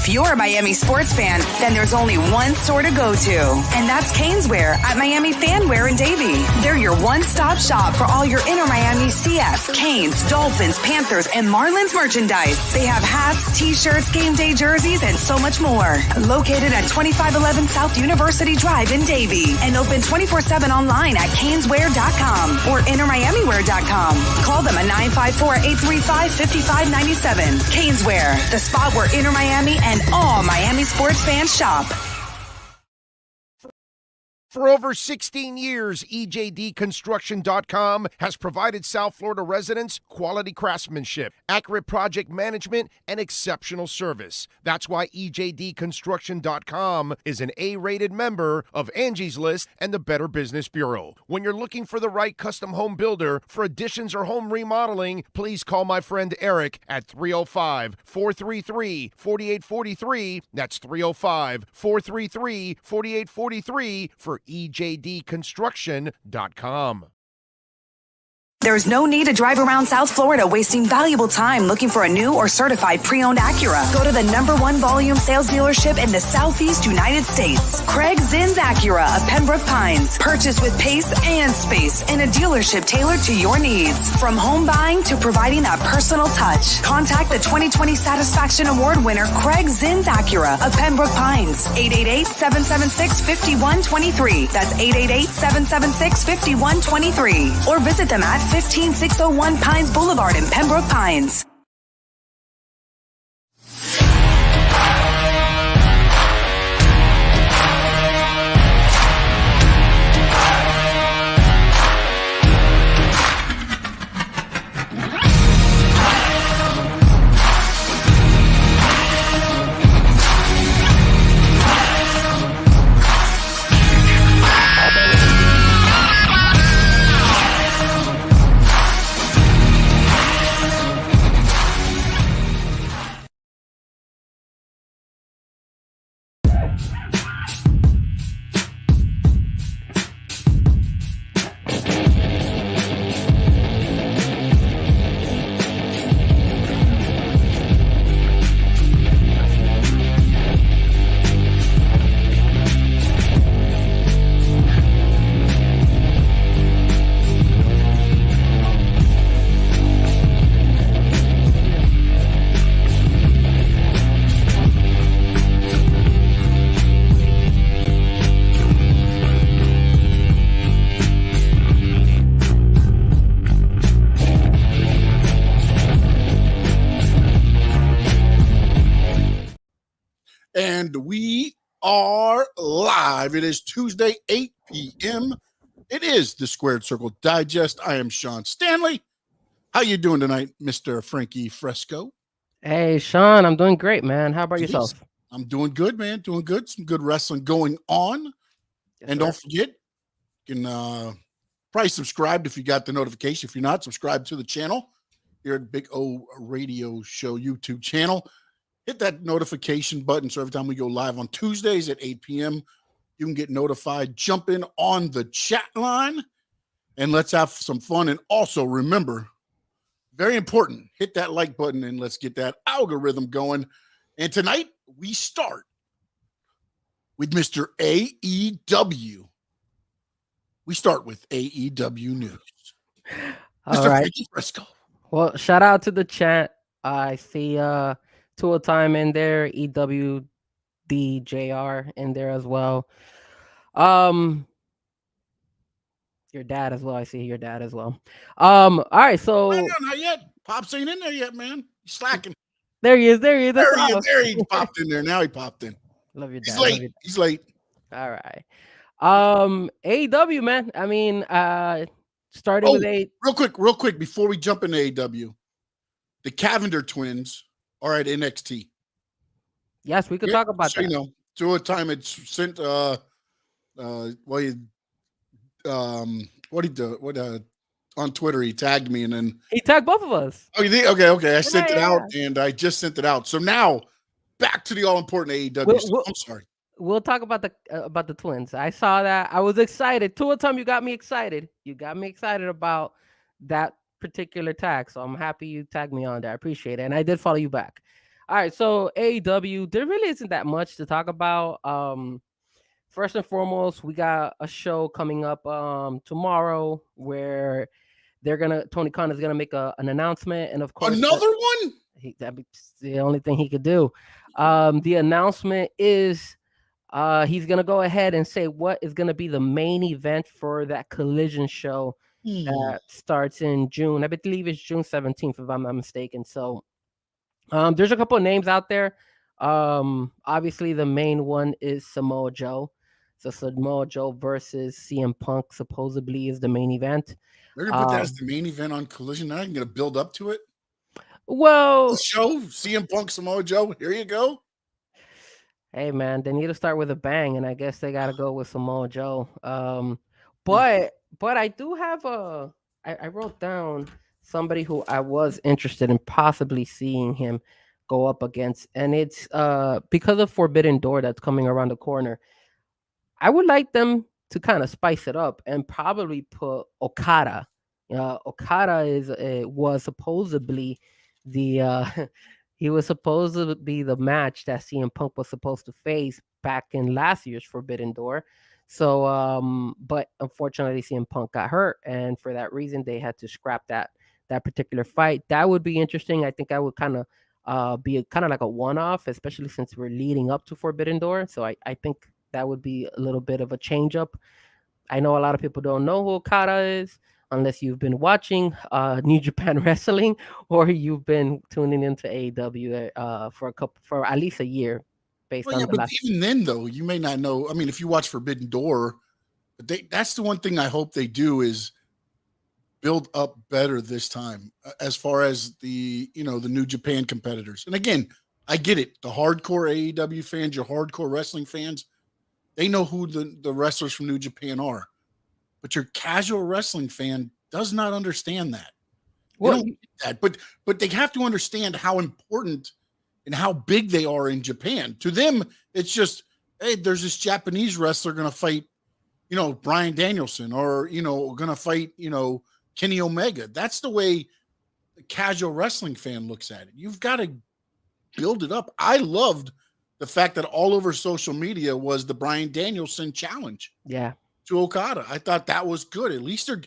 If you're a Miami sports fan, then there's only one store to go to, and that's Caneswear at Miami Fanwear in Davie. They're your one-stop shop for all your Inter Miami CFs, Canes, Dolphins, Panthers, and Marlins merchandise. They have hats, t-shirts, game day jerseys, and so much more. Located at 2511 South University Drive in Davie, and open 24/7 online at caneswear.com or intermiamiwear.com. Call them at 954-835-5597. Caneswear, the spot where Inter Miami and all Miami sports fans shop. For over 16 years, EJDConstruction.com has provided South Florida residents quality craftsmanship, accurate project management, and exceptional service. That's why EJDConstruction.com is an A-rated member of Angie's List and the Better Business Bureau. When you're looking for the right custom home builder for additions or home remodeling, please call my friend Eric at 305-433-4843. That's 305-433-4843 for EJDConstruction.com. There's no need to drive around South Florida wasting valuable time looking for a new or certified pre-owned Acura. Go to the #1 volume sales dealership in the Southeast United States. Craig Zinn's Acura of Pembroke Pines. Purchase with pace and space in a dealership tailored to your needs. From home buying to providing that personal touch. Contact the 2020 Satisfaction Award winner Craig Zinn's Acura of Pembroke Pines. 888-776-5123. That's 888-776-5123. Or visit them at 15601 Pines Boulevard in Pembroke Pines. And we are live. It is Tuesday, 8 p.m. It is the Squared Circle Digest. I am Sean Stanley. How you doing tonight, Mr. Frankie Frezko? Hey, Sean, I'm doing great, man. How about yourself? I'm doing good, man. Doing good. Some good wrestling going on. Yes, and sir. don't forget, you can probably subscribe if you got the notification. If you're not, subscribe to the channel here at Big O Radio Show YouTube channel. Hit that notification button so every time we go live on Tuesdays at 8 p.m., you can get notified. Jump in on the chat line, and let's have some fun. And also, remember, very important, hit that like button, and let's get that algorithm going. And tonight, we start with Mr. AEW. We start with AEW news. All Mr. right. Frankie Frezko. Well, shout out to the chat. I see Tool Time in there, EWDJR in there as well. Your dad as well. I see your dad as well. All right, so No, not yet. Pops ain't in there yet, man. He's slacking. there he is. There he is. There he popped in there. Now he popped in. Love your dad. He's love late. your- He's late. All right. AEW, man. I mean, starting with Real quick, before we jump into AEW, the Cavender twins are at NXT. Yes, we could talk about So, that. you know, through a time it's sent what he do? On Twitter he tagged me and then He tagged both of us. oh you think okay I sent it Yeah. out and I just sent it out. So now back to the all important AEW. I'm sorry. We'll talk about the twins. I saw that. I was excited. Two time you got me excited. You got me excited about that particular tag. So I'm happy you tagged me on there. I appreciate it. And I did follow you back. All right, so AEW, there really isn't that much to talk about. First and foremost, we got a show coming up tomorrow where Tony Khan is gonna make an announcement, and of course Another one? that'd be the only thing he could do. The announcement is he's gonna go ahead and say what is gonna be the main event for that Collision show that starts in June. I believe it's June 17th, if I'm not mistaken. So there's a couple of names out there. Obviously the main one is Samoa Joe. So Samoa Joe versus CM Punk supposedly is the main event. They're gonna put that as the main event on Collision. Now I'm gonna build up to it. Well, The show CM Punk Samoa Joe. Here you go. hey man, they need to start with a bang, and I guess they got to go with Samoa Joe. But I do have I wrote down somebody who I was interested in possibly seeing him go up against, and it's because of Forbidden Door that's coming around the corner. I would like them to kind of spice it up and probably put Okada. Okada was supposedly the he was supposed to be the match that CM Punk was supposed to face back in last year's Forbidden Door. So, but unfortunately, CM Punk got hurt, and for that reason, they had to scrap that particular fight. That would be interesting. I think that would kind of be kind of like a one-off, especially since we're leading up to Forbidden Door. So I think that would be a little bit of a change up. I know a lot of people don't know who Okada is unless you've been watching New Japan Wrestling or you've been tuning into AEW for at least a year. Even then, though, you may not know. I mean, if you watch Forbidden Door, that's the one thing I hope they do is build up better this time as far as the New Japan competitors. And again, I get it. The hardcore AEW fans, your hardcore wrestling fans, they know who the wrestlers from New Japan are. But your casual wrestling fan does not understand that. Well, they don't get that. But they have to understand how important and how big they are in Japan. To them, it's just, hey, there's this Japanese wrestler going to fight, Bryan Danielson, or, going to fight, Kenny Omega. That's the way the casual wrestling fan looks at it. You've got to build it up. I loved the fact that all over social media was the Bryan Danielson challenge. Yeah. To Okada. I thought that was good. At least they're,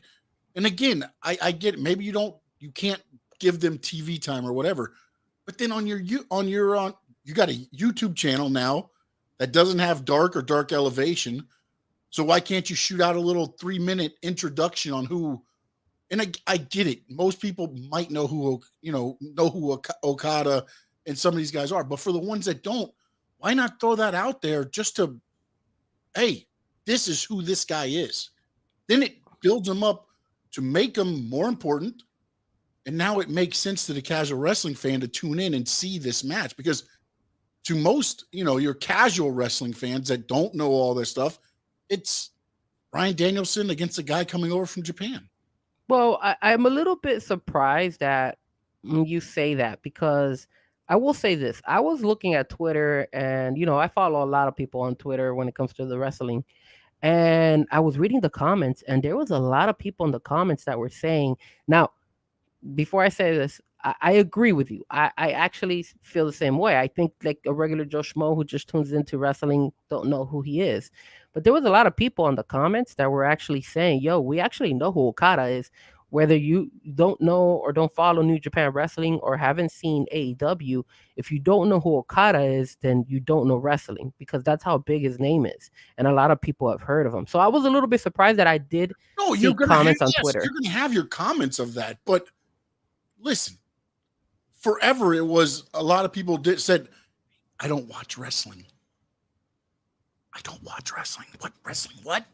and again, I get it. Maybe you can't give them TV time or whatever, but then you got a YouTube channel now that doesn't have dark or dark elevation. So why can't you shoot out a little 3-minute introduction on who? And I get it. Most people might know who Okada and some of these guys are, but for the ones that don't, why not throw that out there just to, hey, this is who this guy is. Then it builds them up to make them more important. And now it makes sense to the casual wrestling fan to tune in and see this match, because to most, your casual wrestling fans that don't know all this stuff, it's Bryan Danielson against a guy coming over from Japan. Well, I'm a little bit surprised that you say that, because I will say this. I was looking at Twitter, and, I follow a lot of people on Twitter when it comes to the wrestling. And I was reading the comments, and there was a lot of people in the comments that were saying, now, before I say this, I agree with you. I actually feel the same way. I think like a regular Joe Schmo who just tunes into wrestling don't know who he is. But there was a lot of people in the comments that were actually saying, yo, we actually know who Okada is. Whether you don't know or don't follow New Japan Wrestling or haven't seen AEW, if you don't know who Okada is, then you don't know wrestling, because that's how big his name is. And a lot of people have heard of him. So I was a little bit surprised that I did see comments on Twitter. You're going to have your comments of that. But listen, forever it was a lot of people said, I don't watch wrestling. I don't watch wrestling. What wrestling? What?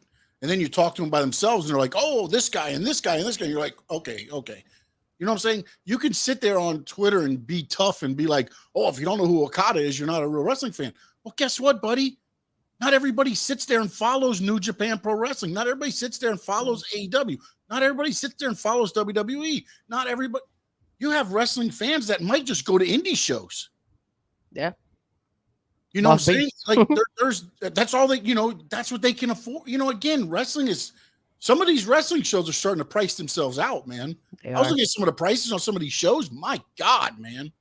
And then you talk to them by themselves and they're like, oh, this guy and this guy and this guy. And you're like, okay. You know what I'm saying? You can sit there on Twitter and be tough and be like, oh, if you don't know who Okada is, you're not a real wrestling fan. Well, guess what, buddy? Not everybody sits there and follows New Japan Pro Wrestling. Not everybody sits there and follows AEW. Not everybody sits there and follows WWE. Not everybody. You have wrestling fans that might just go to indie shows. Yeah. You know what I'm saying? Like that's all they, that's what they can afford. Again, wrestling is, some of these wrestling shows are starting to price themselves out, man. I was looking at some of the prices on some of these shows. My God, man.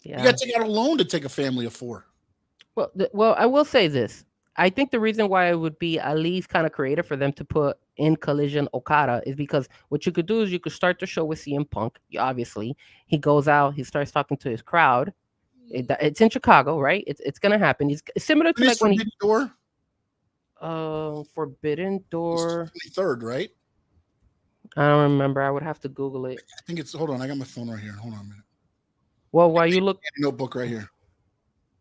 You Yeah. got to take out a loan to take a family of 4. Well, I will say this. I think the reason why it would be at least kind of creative for them to put in Collision Okada is because what you could do is you could start the show with CM Punk. Obviously, he goes out, he starts talking to his crowd. It's in Chicago, right? It's gonna happen. It's similar to And like it's when Forbidden Door. Forbidden It's Door. 23rd, right? I don't remember. I would have to Google it. I think it's. Hold on, I got my phone right here. Hold on a minute. Well, while you look, Notebook right here.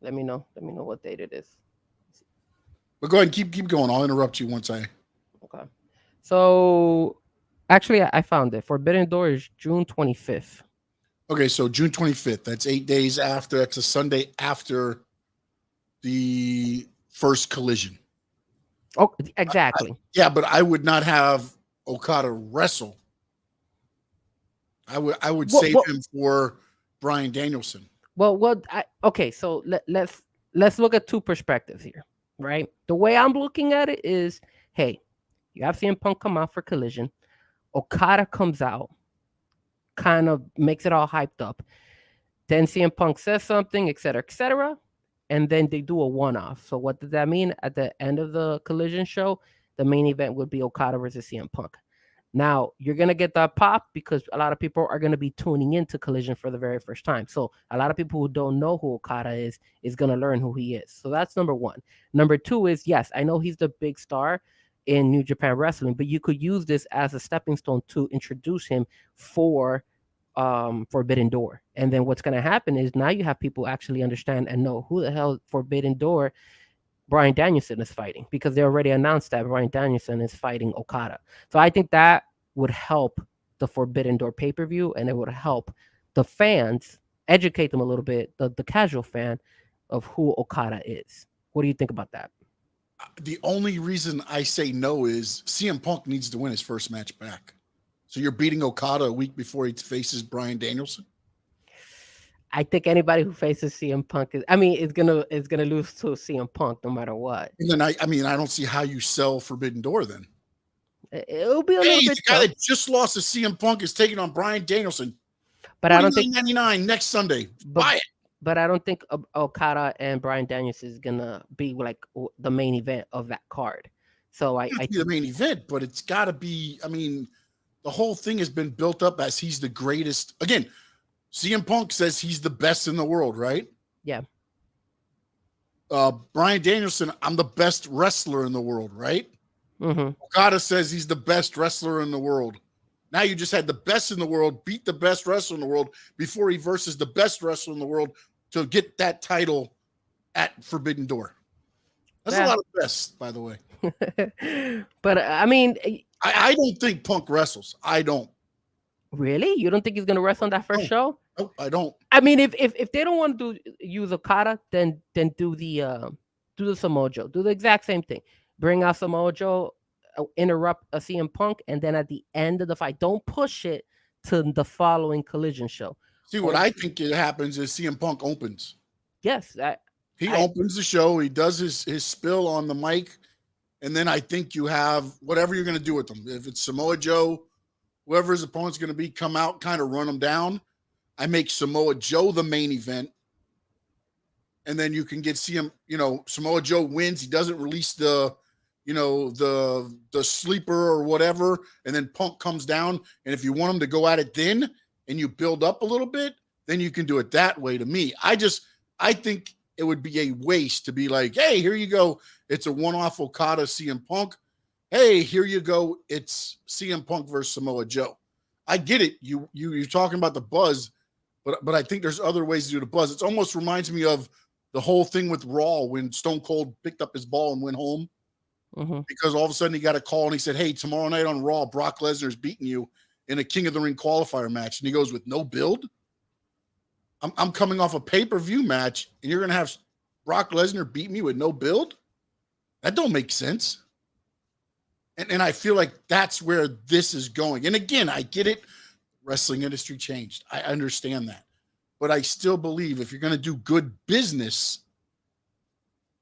let me know. Let me know what date it is. But go ahead and keep going. I'll interrupt you once I. Okay. So, actually, I found it. Forbidden Door is June 25th. Okay, so June 25th. That's 8 days after. That's a Sunday after the first Collision. Oh, exactly. Yeah, but I would not have Okada wrestle. I would save him for Bryan Danielson. Okay. So let's look at two perspectives here, right? The way I'm looking at it is, hey, you have CM Punk come out for Collision. Okada comes out, kind of makes it all hyped up. Then CM Punk says something, etc., and then they do a one-off. So what does that mean? At the end of the Collision show, the main event would be Okada versus CM Punk. Now, you're going to get that pop because a lot of people are going to be tuning into Collision for the very first time. So a lot of people who don't know who Okada is going to learn who he is. So that's number one. Number two is, yes, I know he's the big star in New Japan Wrestling, but you could use this as a stepping stone to introduce him for Forbidden Door. And then what's going to happen is now you have people actually understand and know who the hell Forbidden Door Bryan Danielson is fighting, because they already announced that Bryan Danielson is fighting Okada. So I think that would help the Forbidden Door pay-per-view, and it would help the fans, educate them a little bit, the casual fan, of who Okada is. What do you think about that? The only reason I say no is CM Punk needs to win his first match back. So you're beating Okada a week before he faces Bryan Danielson? I think anybody who faces CM Punk is gonna lose to CM Punk no matter what. And then I don't see how you sell Forbidden Door then. It'll be a little bit the guy that just lost to CM Punk is taking on Bryan Danielson. But I don't think $99 next Sunday. Buy it. But I don't think Okada and Bryan Danielson is gonna be like the main event of that card. So I be the main event, but it's got to be. I mean, the whole thing has been built up as he's the greatest. Again, CM Punk says he's the best in the world, right? Yeah. Bryan Danielson, I'm the best wrestler in the world, right? Mm-hmm. Okada says he's the best wrestler in the world. Now you just had the best in the world beat the best wrestler in the world before he versus the best wrestler in the world to get that title at Forbidden Door. That's a lot of best, by the way. But I mean, I don't think Punk wrestles. I don't. Really? You don't think he's gonna wrestle on that first show? Nope, I don't. I mean, if they don't want to use Okada, then do the Samoa Joe. Do the exact same thing. Bring out Samoa Joe, interrupt a CM Punk, and then at the end of the fight, don't push it to the following Collision show. See, what I think it happens is CM Punk opens. Yes, he opens the show. He does his spill on the mic, and then I think you have whatever you're going to do with them. If it's Samoa Joe, whoever his opponent's going to be, come out, kind of run them down. I make Samoa Joe the main event, and then you can get CM. Samoa Joe wins. He doesn't release the sleeper or whatever, and then Punk comes down. And if you want him to go at it then, and you build up a little bit, then you can do it that way. To me, I think it would be a waste to be like, hey, here you go. It's a one-off Okada CM Punk. Hey, here you go. It's CM Punk versus Samoa Joe. I get it. You're talking about the buzz, but I think there's other ways to do the buzz. It almost reminds me of the whole thing with Raw when Stone Cold picked up his ball and went home. Mm-hmm. Because all of a sudden he got a call and he said, hey, tomorrow night on Raw, Brock Lesnar's beating you in a King of the Ring qualifier match. And he goes, with no build? I'm coming off a pay-per-view match, and you're going to have Brock Lesnar beat me with no build? That don't make sense. And I feel like that's where this is going. And again, I get it. Wrestling industry changed. I understand that. But I still believe if you're going to do good business,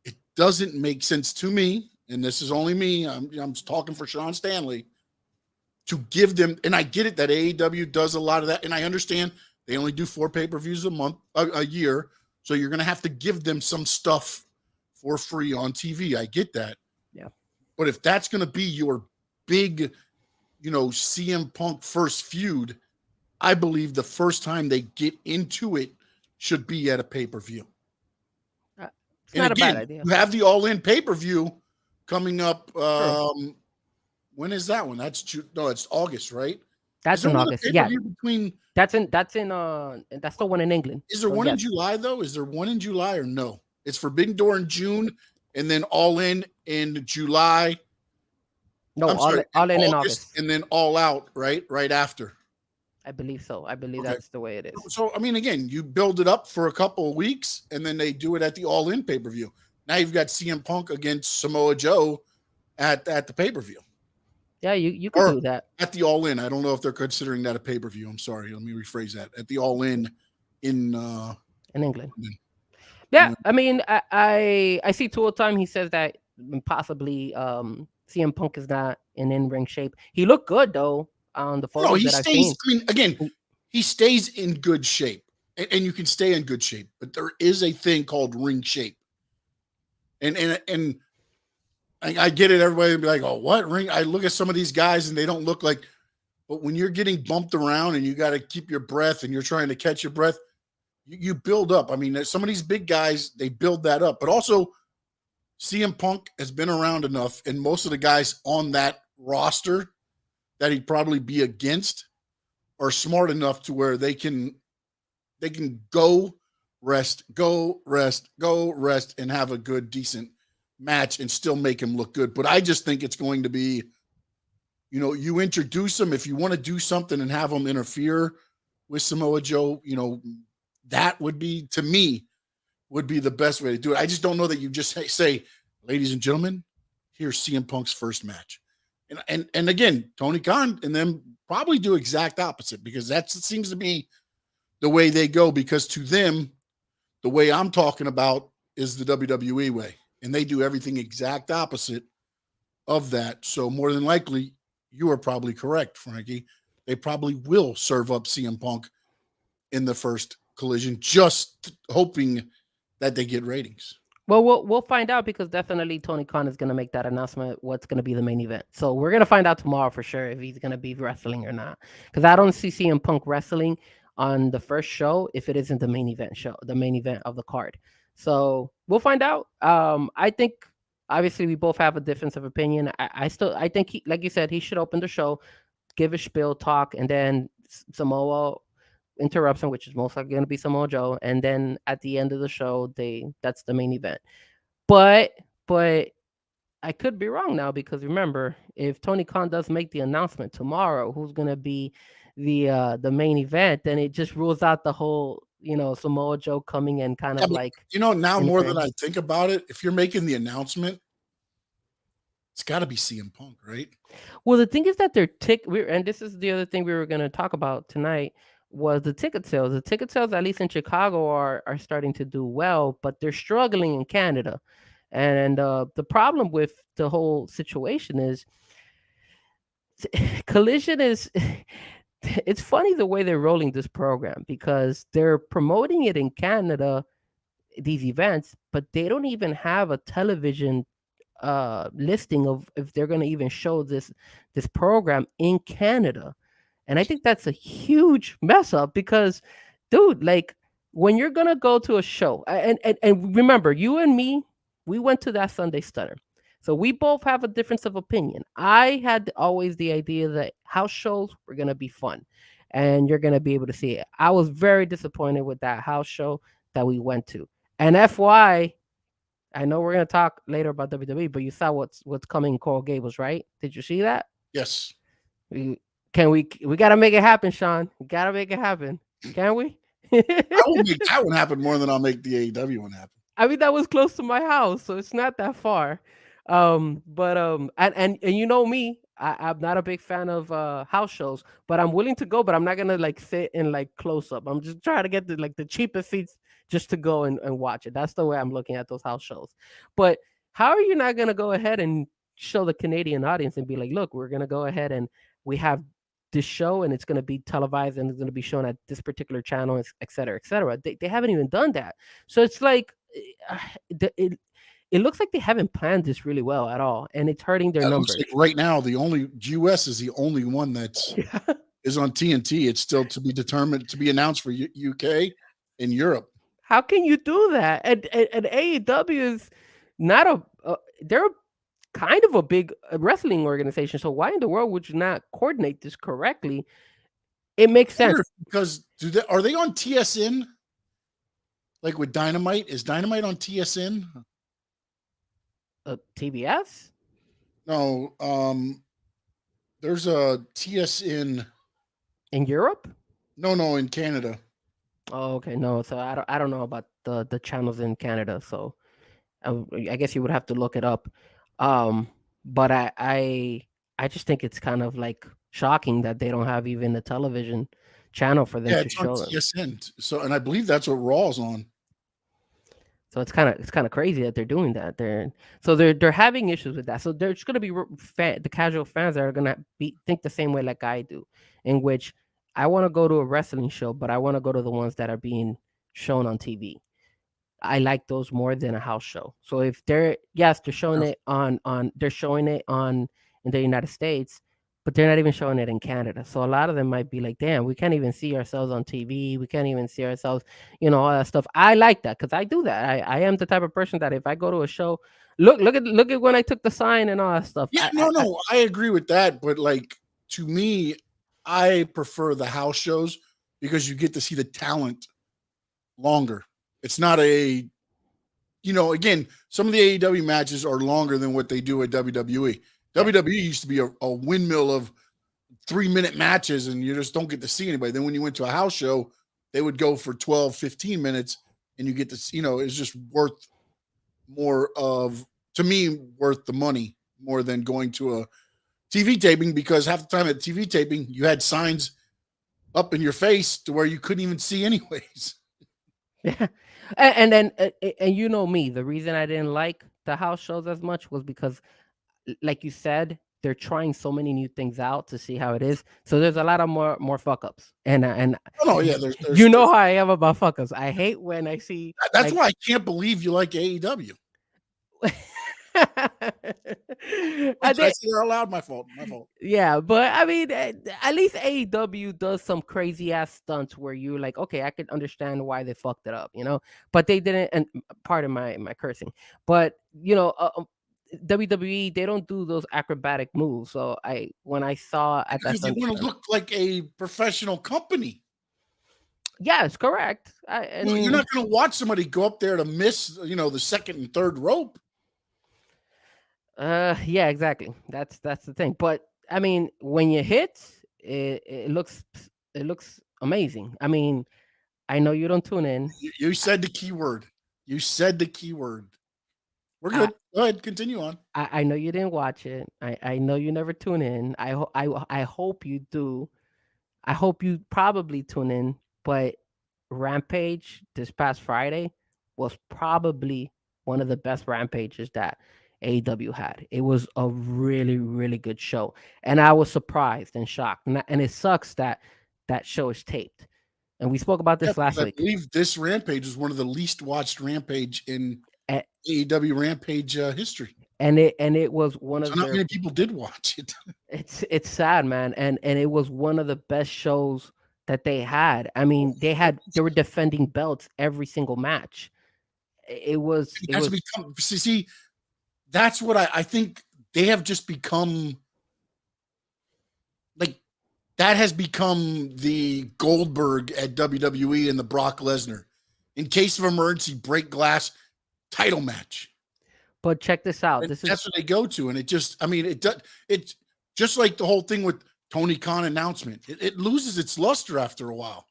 it doesn't make sense to me, and this is only me, I'm talking for Sean Stanley, to give them, and I get it that AEW does a lot of that, and I understand They only do 4 pay-per-views a year. So you're going to have to give them some stuff for free on TV. I get that. Yeah. But if that's going to be your big, CM Punk first feud, I believe the first time they get into it should be at a pay-per-view. It's not a bad idea. You have the All-In pay-per-view coming up. When is that one? It's August, right? That's in August. Yeah. That's the one in England. Is there one in July though? Is there one in July or no? It's Forbidden Door in June, and then All In July. No, all in August, and then All Out right after. I believe so. I believe that's the way it is. So I mean, again, you build it up for a couple of weeks, and then they do it at the All In pay-per-view. Now you've got CM Punk against Samoa Joe at the pay-per-view. Yeah, you can do that at the All In. I don't know if they're considering that a pay-per-view. I'm sorry. Let me rephrase that. At the All In in England. Yeah, I mean, I see Tool Time. He says that possibly CM Punk is not in ring shape. He looked good though on the photos that I've seen. I mean, again, he stays in good shape, and you can stay in good shape. But there is a thing called ring shape, and I get it. Everybody will be like, "Oh, what ring?" I look at some of these guys and they don't look like. But when you're getting bumped around and you got to keep your breath and you're trying to catch your breath, you build up. I mean, some of these big guys, they build that up. But also, CM Punk has been around enough, and most of the guys on that roster that he'd probably be against are smart enough to where they can go rest, and have a good, decent match and still make him look good. But I just think it's going to be, you introduce him. If you want to do something and have him interfere with Samoa Joe, that would be, to me, would be the best way to do it. I just don't know that you just say, ladies and gentlemen, here's CM Punk's first match. And again, Tony Khan and them probably do exact opposite, because that seems to be the way they go, because to them, the way I'm talking about is the WWE way. And they do everything exact opposite of that. So more than likely, you are probably correct, Frankie. They probably will serve up CM Punk in the first Collision, just hoping that they get ratings. Well, we'll find out, because definitely Tony Khan is going to make that announcement what's going to be the main event. So we're going to find out tomorrow for sure if he's going to be wrestling or not. Because I don't see CM Punk wrestling on the first show if it isn't the main event show, the main event of the card. So we'll find out. I think obviously we both have a difference of opinion. I think he, like you said, he should open the show, give a spiel, talk, and then Samoa interrupts him, which is most likely going to be Samoa Joe, and then at the end of the show, that's the main event. But I could be wrong now, because remember, if Tony Khan does make the announcement tomorrow, who's going to be the main event, then it just rules out the whole, Samoa Joe coming in kind of like, now more than I think about it, if you're making the announcement, it's got to be CM Punk, right? Well, the thing is that and this is the other thing we were going to talk about tonight, was the ticket sales. The ticket sales, at least in Chicago, are starting to do well, but they're struggling in Canada. And the problem with the whole situation is Collision is it's funny the way they're rolling this program, because they're promoting it in Canada, these events, but they don't even have a television listing of if they're going to even show this program in Canada. And I think that's a huge mess up, because, dude, like, when you're going to go to a show, and remember, you and me, we went to that Sunday Stunner. So we both have a difference of opinion. I had always the idea that house shows were going to be fun and you're going to be able to see it. I was very disappointed with that house show that we went to. And FY, I know we're going to talk later about WWE, but you saw what's coming in Coral Gables, right? Did you see that? Yes. We got to make it happen, Sean. We got to make it happen. Can we? I will make that one happen more than I'll make the AEW one happen. I mean, that was close to my house, so it's not that far. And you know me, I'm not a big fan of house shows, but I'm willing to go, but I'm not gonna like sit in like close up. I'm just trying to get the cheapest seats just to go and watch it. That's the way I'm looking at those house shows. But how are you not gonna go ahead and show the Canadian audience and be like, look, we're gonna go ahead and we have this show and it's going to be televised and it's going to be shown at this particular channel, et cetera, et cetera. They haven't even done that. So it's like it looks like they haven't planned this really well at all, and it's hurting their numbers. Like right now, the only US is the only one that's is on TNT. It's still to be determined, to be announced for UK and Europe. How can you do that? And AEW is not they're kind of a big wrestling organization. So why in the world would you not coordinate this correctly? It makes sense because are they on TSN? Like with Dynamite, is Dynamite on TSN? TBS? No, there's a TSN in Europe. No, in Canada. Oh, okay. No, so I don't know about the channels in Canada. So I guess you would have to look it up. But I just think it's kind of like shocking that they don't have even a television channel for them to show them. TSN. So, and I believe that's what Raw's on. So it's kind of crazy that they're doing that. They're having issues with that. So there's going to be the casual fans that are going to think the same way like I do, in which I want to go to a wrestling show, but I want to go to the ones that are being shown on TV. I like those more than a house show. So if they're showing it on they're showing it on in the United States, but they're not even showing it in Canada. So a lot of them might be like, damn, we can't even see ourselves on TV. We can't even see ourselves, all that stuff. I like that because I do that. I am the type of person that if I go to a show, look at when I took the sign and all that stuff. Yeah, I agree with that. But like, to me, I prefer the house shows because you get to see the talent longer. It's not again, some of the AEW matches are longer than what they do at WWE. WWE used to be a windmill of 3-minute matches and you just don't get to see anybody. Then when you went to a house show, they would go for 12, 15 minutes and you get to, it's just worth more to me, worth the money more than going to a TV taping, because half the time at TV taping, you had signs up in your face to where you couldn't even see anyways. Yeah. And then, you know me, the reason I didn't like the house shows as much was because, like you said, they're trying so many new things out to see how it is. So there's a lot of more fuck ups. And there's how I am about fuck ups. I hate when I see. That's why I can't believe you like AEW. I said it out loud. My fault. Yeah, but I mean, at least AEW does some crazy ass stunts where you're like, okay, I could understand why they fucked it up, But they didn't. And pardon my cursing, but WWE, they don't do those acrobatic moves. So when I saw at that, they want to look like a professional company. Yes, correct. You're not going to watch somebody go up there to miss, the second and third rope. Yeah, exactly. That's the thing. But I mean, when you hit, it looks amazing. I mean, I know you don't tune in. You said the key word. We're good. Go ahead, continue on. I know you didn't watch it. I know you never tune in. I hope you do. I hope you probably tune in. But Rampage this past Friday was probably one of the best Rampages that AEW had. It was a really, really good show. And I was surprised and shocked. And it sucks that show is taped. And we spoke about this last week. I believe this Rampage is one of the least watched Rampage in AEW Rampage history. And it was one of not many people did watch it. It's sad, man. And it was one of the best shows that they had. I mean, they were defending belts every single match. See, that's what I think they have just become, like, that has become the Goldberg at WWE and the Brock Lesnar. In case of emergency, break glass title match. But check this out. That's what they go to. And it's just like the whole thing with Tony Khan announcement. It loses its luster after a while.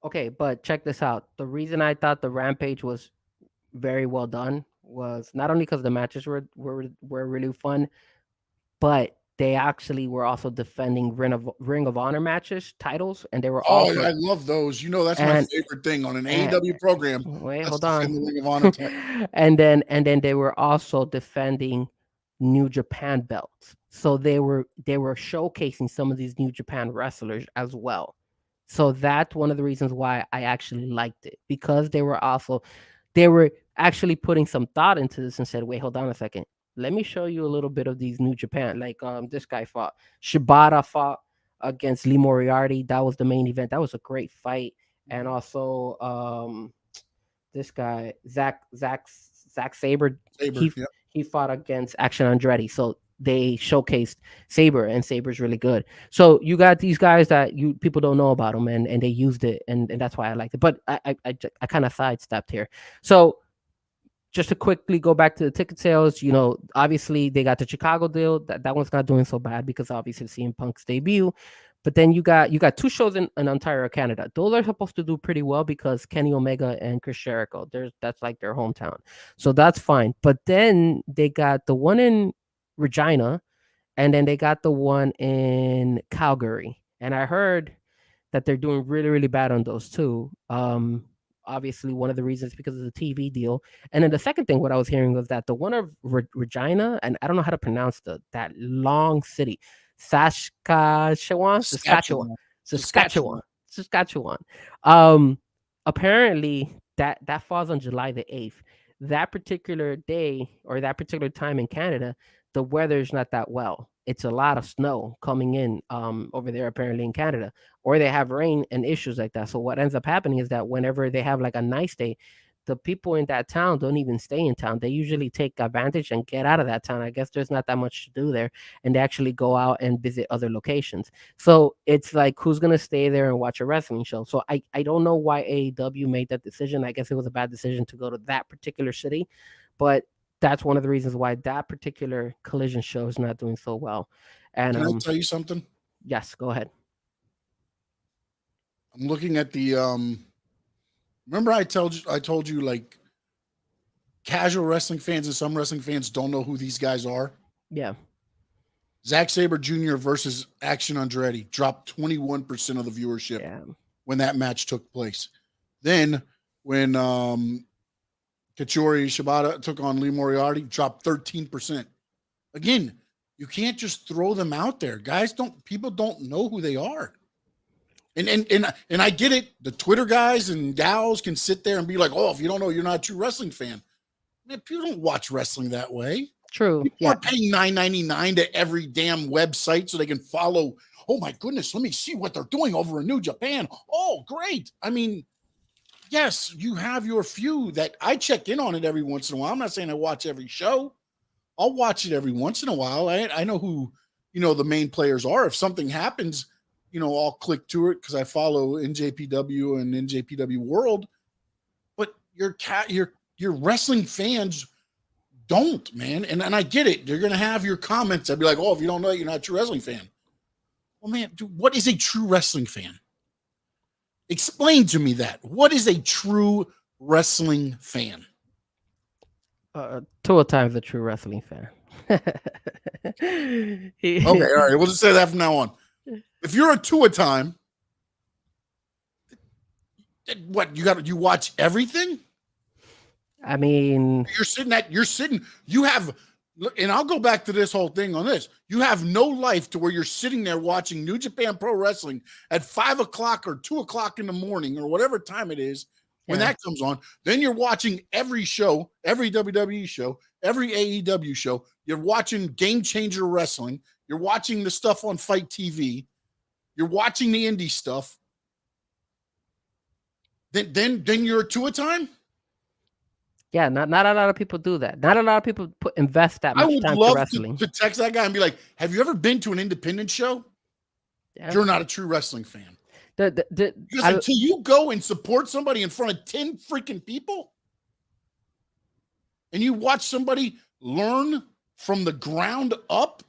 Okay, but check this out. The reason I thought the Rampage was very well done was not only because the matches were really fun, but they actually were also defending Ring of Honor matches titles, and they were also. I love those. That's my favorite thing on an AEW program. Wait, hold on. The Ring of Honor and then they were also defending New Japan belts. So they were showcasing some of these New Japan wrestlers as well. So that's one of the reasons why I actually liked it, because they were actually putting some thought into this and said, "Wait, hold on a second. Let me show you a little bit of these New Japan." Like this guy fought Shibata fought against Lee Moriarty. That was the main event. That was a great fight. And also this guy Zack Saber, Saber, he yeah. he fought against Action Andretti. So they showcased Saber, and Saber's really good. So you got these guys that you people don't know about them, and they used it, and that's why I liked it. But I kind of sidestepped here. So just to quickly go back to the ticket sales, obviously they got the Chicago deal. That one's not doing so bad because obviously CM Punk's debut. But then you got two shows in Ontario, Canada. Those are supposed to do pretty well because Kenny Omega and Chris Jericho. That's like their hometown, so that's fine. But then they got the one in Regina, and then they got the one in Calgary. And I heard that they're doing really, really bad on those two. Obviously, one of the reasons because of the TV deal. And then the second thing, what I was hearing was that the one of Regina, and I don't know how to pronounce that long city, Saskatchewan, Saskatchewan. Saskatchewan. Um, Apparently that falls on July the 8th. That particular day or that particular time in Canada, the weather's not that well. It's a lot of snow coming in over there apparently in Canada, or they have rain and issues like that. So what ends up happening is that whenever they have like a nice day, the people in that town don't even stay in town. They usually take advantage and get out of that town. I guess there's not that much to do there, and they actually go out and visit other locations. So it's like, who's gonna stay there and watch a wrestling show? So I don't know why AEW made that decision. I guess it was a bad decision to go to that particular city, but that's one of the reasons why that particular Collision show is not doing so well. And Can I tell you something? yes, go ahead. I'm looking at the remember I told you like casual wrestling fans and some wrestling fans don't know who these guys are. Yeah. Zack Sabre Jr. versus Action Andretti dropped 21% of the viewership Yeah. when that match took place. Then when Katsuyori Shibata took on Lee Moriarty, dropped 13%. Again, you can't just throw them out there. People don't know who they are. And I get it. The Twitter guys and gals can sit there and be like, "Oh, if you don't know, you're not a true wrestling fan." Man, people don't watch wrestling that way. True. People Yeah. are paying $9.99 to every damn website so they can follow. Oh my goodness, let me see what they're doing over in New Japan. Oh, great. I mean, yes, you have your few that I check in on it every once in a while. I'm not saying I watch every show. I'll watch it every once in a while. I know who, the main players are. If something happens, I'll click to it because I follow NJPW and NJPW World. But your wrestling fans don't, man. And I get it. They're going to have your comments. I'd be like, "Oh, if you don't know it, you're not a true wrestling fan." Well, man, dude, what is a true wrestling fan? Explain to me that. What is a true wrestling fan? Tua Time's a true wrestling fan. Okay, all right. We'll just say that from now on. If you're a Tua Time, what you watch everything? I mean, you have, and I'll go back to this whole thing on this. You have no life to where you're sitting there watching New Japan Pro Wrestling at 5 o'clock or 2 o'clock in the morning or whatever time it is when that comes on. Then you're watching every show, every WWE show, every AEW show. You're watching Game Changer Wrestling. You're watching the stuff on Fight TV. You're watching the indie stuff. Then you're a Tua Time? Yeah, not a lot of people do that. Not a lot of people invest that much time to wrestling. I would love to text that guy and be like, "Have you ever been to an independent show?" Yeah. You're not a true wrestling fan. Because until you go and support somebody in front of 10 freaking people and you watch somebody learn from the ground up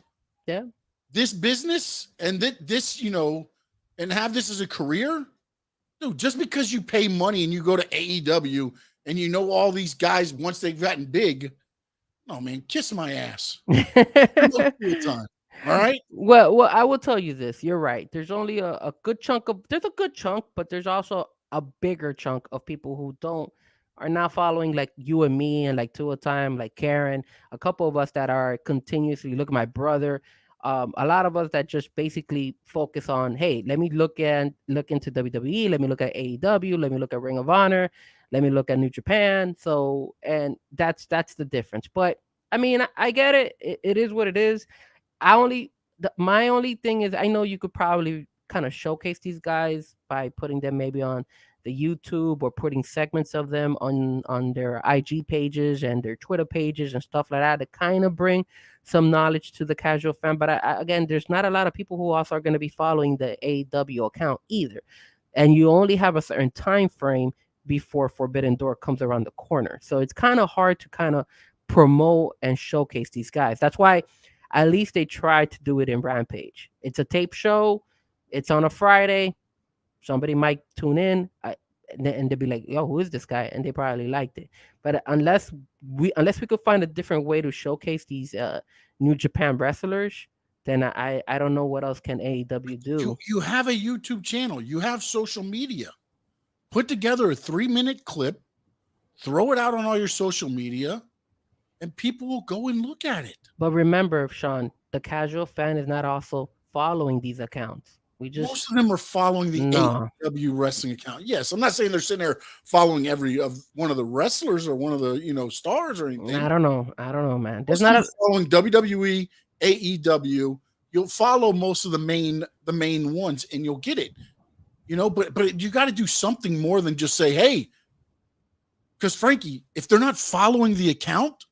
this business and this, and have this as a career, dude, just because you pay money and you go to AEW and all these guys once they've gotten big, no, man, kiss my ass. Time. All right. Well, I will tell you this. You're right. There's only a good chunk, but there's also a bigger chunk of people who are now following like you and me and like two a time, like Karen, a couple of us that are continuously look at my brother. A lot of us that just basically focus on, hey, let me look into WWE, let me look at AEW, let me look at Ring of Honor, let me look at New Japan. So, and that's the difference. But I mean, I get it. It is what it is. My only thing is, I know you could probably kind of showcase these guys by putting them maybe on the YouTube or putting segments of them on their IG pages and their Twitter pages and stuff like that to kind of bring some knowledge to the casual fan. But again, there's not a lot of people who also are going to be following the AEW account either, and you only have a certain time frame before Forbidden Door comes around the corner. So it's kind of hard to kind of promote and showcase these guys. That's why at least they tried to do it in Rampage. It's a tape show. It's on a Friday. Somebody might tune in and they'll be like, yo, who is this guy? And they probably liked it. But unless we could find a different way to showcase these New Japan wrestlers, then I don't know what else can AEW do. You have a YouTube channel. You have social media. Put together a 3-minute clip, throw it out on all your social media, and people will go and look at it. But remember, Sean, the casual fan is not also following these accounts. Most of them are following the AEW wrestling account. Yes, I'm not saying they're sitting there following every of one of the wrestlers or one of the stars or anything. I don't know, man. There's not following WWE, AEW. You'll follow most of the main ones, and you'll get it. But you got to do something more than just say, hey, because Frankie, if they're not following the account,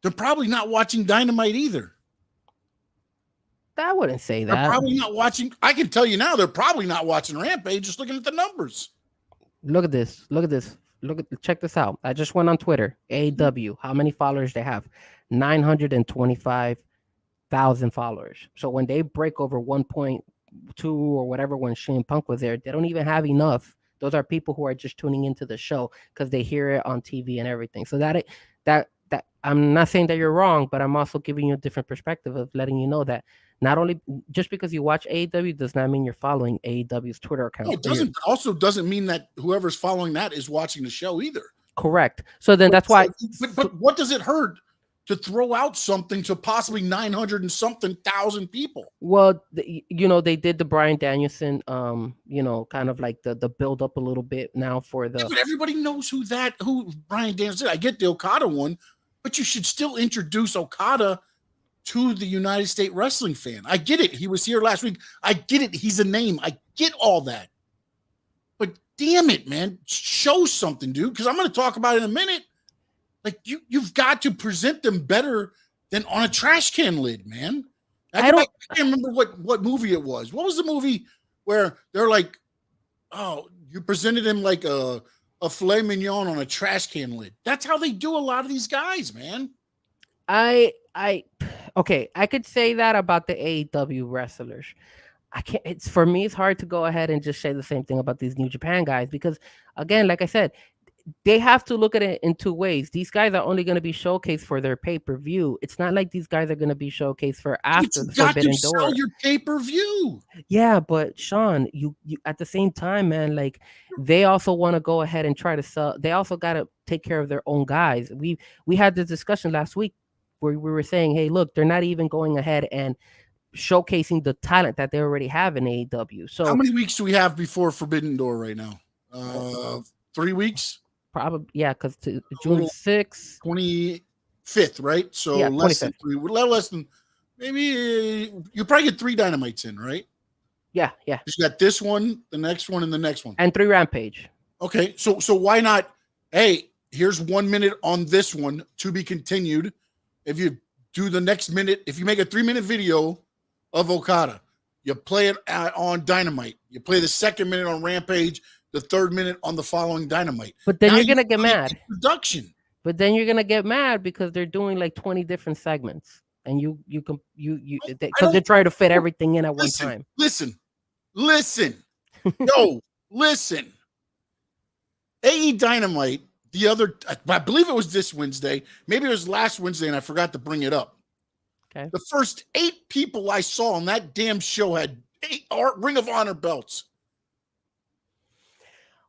they're probably not watching Dynamite either. I wouldn't say that. They're probably not watching. I can tell you now, they're probably not watching Rampage, just looking at the numbers. Look at this. Check this out. I just went on Twitter. AEW, how many followers they have? 925,000 followers. So when they break over 1.2 or whatever when Shane Punk was there, they don't even have enough. Those are people who are just tuning into the show because they hear it on TV and everything. So that I'm not saying that you're wrong, but I'm also giving you a different perspective of letting you know that not only just because you watch AEW does not mean you're following AEW's Twitter account. No, it doesn't. Also doesn't mean that whoever's following that is watching the show either. Correct. So then that's why. But what does it hurt to throw out something to possibly 900 and something thousand people? Well, they did the Bryan Danielson, kind of like the build up a little bit now for the. Yeah, but everybody knows who Bryan Danielson is. I get the Okada one, but you should still introduce Okada to the United States wrestling fan. I get it. He was here last week. I get it. He's a name. I get all that. But damn it, man. Show something, dude, because I'm going to talk about it in a minute. Like, you've got to present them better than on a trash can lid, man. I can't remember what movie it was. What was the movie where they're like, oh, you presented him like a filet mignon on a trash can lid? That's how they do a lot of these guys, man. Okay, I could say that about the AEW wrestlers. I can't. For me, it's hard to go ahead and just say the same thing about these New Japan guys because, again, like I said, they have to look at it in two ways. These guys are only going to be showcased for their pay-per-view. It's not like these guys are going to be showcased for after the Forbidden Door. Sell your pay-per-view. Yeah, but Sean, you at the same time, man, like they also want to go ahead and try to sell. They also got to take care of their own guys. We had this discussion last week where we were saying, hey, look, they're not even going ahead and showcasing the talent that they already have in AEW. So how many weeks do we have before Forbidden Door right now? 3 weeks? Probably, yeah, because June 6th. 25th, right? So yeah, less than maybe you probably get 3 Dynamites in, right? Yeah. You got this one, the next one, and the next one. And 3 Rampage. Okay, so why not, hey, here's 1 minute on this one to be continued. If you do the next minute, if you make a 3-minute video of Okada, you play it on Dynamite. You play the 2nd minute on Rampage, the 3rd minute on the following Dynamite. But then you're gonna get mad. Production. But then you're gonna get mad because they're doing like 20 different segments, and you because they're trying to fit everything in at one time. Listen. Yo, listen. AE Dynamite. I believe it was this Wednesday. Maybe it was last Wednesday, and I forgot to bring it up. Okay. The first 8 people I saw on that damn show had 8 Ring of Honor belts.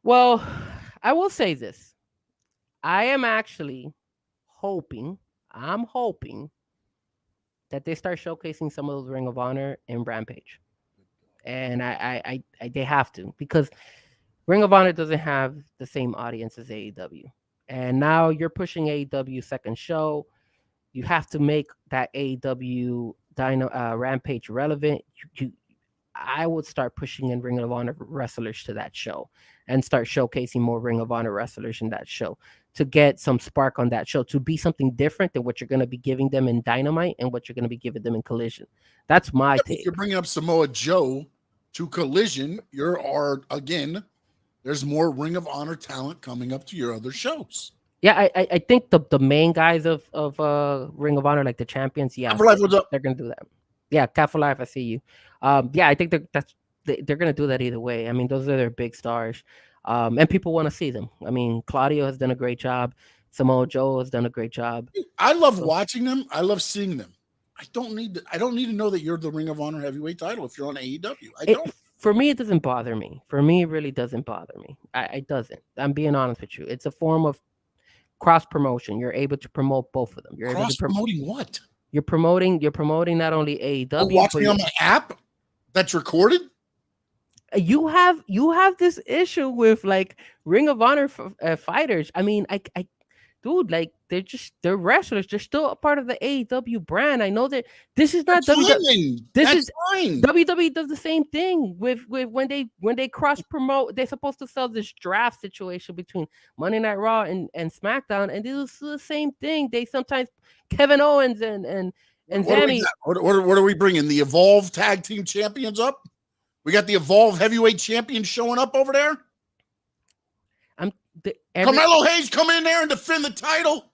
Well, I will say this. I am actually hoping. I'm hoping that they start showcasing some of those Ring of Honor in Rampage, and they have to, because Ring of Honor doesn't have the same audience as AEW, and now you're pushing AEW second show. You have to make that AEW Rampage relevant. I would start pushing in Ring of Honor wrestlers to that show and start showcasing more Ring of Honor wrestlers in that show to get some spark on that show, to be something different than what you're going to be giving them in Dynamite and what you're going to be giving them in Collision. That's my take. If you're bringing up Samoa Joe to Collision, again, there's more Ring of Honor talent coming up to your other shows. Yeah, I think the main guys of Ring of Honor, like the champions, yeah, they're gonna do that. Yeah, Cat for Life, I see you. Yeah, I think they're gonna do that either way. I mean, those are their big stars, and people want to see them. I mean, Claudio has done a great job. Samoa Joe has done a great job. I love watching them. I love seeing them. I don't need to know that you're the Ring of Honor heavyweight title if you're on AEW. For me, it doesn't bother me. For me, it really doesn't bother me. It doesn't. I'm being honest with you. It's a form of cross promotion. You're able to promote both of them. You're cross promoting what? You're promoting not only AEW. Watch me on my app that's recorded. You have this issue with like Ring of Honor fighters. I mean, dude, like they're wrestlers. They're still a part of the AEW brand. I know that this is not WWE. WWE does the same thing with when they cross promote. They're supposed to sell this draft situation between Monday Night Raw and SmackDown, and they do the same thing. They sometimes Kevin Owens and Sammy. What are we bringing? The Evolve Tag Team Champions up? We got the Evolve Heavyweight Champion showing up over there. Carmelo Hayes come in there and defend the title.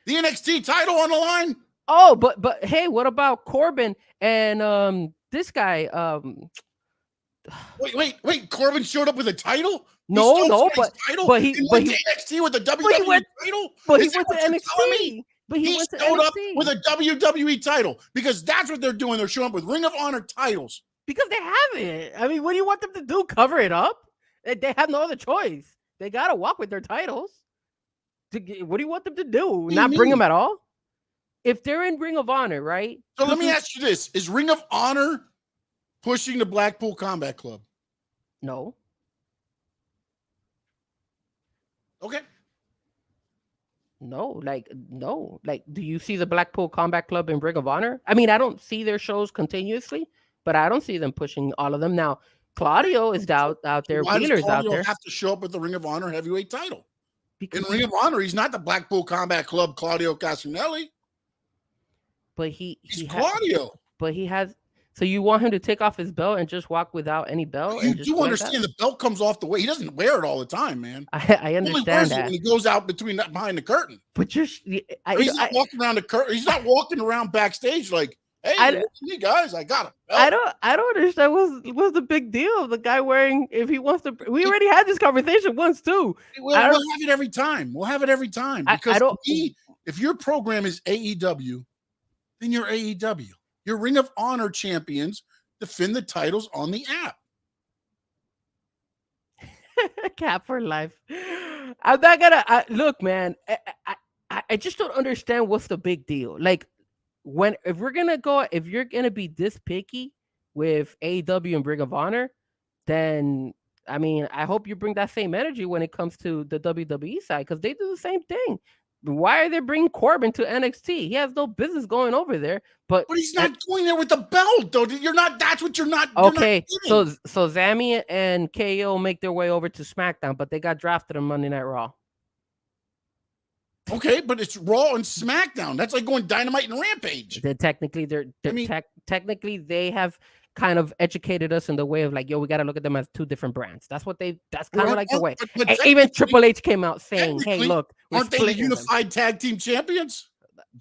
The NXT title on the line. Oh, but hey, what about Corbin and this guy? Wait! Corbin showed up with a title. No, but he went to NXT with the WWE title. But he went to NXT. But he went to showed up with a WWE title because that's what they're doing. They're showing up with Ring of Honor titles because they have it. I mean, what do you want them to do? Cover it up? They have no other choice. They gotta walk with their titles. What do you want them to do? Not bring them at all? If they're in Ring of Honor, right? So let me ask you this: is Ring of Honor pushing the Blackpool Combat Club? No. Okay. No. Do you see the Blackpool Combat Club in Ring of Honor? I mean, I don't see their shows continuously, but I don't see them pushing all of them. Now, Claudio is out there. Why Wheeler's does Claudio out there. Have to show up with the Ring of Honor heavyweight title? Because in Ring of Honor, he's not the Blackpool Combat Club Claudio Casanelli. But he's Claudio. But he has. So you want him to take off his belt and just walk without any belt? You do understand the belt comes off the way. He doesn't wear it all the time, man. I understand that. When he goes out behind the curtain. But he's not walking around the curtain. He's not walking around backstage like, hey, me guys, I got him. I don't understand what's the big deal of the guy wearing, if he wants to. We already had this conversation once too. We'll have it every time. Because if your program is AEW, then you're AEW. Your Ring of Honor champions defend the titles on the app. Cap for life. I'm not gonna look, man. I just don't understand what's the big deal. Like, if you're gonna be this picky with AEW and Ring of Honor, then I mean, I hope you bring that same energy when it comes to the WWE side, because they do the same thing. Why are they bringing Corbin to NXT? He has no business going over there. But he's not going there with the belt, though. You're not. That's what you're not. Okay, so Zammy and KO make their way over to SmackDown, but they got drafted on Monday Night Raw. Okay, but it's Raw and SmackDown. That's like going Dynamite and Rampage. Technically they have kind of educated us in the way of like, yo, we got to look at them as two different brands. That's kind of like the way. Even Triple H came out saying, hey, look, aren't they the unified tag team champions?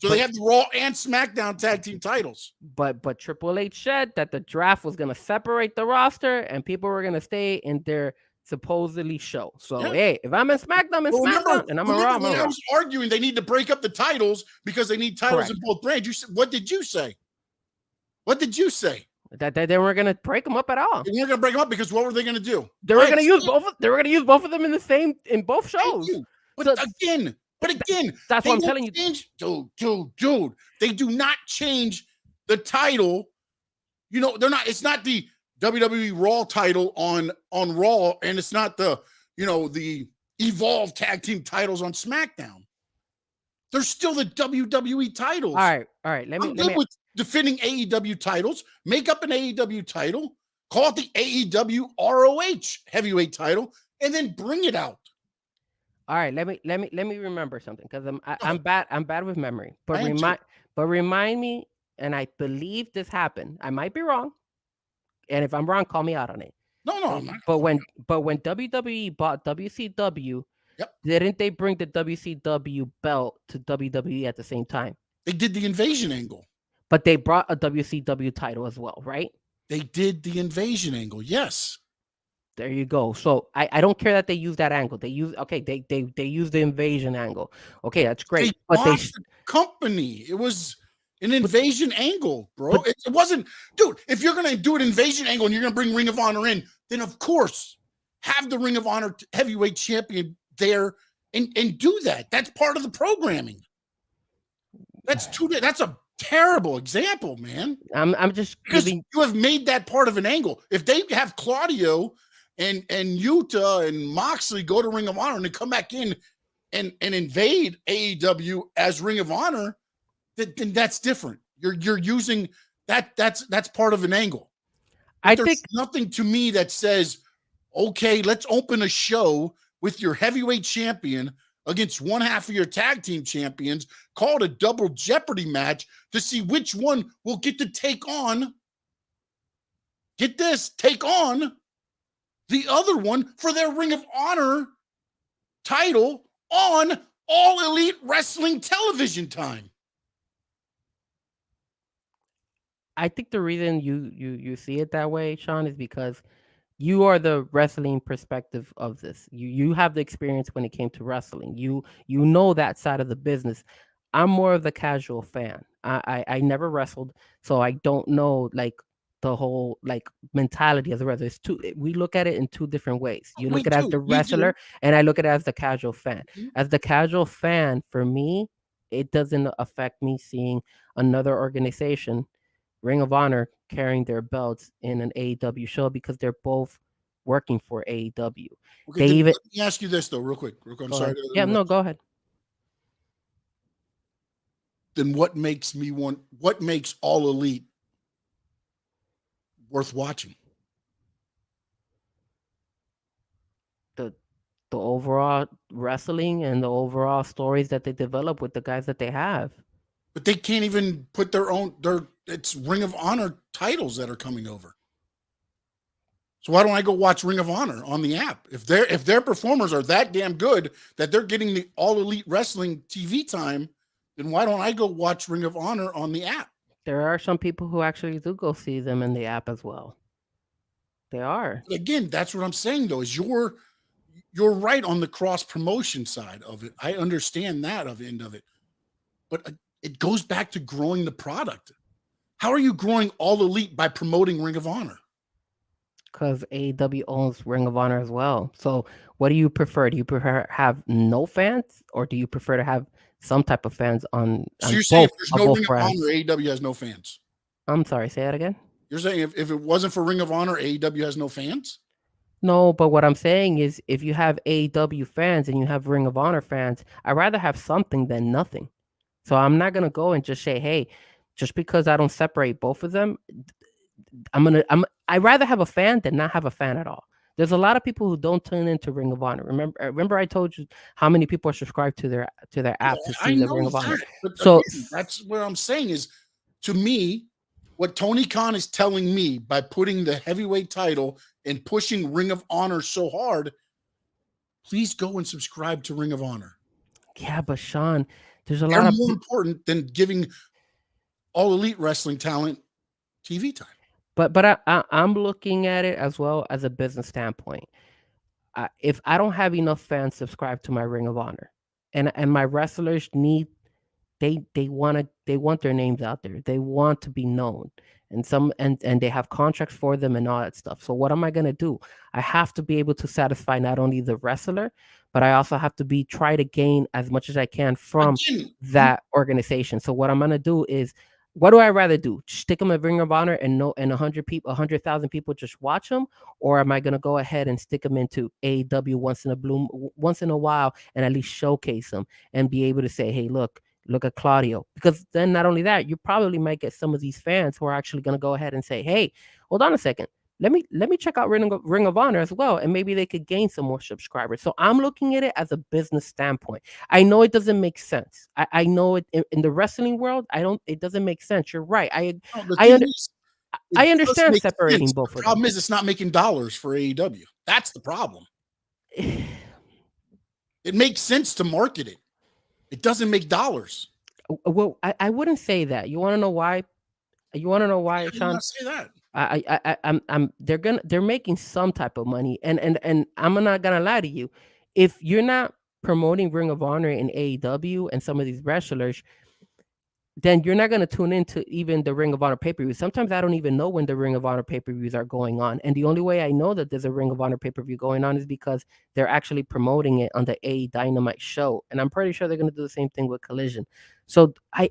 So they have the Raw and SmackDown tag team titles. But Triple H said that the draft was going to separate the roster and people were going to stay in their supposedly show. So hey, if I'm in SmackDown, and I'm in Raw. I was arguing they need to break up the titles because they need titles in both brands. What did you say? That they weren't going to break them up at all. They weren't going to break them up because what were they going to do? They were going to use both. They were going to use both of them in both shows. But again, that's they what I'm don't telling you. change, dude. They do not change the title. You know, they're not. It's not the WWE Raw title on Raw, and it's not the the Evolve Tag Team titles on SmackDown. They're still the WWE titles. All right. Let me with defending AEW titles. Make up an AEW title. Call it the AEW ROH heavyweight title, and then bring it out. All right, let me remember something because I'm bad with memory. But remind me, and I believe this happened. I might be wrong, and if I'm wrong, call me out on it. No, I'm not. But when WWE bought WCW, yep, didn't they bring the WCW belt to WWE at the same time? They did the invasion angle, but they brought a WCW title as well, right? They did the invasion angle, yes. There you go. So I don't care that they use that angle. They use they use the invasion angle. Okay, that's great. But the company. It was an invasion angle, bro. It wasn't, dude. If you're gonna do an invasion angle and you're gonna bring Ring of Honor in, then of course have the Ring of Honor heavyweight champion there and do that. That's part of the programming. That's a terrible example, man. I'm just because you have made that part of an angle. If they have Claudio and Yuta and Moxley go to Ring of Honor and they come back in and invade AEW as Ring of Honor, then that's different. You're using that's part of an angle. But there's nothing to me that says, okay, let's open a show with your heavyweight champion against one half of your tag team champions, call it a double jeopardy match to see which one will get to take on, take on the other one for their Ring of Honor title on All Elite Wrestling television time. I think the reason you see it that way, Sean, is because you are the wrestling perspective of this. You have the experience when it came to wrestling. You know that side of the business. I'm more of the casual fan. I never wrestled, so I don't know like the whole like mentality as a wrestler. We look at it in two different ways. You look at it as the wrestler, and I look at it as the casual fan. As the casual fan, for me, it doesn't affect me seeing another organization, Ring of Honor, carrying their belts in an AEW show because they're both working for AEW. Okay, let me ask you this though, real quick. I'm sorry. Yeah, no, go ahead. Then what makes All Elite worth watching? The overall wrestling and the overall stories that they develop with the guys that they have. But they can't even put it's Ring of Honor titles that are coming over. So why don't I go watch Ring of Honor on the app? If their performers are that damn good that they're getting the All Elite Wrestling TV time, then why don't I go watch Ring of Honor on the app? There are some people who actually do go see them in the app as well. They are. Again, that's what I'm saying though, is you're right on the cross promotion side of it. I understand that end of it. But it goes back to growing the product. How are you growing All Elite by promoting Ring of Honor? Because AEW owns Ring of Honor as well. So what do you prefer? Do you prefer have no fans, or do you prefer to have some type of fans on So you're saying if there's no Ring of Honor, AEW has no fans? I'm sorry, say that again? You're saying if it wasn't for Ring of Honor, AEW has no fans? No, but what I'm saying is if you have AEW fans and you have Ring of Honor fans, I'd rather have something than nothing. So I'm not going to go and just say, hey, just because I don't separate both of them, I'd rather have a fan than not have a fan at all. There's a lot of people who don't tune into Ring of Honor. Remember I told you how many people are subscribed to their app to see the Ring of Honor. So again, that's what I'm saying is, to me, what Tony Khan is telling me by putting the heavyweight title and pushing Ring of Honor so hard, please go and subscribe to Ring of Honor. Yeah, but Sean, there's They're more important than giving All Elite Wrestling talent TV time. But I'm looking at it as well as a business standpoint. If I don't have enough fans subscribed to my Ring of Honor, and my wrestlers they want their names out there, they want to be known, and they have contracts for them and all that stuff. So what am I gonna do? I have to be able to satisfy not only the wrestler, but I also have to try to gain as much as I can from Again, that organization. So what I'm gonna do is, what do I rather do? Stick them at Ring of Honor and 100,000 people just watch them, or am I gonna go ahead and stick them into AEW once in a while, and at least showcase them and be able to say, hey, look at Claudio. Because then not only that, you probably might get some of these fans who are actually gonna go ahead and say, hey, hold on a second. Let me check out Ring of Honor as well, and maybe they could gain some more subscribers. So I'm looking at it as a business standpoint. I know it doesn't make sense. I know it in the wrestling world. It doesn't make sense. You're right. no, the I thing under, is, it I does understand make separating sense. both The of problem them. is it's not making dollars for AEW. That's the problem. It makes sense to market it. It doesn't make dollars. Well, I wouldn't say that. You want to know why? You want to know why, I did Sean? not say that. I'm they're making some type of money, and I'm not gonna lie to you. If you're not promoting Ring of Honor in AEW and some of these wrestlers, then you're not going to tune into even the Ring of Honor pay-per-view. Sometimes I don't even know when the Ring of Honor pay-per-views are going on. And the only way I know that there's a Ring of Honor pay-per-view going on is because they're actually promoting it on the A Dynamite show. And I'm pretty sure they're going to do the same thing with Collision. So I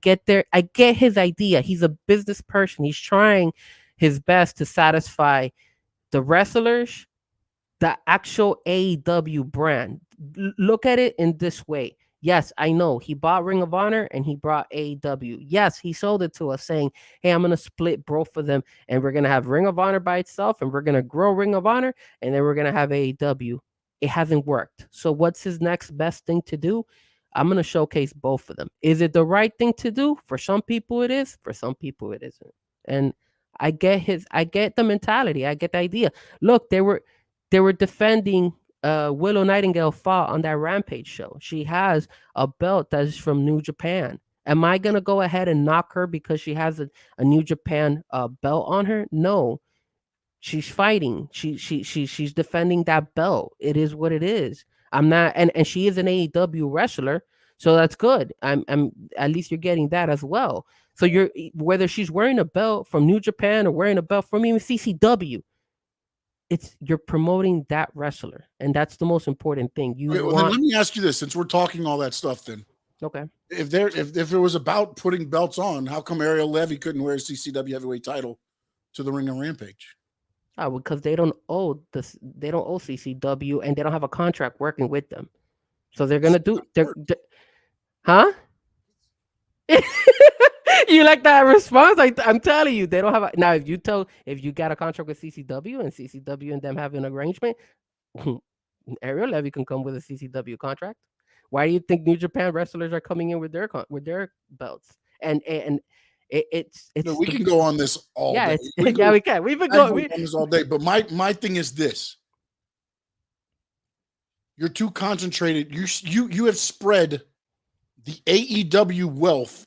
get there. I get his idea. He's a business person. He's trying his best to satisfy the wrestlers, the actual AEW brand. Look at it in this way. Yes, I know he bought Ring of Honor and he brought AEW. Yes, he sold it to us saying, hey, I'm going to split both of them and we're going to have Ring of Honor by itself and we're going to grow Ring of Honor and then we're going to have AEW. It hasn't worked. So what's his next best thing to do? I'm going to showcase both of them. Is it the right thing to do? For some people it is, for some people it isn't. And I get the mentality. I get the idea. Look, they were defending Willow Nightingale fought on that Rampage show. She has a belt that is from New Japan. Am I gonna go ahead and knock her because she has a New Japan belt on her? No, she's fighting. She's defending that belt. It is what it is. I'm not, and she is an AEW wrestler, so that's good. I'm at least you're getting that as well. So you're whether she's wearing a belt from New Japan or wearing a belt from even CCW, you're promoting that wrestler, and that's the most important thing. You Okay, well, then let me ask you this: since we're talking all that stuff, then okay? if it was about putting belts on, how come Ariel Levy couldn't wear a CCW heavyweight title to the Ring of Rampage? Oh, because they don't owe CCW, and they don't have a contract working with them, so they're gonna do huh? You like that response? I'm telling you, they don't have now. If you got a contract with CCW and CCW and them have an arrangement, Ariel Levy can come with a CCW contract. Why do you think New Japan wrestlers are coming in with their belts? And it's No, we can go on this all day. We can. We've been going on this all day. But my thing is this: you're too concentrated. You have spread the AEW wealth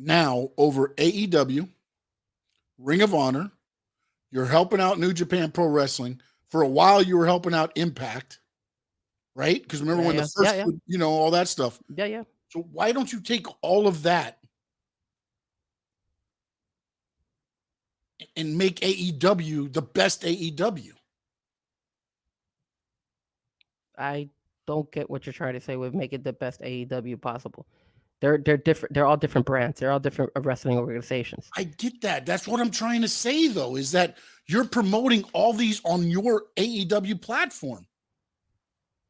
now over AEW, Ring of Honor. You're helping out New Japan Pro Wrestling. For a while, you were helping out Impact, right? Because remember when the first, all that stuff. Yeah. So why don't you take all of that and make AEW the best AEW? I don't get what you're trying to say with make it the best AEW possible. They're different. They're all different brands. They're all different wrestling organizations. I get that. That's what I'm trying to say, though, is that you're promoting all these on your AEW platform.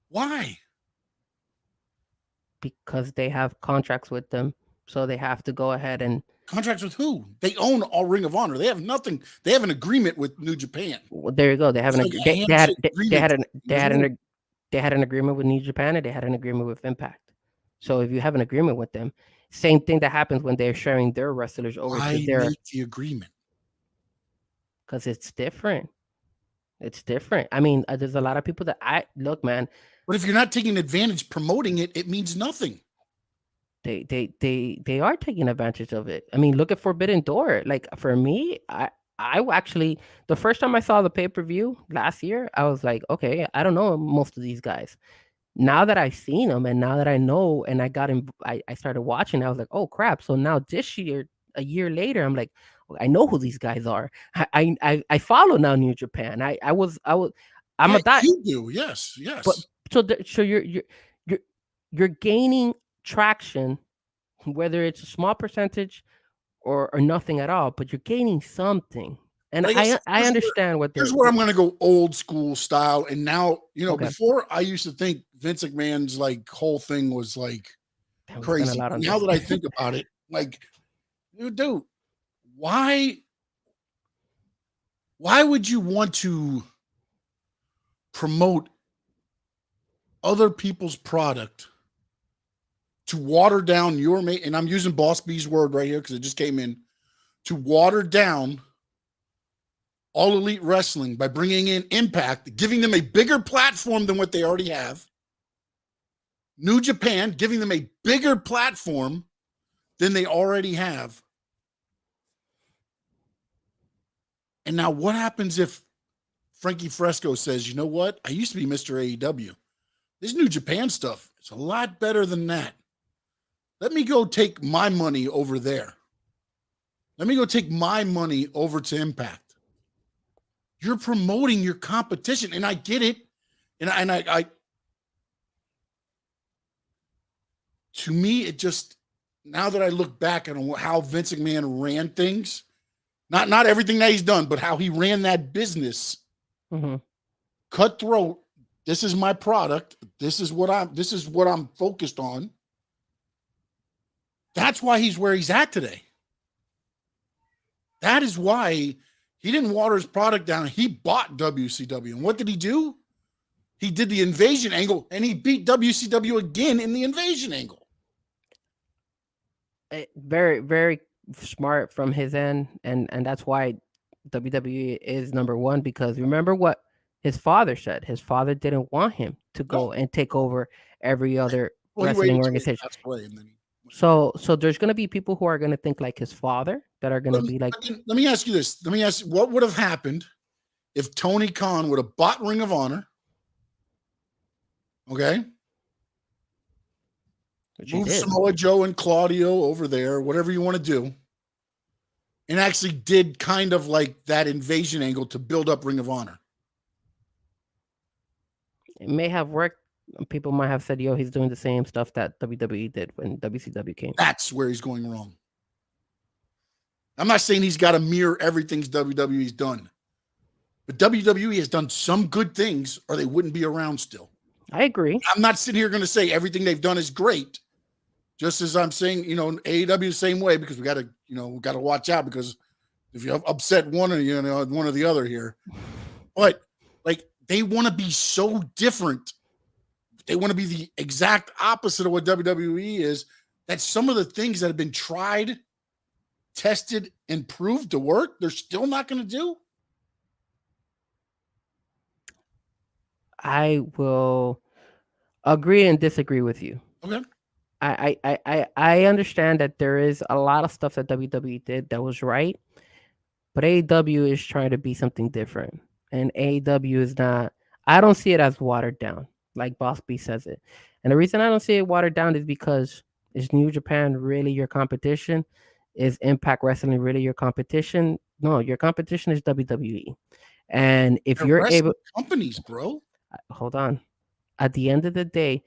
Why? Because they have contracts with them, so they have to go ahead and contracts with who? They own all Ring of Honor. They have nothing. They have an agreement with New Japan. Well, there you go. They have they had an agreement with New Japan, and they had an agreement with Impact. So if you have an agreement with them, same thing that happens when they're sharing their wrestlers over to their make the agreement. Because it's different. It's different. I mean, there's a lot of people that look, man. But if you're not taking advantage promoting it, it means nothing. They are taking advantage of it. I mean, look at Forbidden Door. Like for me, I actually the first time I saw the pay-per-view last year, I was like, okay, I don't know most of these guys. Now that I've seen them and now that I know and I started watching, I was like, oh crap. So now this year, a year later, I'm like, I know who these guys are. I follow now New Japan. I'm a die. You do, yes. But so you're gaining traction, whether it's a small percentage or nothing at all, but you're gaining something. And I understand what they're. Here's where I'm going to go old school style. And now, Okay. before I used to think Vince McMahon's like whole thing was like crazy. Now that I think about it, like, dude, why would you want to promote other people's product to water down your mate? And I'm using Boss B's word right here because it just came in, to water down All Elite Wrestling by bringing in Impact, giving them a bigger platform than what they already have. New Japan, giving them a bigger platform than they already have. And now what happens if Frankie Frezko says, you know what? I used to be Mr. AEW. This New Japan stuff, it's a lot better than that. Let me go take my money over there. Let me go take my money over to Impact. You're promoting your competition, and I get it. And I to me, it just, now that I look back on how Vince McMahon ran things, not everything that he's done, but how he ran that business, cutthroat. This is my product. This is what I'm focused on. That's why he's where he's at today. That is why he didn't water his product down. He bought WCW. And what did he do? He did the invasion angle, and he beat WCW again in the invasion angle. Very, very smart from his end. And that's why WWE is number one, because remember what his father said. His father didn't want him to go and take over every other wrestling organization. So there's going to be people who are going to think like his father, that are going to be like. Let me ask you this. Let me ask you, what would have happened if Tony Khan would have bought Ring of Honor? Okay. Move Samoa Joe and Claudio over there, whatever you want to do. And actually did kind of like that invasion angle to build up Ring of Honor. It may have worked. People might have said, yo, he's doing the same stuff that WWE did when WCW came. That's where he's going wrong. I'm not saying he's got to mirror everything WWE's done. But WWE has done some good things, or they wouldn't be around still. I agree. I'm not sitting here going to say everything they've done is great. Just as I'm saying, AEW the same way, because we got to watch out, because if you upset one or the other here. But like, they want to be so different. They want to be the exact opposite of what WWE is, that some of the things that have been tried, tested, and proved to work, they're still not going to do. I will agree and disagree with you. Okay. I understand that there is a lot of stuff that WWE did that was right, but AEW is trying to be something different. And AEW is not, I don't see it as watered down, like Boss B says it. And the reason I don't see it watered down is because, is New Japan really your competition? Is Impact Wrestling really your competition? No, your competition is WWE. And if you're able, companies, bro. Hold on. At the end of the day,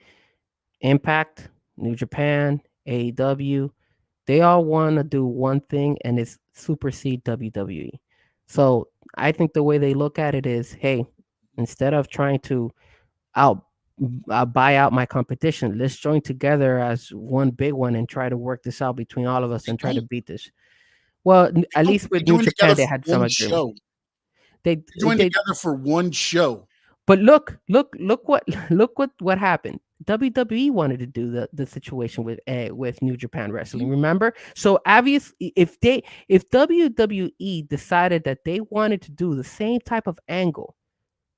Impact, New Japan, AEW, they all want to do one thing, and it's supersede WWE. So I think the way they look at it is, hey, instead of trying to buy out my competition, let's join together as one big one and try to work this out between all of us and try to beat this. Well, at least with New Japan, they had some agreement. They joined together for one show. But look what happened. WWE wanted to do the situation with New Japan Wrestling. Remember? So obviously, if WWE decided that they wanted to do the same type of angle,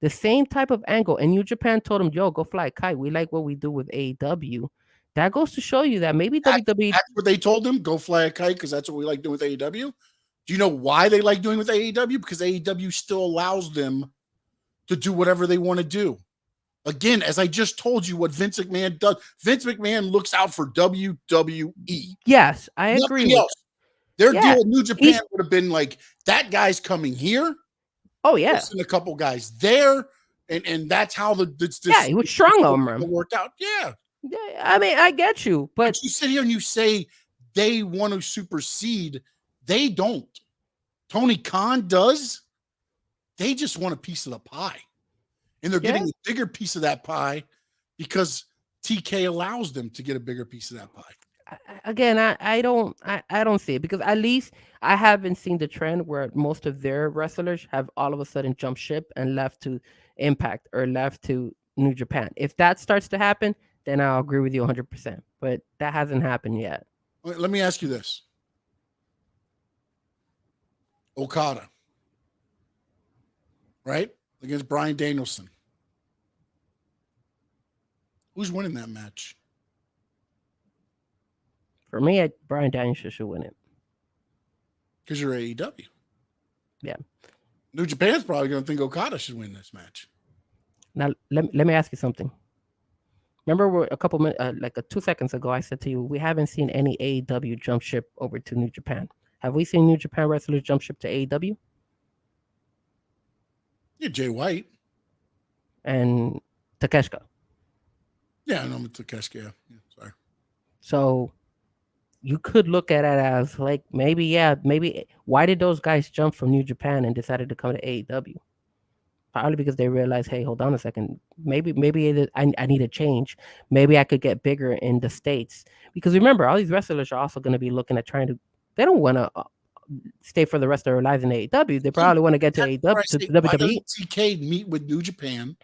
and New Japan told them, "Yo, go fly a kite. We like what we do with AEW." That goes to show you that maybe WWE. That's what they told them. Go fly a kite, because that's what we like doing with AEW. Do you know why they like doing with AEW? Because AEW still allows them to do whatever they want to do. Again, as I just told you, what Vince McMahon does. Vince McMahon looks out for WWE. Yes, I agree. Nothing else. Their Yeah. deal with New Japan would have been like, that guy's coming here. Oh yeah. And a couple guys there. And that's how this he was strong on him. Worked out. Yeah. Yeah. I mean, I get you, but you sit here and you say they want to supersede. They don't. Tony Khan does. They just want a piece of the pie. And they're getting a bigger piece of that pie because TK allows them to get a bigger piece of that pie. Again, I don't see it, because at least I haven't seen the trend where most of their wrestlers have all of a sudden jumped ship and left to Impact or left to New Japan. If that starts to happen, then I'll agree with you 100%. But that hasn't happened yet. Let me ask you this. Okada, right? Against Bryan Danielson. Who's winning that match? For me, Bryan Danielson should win it. Because you're AEW. Yeah. New Japan's probably going to think Okada should win this match. Now, let me ask you something. Remember a couple minutes, 2 seconds ago, I said to you, we haven't seen any AEW jump ship over to New Japan. Have we seen New Japan wrestlers jump ship to AEW? Yeah, Jay White. And Takeshita. Yeah, I know Takeshita. Yeah, sorry. So you could look at it as like, maybe why did those guys jump from New Japan and decided to come to AEW? Probably because they realized, hey, hold on a second. Maybe I need a change. Maybe I could get bigger in the States. Because remember, all these wrestlers are also going to be looking at they don't want to stay for the rest of their lives in AEW. They probably want to get to AEW, to WWE. Why doesn't TK meet with New Japan,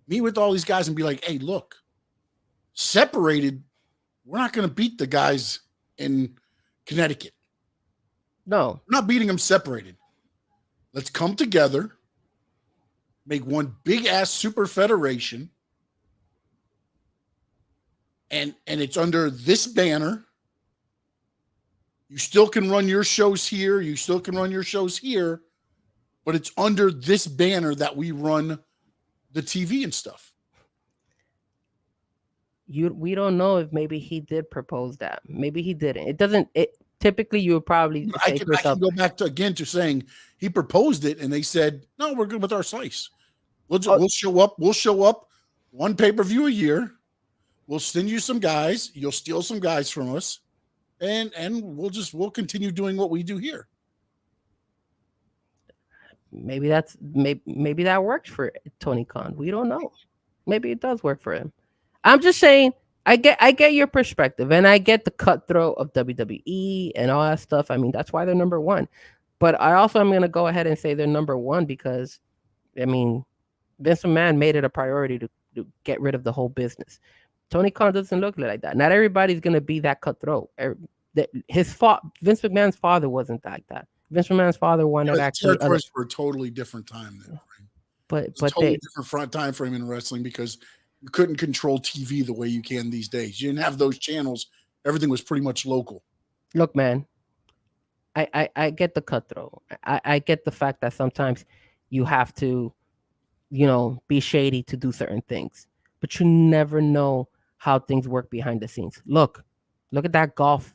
meet with all these guys and be like, hey, look, separated, we're not going to beat the guys in Connecticut. No. We're not beating them separated. Let's come together, make one big-ass super federation, and it's under this banner. You still can run your shows here. You still can run your shows here. But it's under this banner that we run the TV and stuff. We don't know if maybe he did propose that. Maybe he didn't. It doesn't. Typically, you would probably say to yourself, I can go back to saying he proposed it, and they said, "No, we're good with our slice. We'll show up. We'll show up one pay-per-view a year. We'll send you some guys. You'll steal some guys from us, and we'll continue doing what we do here." Maybe that works for Tony Khan. We don't know. Maybe it does work for him. I'm just saying, I get your perspective, and I get the cutthroat of WWE and all that stuff. I mean, that's why they're number one. But I also am going to go ahead and say they're number one because, I mean, Vince McMahon made it a priority to get rid of the whole business. Tony Khan doesn't look like that. Not everybody's going to be that cutthroat. Vince McMahon's father wasn't like that. Vince McMahon's father wanted actually. Territories for a totally different time then. But totally different time frame in wrestling because you couldn't control TV the way you can these days. You didn't have those channels. Everything was pretty much local. Look, man, I get the cutthroat. I get the fact that sometimes you have to, be shady to do certain things, but you never know how things work behind the scenes. Look at that golf.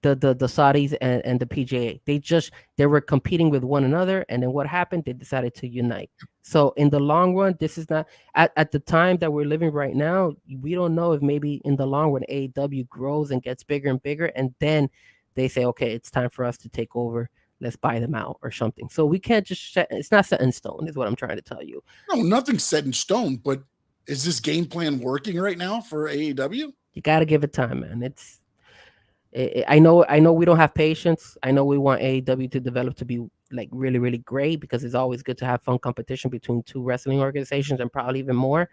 the Saudis and the PGA, they were competing with one another, and then what happened? They decided to unite. So in the long run, this is not at the time that we're living right now. We don't know if maybe in the long run AEW grows and gets bigger and bigger, and then they say, okay, it's time for us to take over. Let's buy them out or something. So we can't just it's not set in stone, is what I'm trying to tell you. No, nothing's set in stone. But is this game plan working right now for AEW? You got to give it time, man. I know we don't have patience. I know we want AEW to develop to be like really, really great because it's always good to have fun competition between two wrestling organizations and probably even more.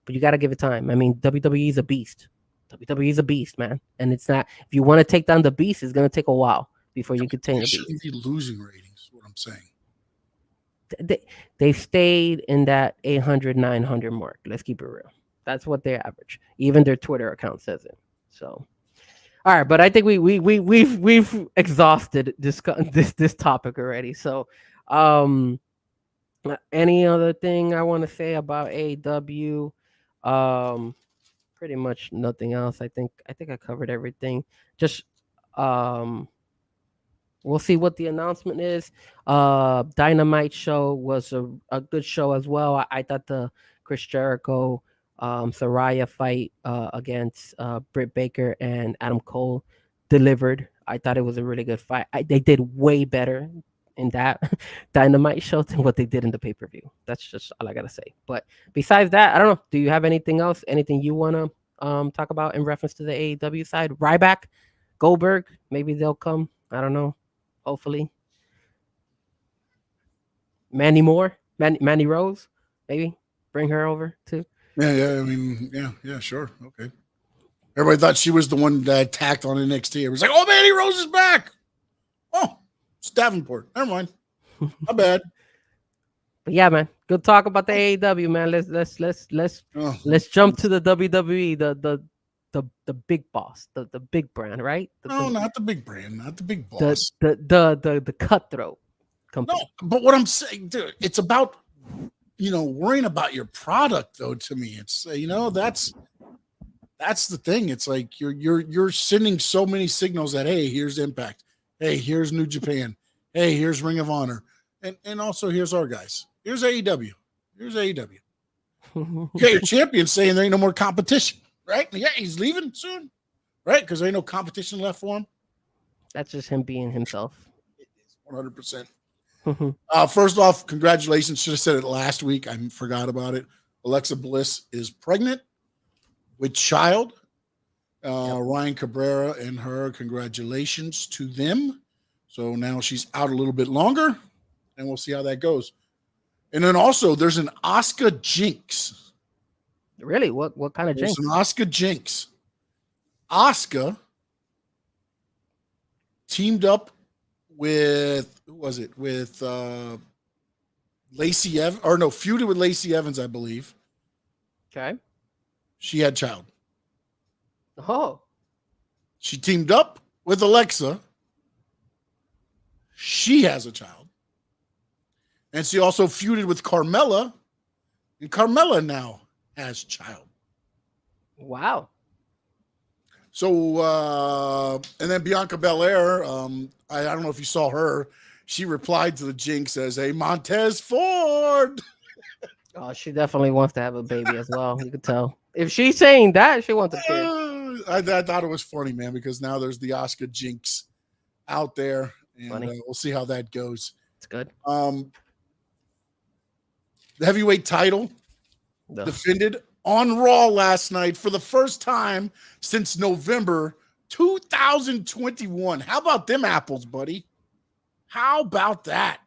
But you got to give it time. I mean, WWE is a beast. WWE is a beast, man. And it's not, if you want to take down the beast, it's going to take a while before you can take the beast. Shouldn't be losing ratings, is what I'm saying. They stayed in that 800, 900 mark. Let's keep it real. That's what they average. Even their Twitter account says it. So. All right, but I think we've exhausted this topic already. So, any other thing I want to say about AEW? Pretty much nothing else. I think I covered everything. Just We'll see what the announcement is. Dynamite show was a good show as well. I thought the Chris Jericho Saraya fight against Britt Baker and Adam Cole delivered. I thought it was a really good fight. They did way better in that Dynamite show than what they did in the pay-per-view. That's just all I gotta say. But besides that, I don't know. Do you have anything else? Anything you wanna talk about in reference to the AEW side? Ryback, Goldberg, maybe they'll come. I don't know. Hopefully. Manny Rose, maybe bring her over too. Yeah. I mean, yeah, sure. Okay. Everybody thought she was the one that attacked on NXT. It was like, oh, Manny Rose is back. Oh, it's Davenport. Never mind. My bad. But yeah, man, good talk about the AEW, man. Let's jump to the WWE, the big boss, the big brand, right? Not the big brand, not the big boss. The cutthroat company. No, but what I'm saying, dude, it's about worrying about your product, though. To me, it's that's the thing. It's like you're sending so many signals that, hey, here's Impact, hey, here's New Japan, hey, here's Ring of Honor, and also here's our guys. Here's AEW. Here's AEW. Okay, your champion saying there ain't no more competition, right? Yeah, he's leaving soon, right? Because there ain't no competition left for him. That's just him being himself. 100%. First off, congratulations. Should have said it last week. I forgot about it. Alexa Bliss is pregnant with child. Ryan Cabrera and her, congratulations to them. So now she's out a little bit longer, and we'll see how that goes. And then also, there's an Asuka jinx. Really? What kind of jinx? There's an Asuka jinx. Asuka teamed up with, who was it? With Lacey Evans, or no, feuded with Lacey Evans, I believe. Okay. She had child. Oh. She teamed up with Alexa. She has a child. And she also feuded with Carmella. And Carmella now has child. Wow. So, and then Bianca Belair, I don't know if you saw her. She replied to the jinx as a Montez Ford. Oh, she definitely wants to have a baby as well. You could tell. If she's saying that, she wants a kid. I thought it was funny, man, because now there's the Asuka jinx out there. And we'll see how that goes. It's good. The heavyweight title defended on Raw last night for the first time since November 2021. How about them apples, buddy? How about that?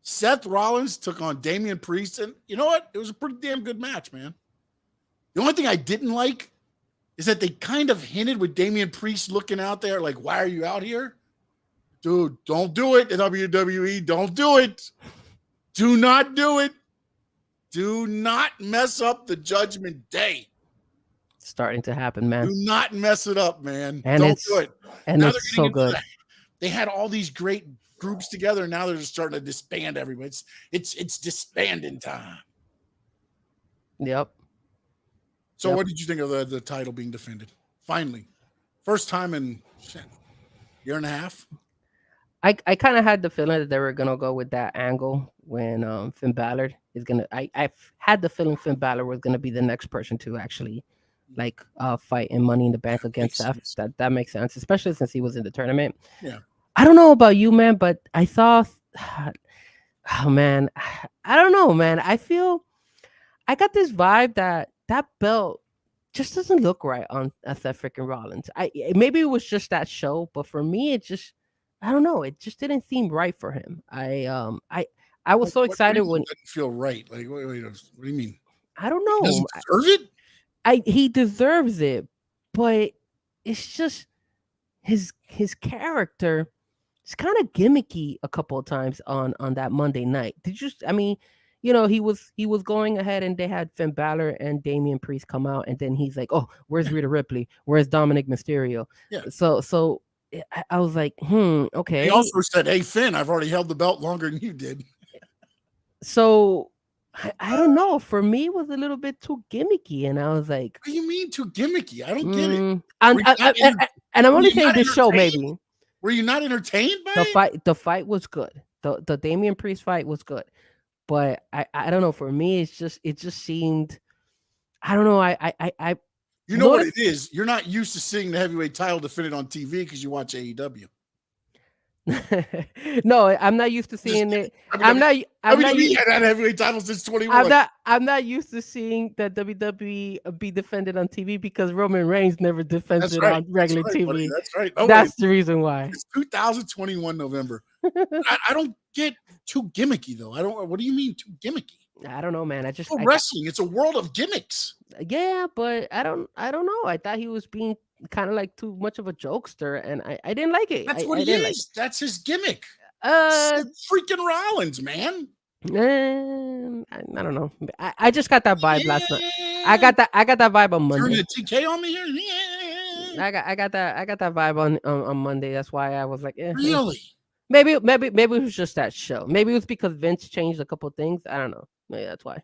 Seth Rollins took on Damian Priest, and you know what? It was a pretty damn good match, man. The only thing I didn't like is that they kind of hinted with Damian Priest looking out there like, why are you out here? Dude, don't do it, WWE. Don't do it. Do not do it. Do not mess up the Judgment Day. It's starting to happen, man. Do not mess it up, man. And don't do it. And now it's so good. They had all these great groups together, and now they're just starting to disband everybody. It's disbanding time. Yep. So what did you think of the title being defended? Finally. First time in a year and a half. I kind of had the feeling that they were gonna go with that angle when Finn Balor is gonna. I had the feeling Finn Balor was gonna be the next person to actually fight in Money in the Bank against Seth. That makes sense, especially since he was in the tournament. Yeah. I don't know about you, man, but I thought, oh man, I don't know, man. I feel I got this vibe that belt just doesn't look right on Seth freaking Rollins. Maybe it was just that show, but for me, it just. I don't know. It just didn't seem right for him. I was so excited when it didn't feel right. Like, wait, what do you mean? I don't know. He doesn't deserve it? He deserves it, but it's just his character is kind of gimmicky a couple of times on that Monday night. He was going ahead and they had Finn Balor and Damian Priest come out, and then he's like, "Oh, where's Rhea Ripley? Where's Dominic Mysterio?" Yeah. So I was like, okay. He also said, "Hey, Finn, I've already held the belt longer than you did." So I don't know. For me, it was a little bit too gimmicky, and I was like, "What do you mean too gimmicky? I don't get it." And I'm only saying this show, maybe. Were you not entertained by it? The fight was good. The Damian Priest fight was good. But I don't know. For me, it just seemed, I don't know. I You know what it is? You're not used to seeing the heavyweight title defended on TV because you watch AEW. No, I'm not used to seeing it. I'm not had heavyweight title since 21. I'm not used to seeing that WWE be defended on TV because Roman Reigns never defends it on regular TV. Buddy. That's right. That's the reason why. It's 2021 November. I don't get too gimmicky though. What do you mean too gimmicky? I don't know, man. Wrestling. It's a world of gimmicks. Yeah, but I don't know. I thought he was being kind of like too much of a jokester, and I didn't like it. That's what he is. That's his gimmick. Freaking Rollins, man. I don't know. I just got that vibe last night. I got that vibe on Monday. Turning the TK on me here. I got that vibe on Monday. That's why I was like, really? Maybe it was just that show. Maybe it was because Vince changed a couple things. I don't know. Maybe that's why.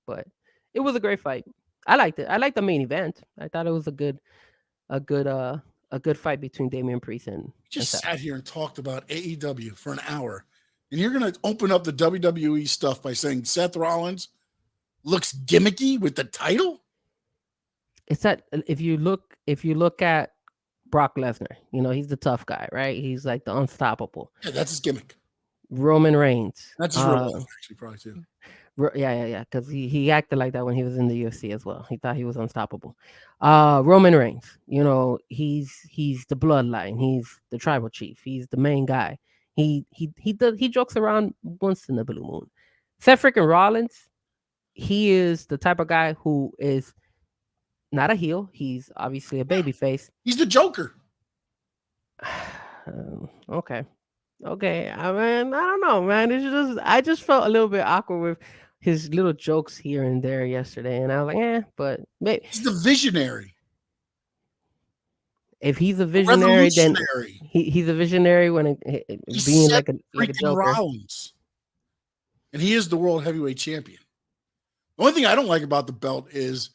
But it was a great fight. I liked it. I liked the main event. I thought it was a good fight between Damian Priest and. Just sat here and talked about AEW for an hour, and you're gonna open up the WWE stuff by saying Seth Rollins looks gimmicky with the title. It's that if you look at Brock Lesnar, he's the tough guy, right? He's like the unstoppable. Yeah, that's his gimmick. Roman Reigns. That's his real life, actually, probably too. Yeah. Because he acted like that when he was in the UFC as well. He thought he was unstoppable. Roman Reigns, he's the bloodline. He's the tribal chief. He's the main guy. He jokes around once in the blue moon. Seth freaking Rollins, he is the type of guy who is not a heel. He's obviously a babyface. He's the Joker. Okay. I mean, I don't know, man. I just felt a little bit awkward with his little jokes here and there yesterday, and I was like, but maybe he's the visionary. If he's a visionary, then he's a visionary when being like a Joker. Rollins. And he is the world heavyweight champion. The only thing I don't like about the belt is,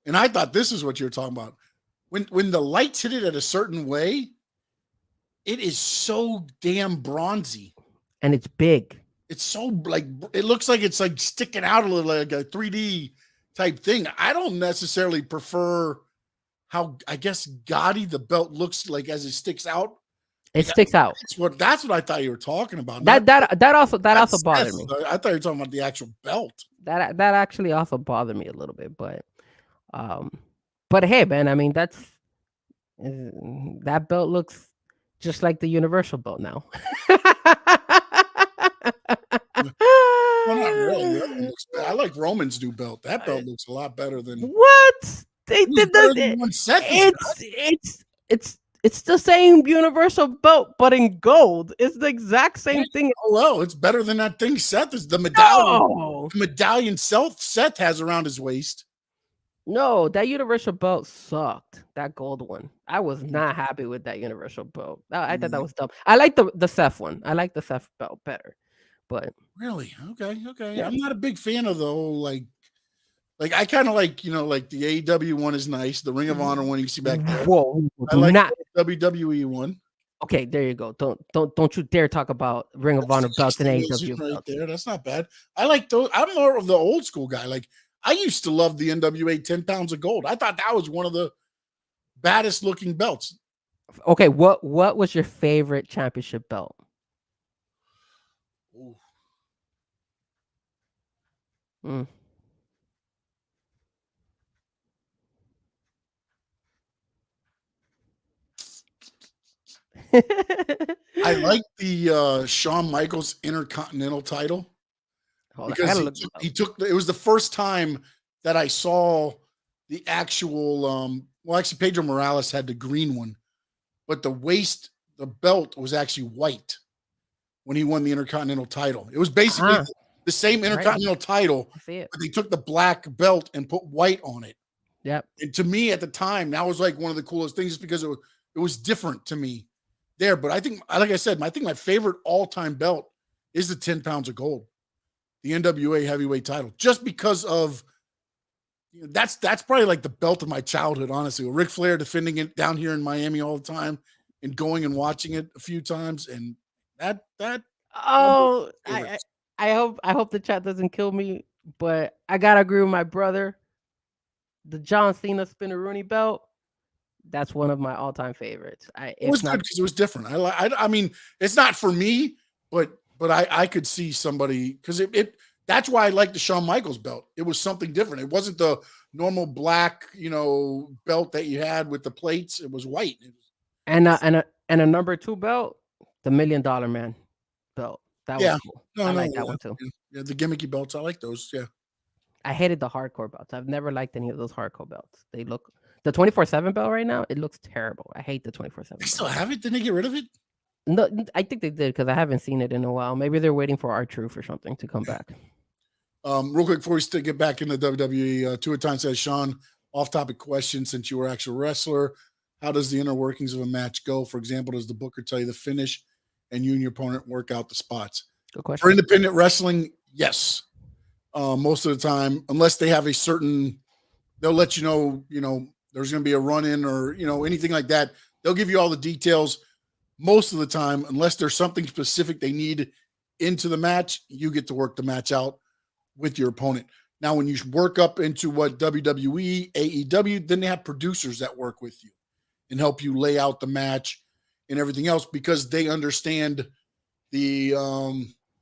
and I thought this is what you were talking about, when the lights hit it at a certain way, it is so damn bronzy. And it's big. It's so it looks like it's like sticking out a little, like a 3D type thing. I don't necessarily prefer how, I guess, gaudy the belt looks like as it sticks out. It sticks out. That's what I thought you were talking about. That also bothered me. I thought you were talking about the actual belt. That actually also bothered me a little bit, but hey, man, I mean, that belt looks just like the Universal belt now. Well, not really. I like Roman's new belt. That belt looks a lot better than what they did. It's the same Universal belt, but in gold. It's the exact same thing. Oh well, it's better than that thing Seth is. The medallion, the medallion Seth has around his waist. No, that Universal belt sucked. That gold one. I was not happy with that Universal belt. I thought that was dumb. I like the Seth one. I like the Seth belt better. But really, okay. Yeah. I'm not a big fan of the whole like I kind of like like the AEW one is nice. The Ring of Honor one you see back there. Whoa, I like the WWE one. Okay, there you go. Don't you dare talk about Ring of Honor belts and AEW right there. That's not bad. I like those. I'm more of the old school guy. Like I used to love the NWA 10 pounds of gold. I thought that was one of the baddest looking belts. Okay, what was your favorite championship belt? Ooh. I like the Shawn Michaels Intercontinental title because he took it was the first time that I saw the actual well, actually Pedro Morales had the green one, but the belt was actually white when he won the Intercontinental title. It was basically the same Intercontinental title, but they took the black belt and put white on it. Yep. And to me at the time, that was like one of the coolest things just because it was different to me there. But I think, like I said, I think my favorite all-time belt is the 10 pounds of gold, the NWA heavyweight title, just because of that's probably like the belt of my childhood, honestly. Ric Flair defending it down here in Miami all the time. and going and watching it a few times, and that Oh, favorites. I hope the chat doesn't kill me, but I gotta agree with my brother. The John Cena Spinneroonie belt, that's one of my all-time favorites. It was If good not, because it was different. I mean, it's not for me, but I could see somebody because it that's why I like the Shawn Michaels belt. It was something different. It wasn't the normal black, belt that you had with the plates. It was white. and a number 2 belt, the $1 Million Man belt. That was Yeah. cool. No, I no, like that yeah, one too. yeah, the gimmicky belts. I like those. Yeah. I hated the hardcore belts. I've never liked any of those hardcore belts. They look the 24/7 belt right now, it looks terrible. I hate the 24/7 They belt. still have it? Didn't they get rid of it? No, I think they did because I haven't seen it in a while. Maybe they're waiting for R-Truth or something to come back. Real quick before we still get back into WWE, Two at Time says, Sean, off-topic question, since you were an actual wrestler, how does the inner workings of a match go? For example, does the booker tell you the finish and you and your opponent work out the spots? Good question. For independent wrestling, yes. Most of the time, unless they have a certain, they'll let you know, there's going to be a run-in or, anything like that. They'll give you all the details. Most of the time, unless there's something specific they need into the match, you get to work the match out with your opponent. Now, when you work up into what WWE, AEW, then they have producers that work with you and help you lay out the match and everything else because they understand the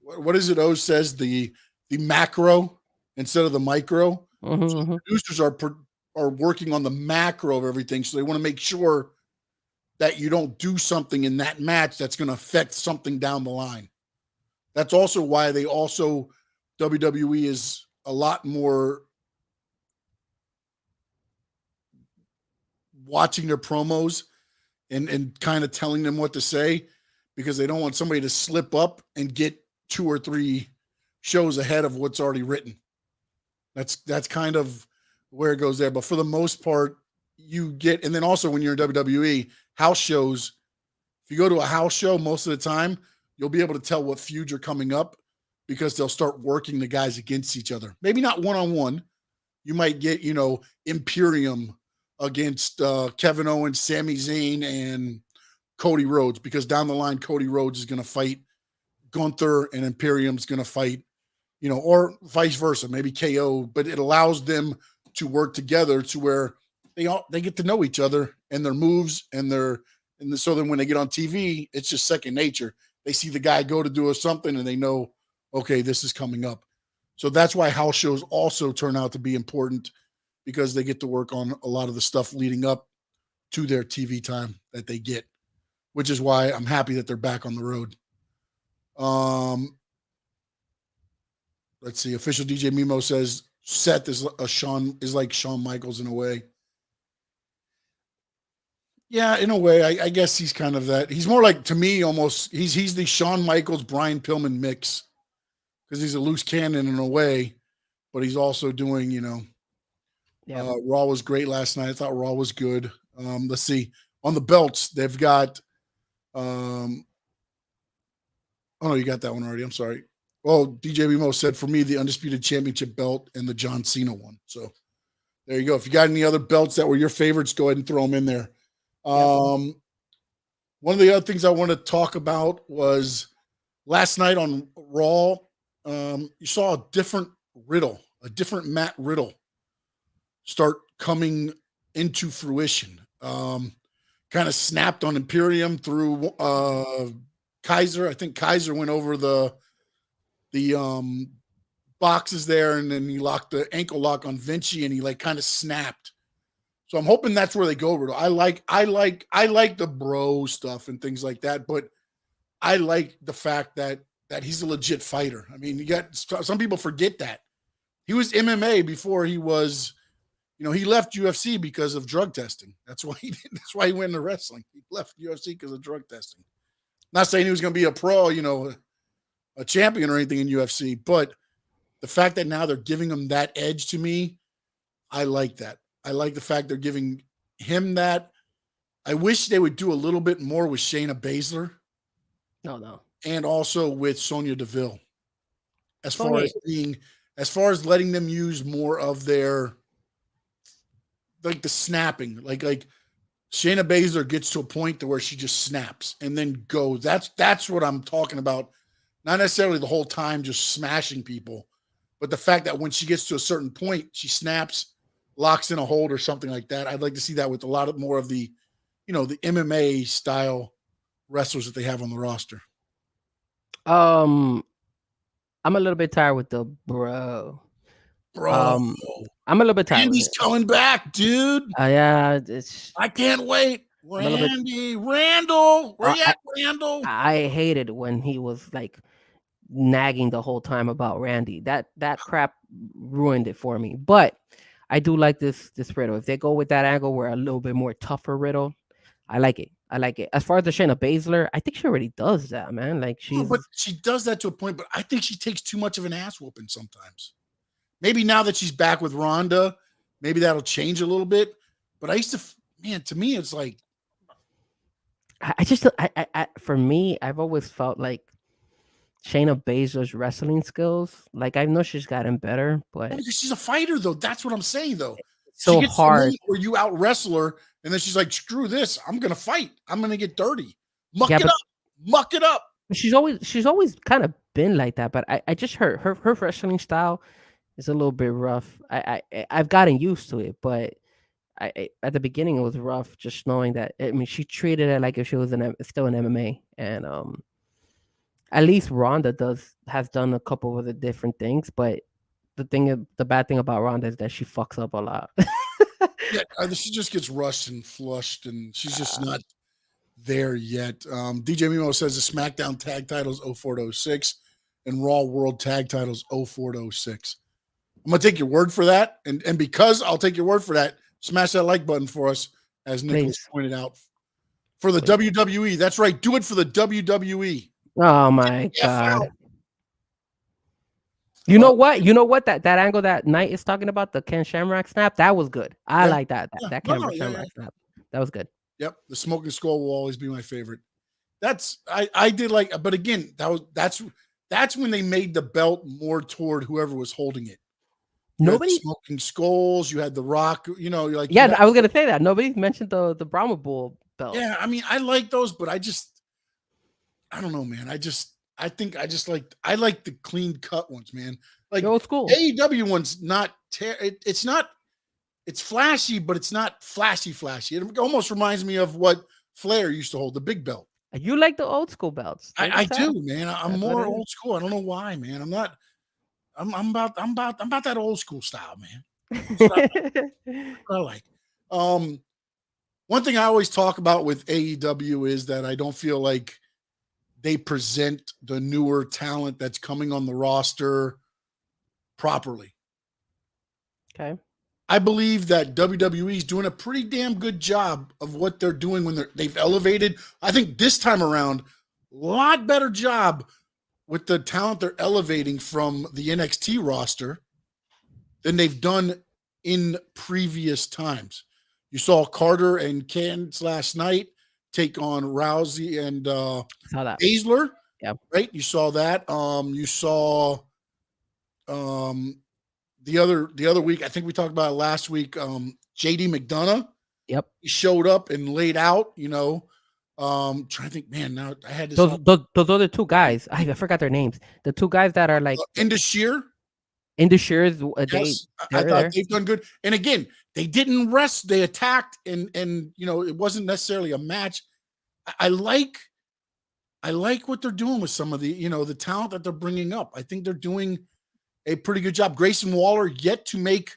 what is it? O says the macro instead of the micro. So the producers are working on the macro of everything, so they want to make sure that you don't do something in that match that's going to affect something down the line. That's also why WWE is a lot more watching their promos and kind of telling them what to say because they don't want somebody to slip up and get 2 or 3 shows ahead of what's already written. That's kind of where it goes there. But for the most part, you get, and then also when you're in WWE, house shows, if you go to a house show, most of the time, you'll be able to tell what feuds are coming up because they'll start working the guys against each other. Maybe not one-on-one. You might get, Imperium against Kevin Owens, Sami Zayn, and Cody Rhodes because down the line, Cody Rhodes is going to fight Gunther and Imperium's going to fight, or vice versa, maybe KO, but it allows them to work together to where they get to know each other and their moves so then when they get on TV, it's just second nature. They see the guy go to do something and they know, okay, this is coming up. So that's why house shows also turn out to be important because they get to work on a lot of the stuff leading up to their TV time that they get, which is why I'm happy that they're back on the road. Let's see. Official DJ Mimo says Seth is like Shawn Michaels in a way. Yeah, in a way, I guess he's kind of that. He's more like, to me, almost, he's the Shawn Michaels, Brian Pillman mix because he's a loose cannon in a way, but he's also doing, Yeah. Raw was great last night. I thought Raw was good. Let's see. On the belts, they've got, oh, no, you got that one already. I'm sorry. Well, DJ Remo said, for me, the Undisputed Championship belt and the John Cena one. So there you go. If you got any other belts that were your favorites, go ahead and throw them in there. One of the other things I want to talk about was last night on Raw, you saw a different Matt Riddle start coming into fruition. Kind of snapped on Imperium through Kaiser. I think Kaiser went over the boxes there, and then he locked the ankle lock on Vinci, and he kind of snapped. So I'm hoping that's where they go, Riddle. I like the bro stuff and things like that, but I like the fact that he's a legit fighter. I mean, you got some people forget that he was MMA before he was. He left UFC because of drug testing. That's why he did. That's why he went into wrestling. He left UFC because of drug testing. Not saying he was going to be a pro, a champion or anything in UFC, but the fact that now they're giving him that edge to me, I like that. I like the fact they're giving him that. I wish they would do a little bit more with Shayna Baszler. No. And also with Sonya Deville. As far as letting them use more of their, like, the snapping, like Shayna Baszler gets to a point to where she just snaps and then goes. That's what I'm talking about. Not necessarily the whole time just smashing people, but the fact that when she gets to a certain point, she snaps, locks in a hold or something like that. I'd like to see that with a lot of more of the, the MMA style wrestlers that they have on the roster. I'm a little bit tired with the bro. I'm a little bit tired. Randy's coming back, dude. Yeah, I can't wait. Randall, where you at, Randall? I hated when he was like nagging the whole time about Randy. That crap ruined it for me. But I do like this Riddle. If they go with that angle, where a little bit more tougher Riddle, I like it. As far as the Shayna Baszler, I think she already does that, man. Like but she does that to a point. But I think she takes too much of an ass whooping sometimes. Maybe now that she's back with Ronda, maybe that'll change a little bit. But I used to, man, to me, it's like, for me, I've always felt like Shayna Baszler's wrestling skills, like I know she's gotten better, but because she's a fighter, though. That's what I'm saying, though. So she gets hard. Where you out wrestle her, and then she's like, "Screw this! I'm gonna fight. I'm gonna get dirty, muck it up." She's always kind of been like that, but I just her wrestling style is a little bit rough. I've gotten used to it, but I at the beginning it was rough just knowing that. I mean, she treated it like if she was still in MMA, and at least Ronda has done a couple of the different things, but the bad thing about Ronda is that she fucks up a lot. Yeah, she just gets rushed and flushed, and she's just not there yet. DJ Mimo says the SmackDown tag titles 04 to 06 and Raw World tag titles 04 to 06. I'm gonna take your word for that, and because I'll take your word for that, smash that like button for us, as Nicholas pointed out, for the WWE. That's right, do it for the WWE. Oh my God. You know what? That angle that Knight is talking about, the Ken Shamrock snap, that was good. I like that. That Ken Shamrock snap. That was good. Yep. The smoking skull will always be my favorite. I did like, but again, that's when they made the belt more toward whoever was holding it. Nobody smoking skulls. You had the Rock, you're like, yeah, I was gonna say that. Nobody's mentioned the Brahma Bull belt. Yeah, I mean, I like those, but I don't know, man. I like the clean cut ones, man. Like old school. AEW one's not it's flashy, but it's not flashy. It almost reminds me of what Flair used to hold, the big belt. You like the old school belts. I do, man. I'm more old school. I don't know why, man. I'm about that old school style, man. I like. One thing I always talk about with AEW is that I don't feel like they present the newer talent that's coming on the roster properly. Okay. I believe that WWE is doing a pretty damn good job of what they're doing when they've elevated. I think this time around, a lot better job with the talent they're elevating from the NXT roster than they've done in previous times. You saw Carter and Candice last night take on Rousey and Baszler. Yeah. Right? You saw that. You saw the other week, I think we talked about it last week, JD McDonough. Yep. He showed up and laid out, trying to think, man, now I had this. Those other two guys, I forgot their names. The two guys that are like Indus-Sher. Indus-Sher's, yes, I thought they've done good. And again, they didn't rest, they attacked, and it wasn't necessarily a match. I like what they're doing with some of the, the talent that they're bringing up. I think they're doing a pretty good job. Grayson Waller yet to make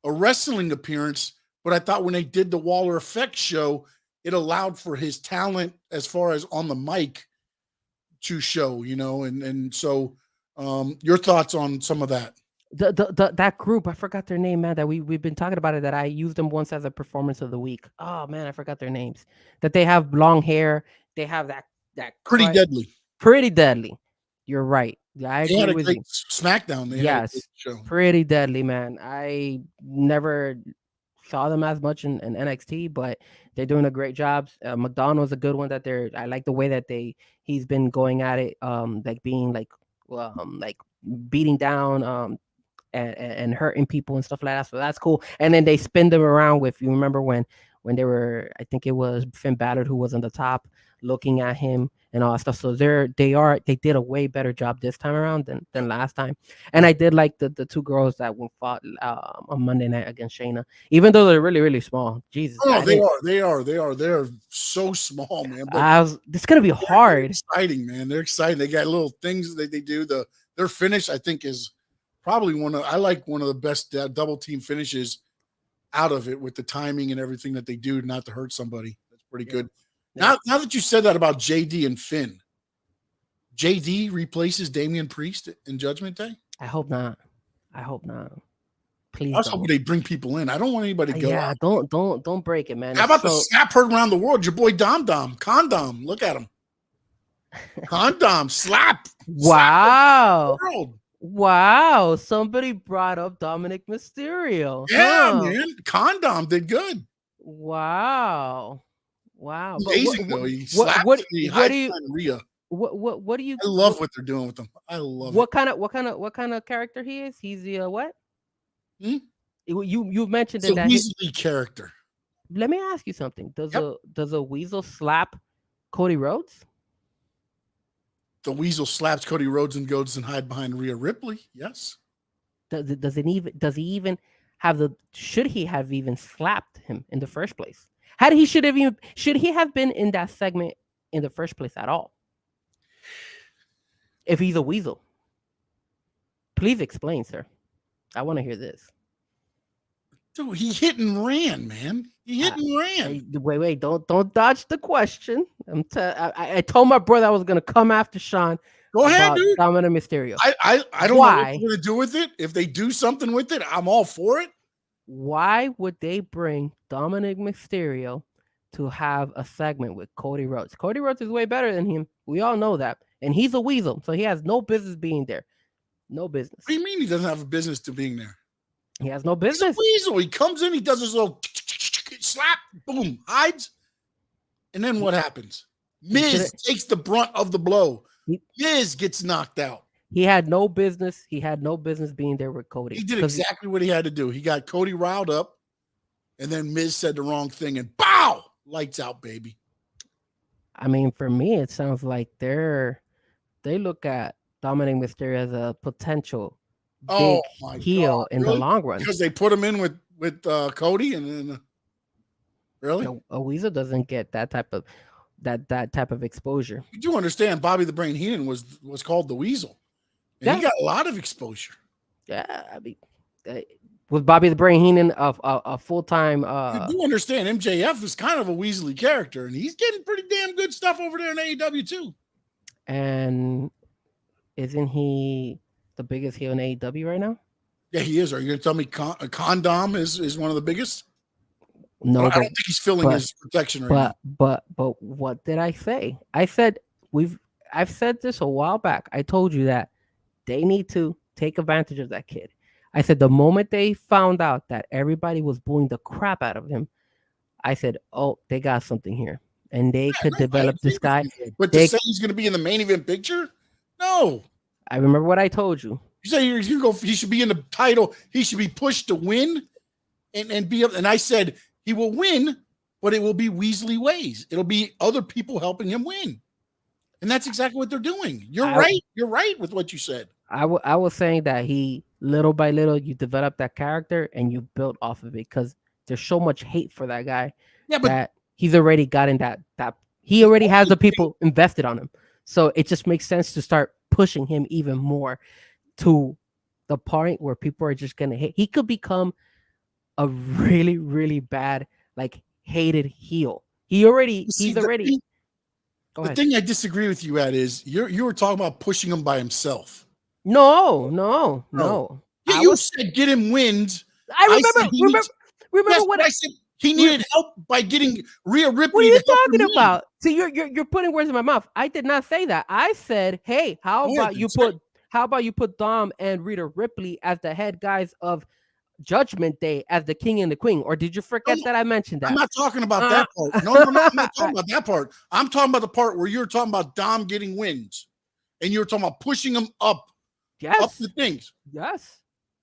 a wrestling appearance, but I thought when they did the Waller Effect show, it allowed for his talent as far as on the mic to show, and so your thoughts on some of that? That group, I forgot their name, man. That we've been talking about it. That I used them once as a performance of the week. Oh man, I forgot their names. That they have long hair. They have that pretty deadly. Pretty deadly. You're right. I agree with you. SmackDown. Yes, pretty deadly, man. I never saw them as much in NXT, but they're doing a great job. McDonald's a good one. I like the way that he's been going at it. Like being like beating down and hurting people and stuff like that. So that's cool. And then they spin them around with, you remember when when they were, I think it was Finn Balor who was on the top looking at him and all that stuff. So they did a way better job this time around than last time. And I did like the two girls that fought on Monday night against Shayna, even though they're really, really small. Jesus. Oh, they are. They're so small, man. But it's gonna be hard. Exciting, man. They're exciting. They got little things that they do. Their finish, I think, is probably one of the best double team finishes out of it, with the timing and everything that they do not to hurt somebody. That's pretty good. Yeah. Now that you said that about JD and Finn, JD replaces Damian Priest in Judgment Day? I hope not. Please. I was hoping they bring people in. I don't want anybody to go. Yeah, don't break it, man. How about the slap heard around the world? Your boy Condom. Look at him. Condom slap. Wow. Slap the world. Wow, somebody brought up Dominic Mysterio. Yeah, man. Condom did good. Wow. Amazing, though. He slapped Rhea. What do you? I love what they're doing with them. I love what kind of character he is? He's the what? You mentioned it's that a Weasley character. Let me ask you something. Does a weasel slap Cody Rhodes? The weasel slaps Cody Rhodes and goes and hide behind Rhea Ripley. Yes. Does he even have should he have even slapped him in the first place? Should he have been in that segment in the first place at all? If he's a weasel. Please explain, sir. I want to hear this. Dude, he hit and ran, man. He hit and ran. Wait, don't dodge the question. I told my brother I was gonna come after Sean. Go ahead, dude. Dominic Mysterio. I don't know what they're gonna do with it. If they do something with it, I'm all for it. Why would they bring Dominic Mysterio to have a segment with Cody Rhodes? Cody Rhodes is way better than him. We all know that. And he's a weasel, so he has no business being there. No business. What do you mean he doesn't have a business to being there? He has no business. He's a weasel. He comes in, he does his little slap, boom, hides. And then what happens? Miz takes the brunt of the blow. Miz gets knocked out. He had no business. He had no business being there with Cody. He did exactly what he had to do. He got Cody riled up, and then Miz said the wrong thing, and bow! Lights out, baby. I mean, for me, it sounds like they look at Dominic Mysterio as a potential big heel in the long run. Because they put him in with Cody, and then really, a weasel doesn't get that type of that type of exposure. You do understand? Bobby the Brain Heenan was called the Weasel, and he got a lot of exposure. Yeah, I mean, was Bobby the Brain Heenan a full time? You do understand? MJF is kind of a Weasley character, and he's getting pretty damn good stuff over there in AEW too. And isn't he the biggest heel in AEW right now? Yeah, he is. Are you going to tell me Condom is one of the biggest? No, I don't think he's filling his protection right now. But what did I say? I said I've said this a while back. I told you that they need to take advantage of that kid. I said the moment they found out that everybody was booing the crap out of him, I said, "Oh, they got something here, and they could develop this guy." But to say he's going to be in the main event picture? No. I remember what I told you. You say he should be in the title. He should be pushed to win, and be up. And I said he will win, but it will be Weasley ways. It'll be other people helping him win, and that's exactly what they're doing. You're right. You're right with what you said. I was saying that he little by little you develop that character and you build off of it because there's so much hate for that guy. Yeah, but that he's already gotten that he already has the people invested on him. So it just makes sense to start pushing him even more to the point where people are just gonna hate. He could become a really, really bad, like hated heel. He's already. The thing I disagree with you at is you were talking about pushing him by himself. No. Yeah, you said get him wins. I remember what I said. He needed help by getting Rhea Ripley. What are you talking about? See, you're putting words in my mouth. I did not say that. I said, hey, how about you put Dom and Rhea Ripley as the head guys of Judgment Day as the king and the queen? Or did you forget that I mentioned that? I'm not talking about that part. No, I'm not talking about that part. I'm talking about the part where you're talking about Dom getting wins, and you're talking about pushing him up the things. Yes.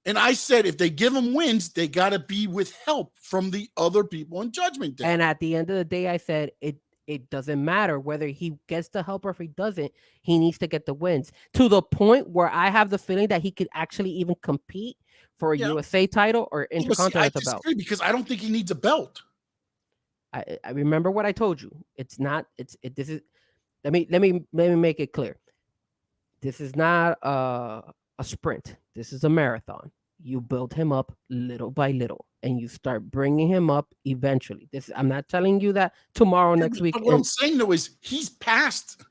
And I said, if they give him wins, they got to be with help from the other people in Judgment Day. And at the end of the day, I said it doesn't matter whether he gets the help or if he doesn't. He needs to get the wins to the point where I have the feeling that he could actually even compete for a USA title or Intercontinental belt. Because I don't think he needs a belt. I remember what I told you. It's not. This is. Let me make it clear. This is not a sprint. This is a marathon. You build him up little by little, and you start bringing him up eventually. I'm not telling you that tomorrow, next week. What I'm saying though is he's past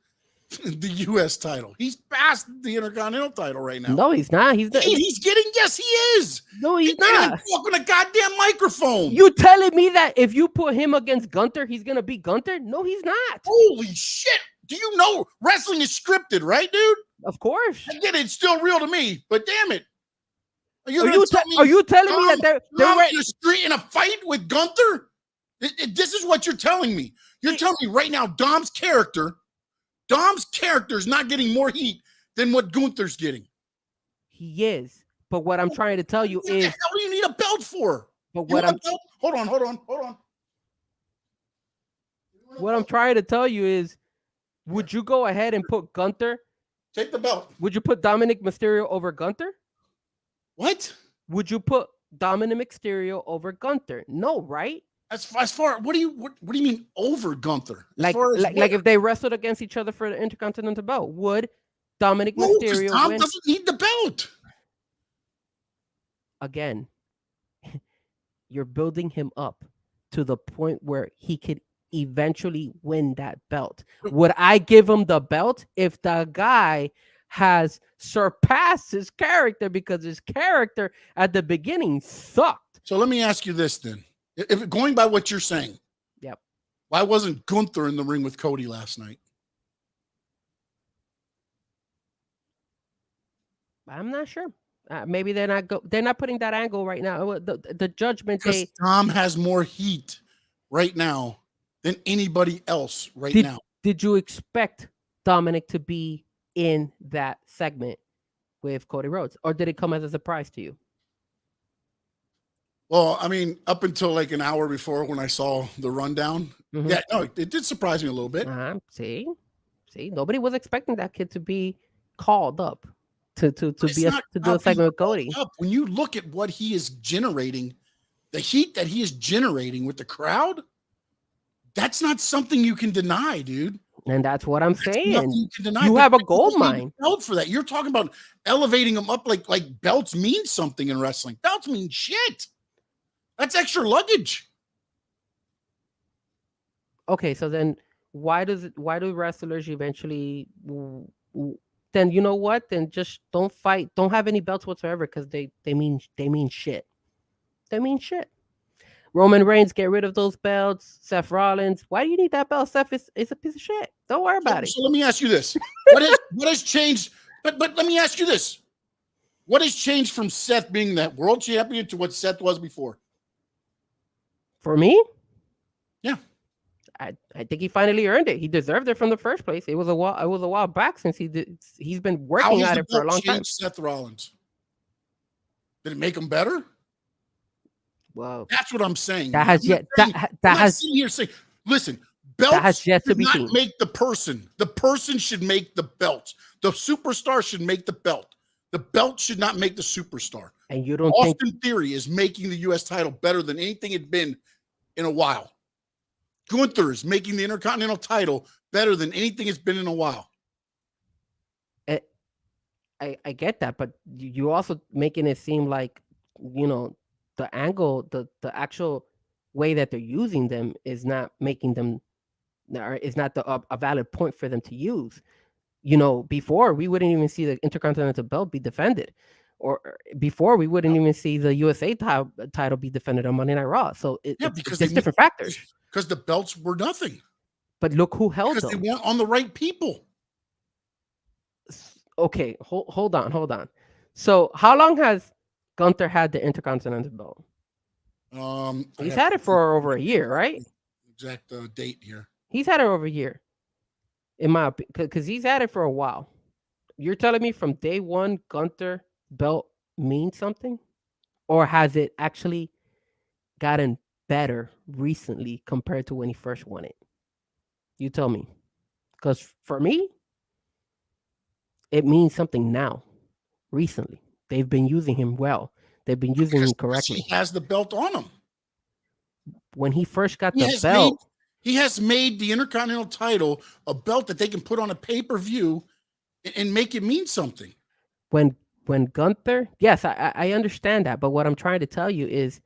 the U.S. title. He's past the Intercontinental title right now. No, he's not. He's getting. Yes, he is. No, he's not. Fucking a goddamn microphone. You telling me that if you put him against Gunther, he's gonna beat Gunther? No, he's not. Holy shit! Do you know wrestling is scripted, right, dude? Of course. I get it. It's still real to me, but damn it. Are you telling me that they're in a street in a fight with Gunther? This is what you're telling me. You're telling me right now Dom's character is not getting more heat than what Gunther's getting. He is. But what I'm trying to tell you is, what the hell do you need a belt for? But what hold on. What I'm trying to tell you is, would you go ahead and put Gunther? Take the belt. Would you put Dominic Mysterio over Gunther? What? Would you put Dominic Mysterio over Gunther? No, right? As far what do you mean over Gunther? Like if they wrestled against each other for the Intercontinental belt, would Dominic Mysterio Dom win? doesn't need the belt. Again, you're building him up to the point where he could eventually win that belt. Would I give him the belt if the guy has surpassed his character, because his character at the beginning sucked? So let me ask you this then. If going by what you're saying, yep, why wasn't Gunther in the ring with Cody last night? I'm not sure. Maybe they're not putting that angle right now. The Judgment Day. Tom has more heat right now than anybody else now. Did you expect Dominic to be in that segment with Cody Rhodes, or did it come as a surprise to you? Well, I mean, up until like an hour before when I saw the rundown, yeah, no, it did surprise me a little bit. See, nobody was expecting that kid to be called up to do a segment with Cody. When you look at what he is generating, the heat that he is generating with the crowd, that's not something you can deny, dude. And that's what I'm saying. You have a gold mine for that. You're talking about elevating them up like belts mean something in wrestling. Belts mean shit. That's extra luggage. Okay, so then why do wrestlers eventually? Then you know what? Then just don't fight. Don't have any belts whatsoever, because they mean shit. They mean shit. Roman Reigns, get rid of those belts. Seth Rollins, why do you need that belt? Seth is a piece of shit. Don't worry about it. So let me ask you this: what has changed? But let me ask you this: what has changed from Seth being that world champion to what Seth was before? For me, yeah, I think he finally earned it. He deserved it from the first place. It was a while back since he's been working at it for a long time. Seth Rollins, did it make him better? Well, that's what I'm saying. That has yet. Listen, belts that has yet to be seen. Make the person. The person should make the belt. The superstar should make the belt. The belt should not make the superstar. And you don't Austin Theory is making the U.S. title better than anything it's been in a while. Gunther is making the Intercontinental title better than anything it's been in a while. I get that, but you also making it seem like, the angle, the actual way that they're using them is not making them, or is not a valid point for them to use. Before we wouldn't even see the Intercontinental belt be defended, or before we wouldn't even see the USA title be defended on Monday Night Raw. So because there's different factors. Because the belts were nothing. But look who held them. Because they weren't on the right people. Okay, hold on. So how long has Gunther had the Intercontinental belt? He's had it for over a year, right? Exact date here. He's had it over a year, in my opinion, because he's had it for a while. You're telling me from day one, Gunther belt means something? or has it actually gotten better recently compared to when he first won it? You tell me. Because for me, it means something now, recently. They've been using him well. They've been using him Because correctly. he has the belt on him. When he first got He the has belt, he has made the Intercontinental title a belt that they can put on a pay-per-view and make it mean something. when Gunther, yes, I understand that, but what I'm trying to tell you is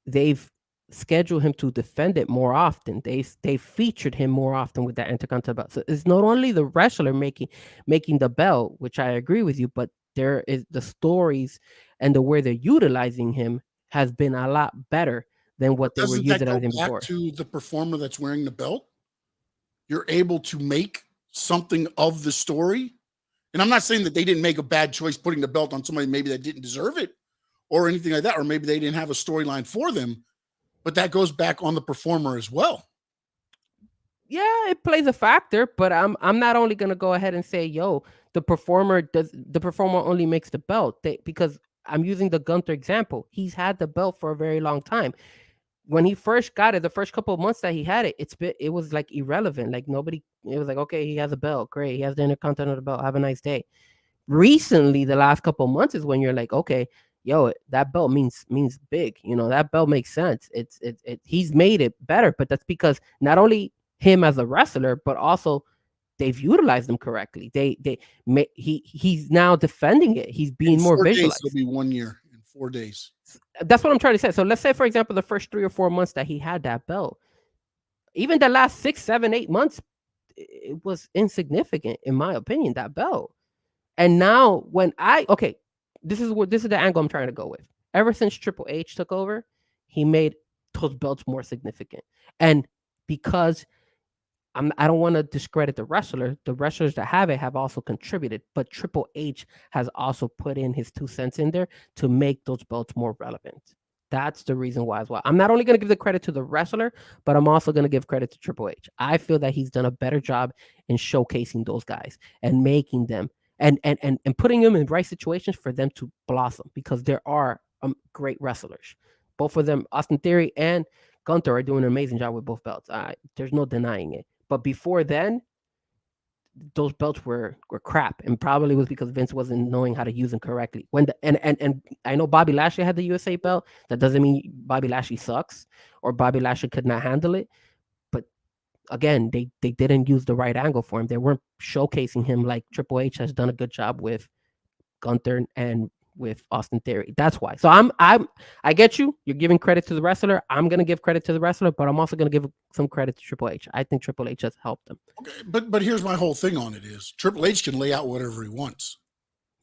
they've scheduled him to defend it more often. They featured him more often with that Intercontinental belt. So it's not only the wrestler making the belt, which I agree with you, but there is the stories and the way they're utilizing him has been a lot better than But what they were doesn't that using go everything back before. to the performer that's wearing the belt? You're able to make something of the story. And I'm not saying that they didn't make a bad choice putting the belt on somebody maybe that didn't deserve it or anything like that, or maybe they didn't have a storyline for them, but that goes back on the performer as well. Yeah, it plays a factor, but I'm not only gonna go ahead and say, yo, the performer only makes the belt. Because I'm using the Gunther example. He's had the belt for a very long time. When he first got it, the first couple of months that he had it, it was like irrelevant. Like nobody, it was like, okay, he has a belt, great, he has the Intercontinental belt, have a nice day. Recently, the last couple of months is when you're like, okay, yo, that belt means big. That belt makes sense. He's made it better, but that's because not only him as a wrestler, but also they've utilized him correctly. He's now defending it. He's In being more 4 days, visualized. it'll be 1 year in 4 days. That's what I'm trying to say. So let's say, for example, the first 3 or 4 months that he had that belt, even the last 6, 7, 8 months, it was insignificant, in my opinion, that belt. And now this is the angle I'm trying to go with. Ever since Triple H took over, he made those belts more significant. And because I don't want to discredit the wrestler. The wrestlers that have it have also contributed, but Triple H has also put in his 2 cents in there to make those belts more relevant. That's the reason why as well. I'm not only going to give the credit to the wrestler, but I'm also going to give credit to Triple H. I feel that he's done a better job in showcasing those guys and making them and putting them in right situations for them to blossom, because there are great wrestlers. Both of them, Austin Theory and Gunther, are doing an amazing job with both belts. There's no denying it. But before then, those belts were crap, and probably was because Vince wasn't knowing how to use them correctly. And I know Bobby Lashley had the USA belt. That doesn't mean Bobby Lashley sucks or Bobby Lashley could not handle it. But again, they didn't use the right angle for him. They weren't showcasing him like Triple H has done a good job with Gunther and with Austin Theory. That's why. So I get you. You're giving credit to the wrestler. I'm gonna give credit to the wrestler, but I'm also gonna give some credit to Triple H. I think Triple H has helped them. Okay, but here's my whole thing on it is Triple H can lay out whatever he wants.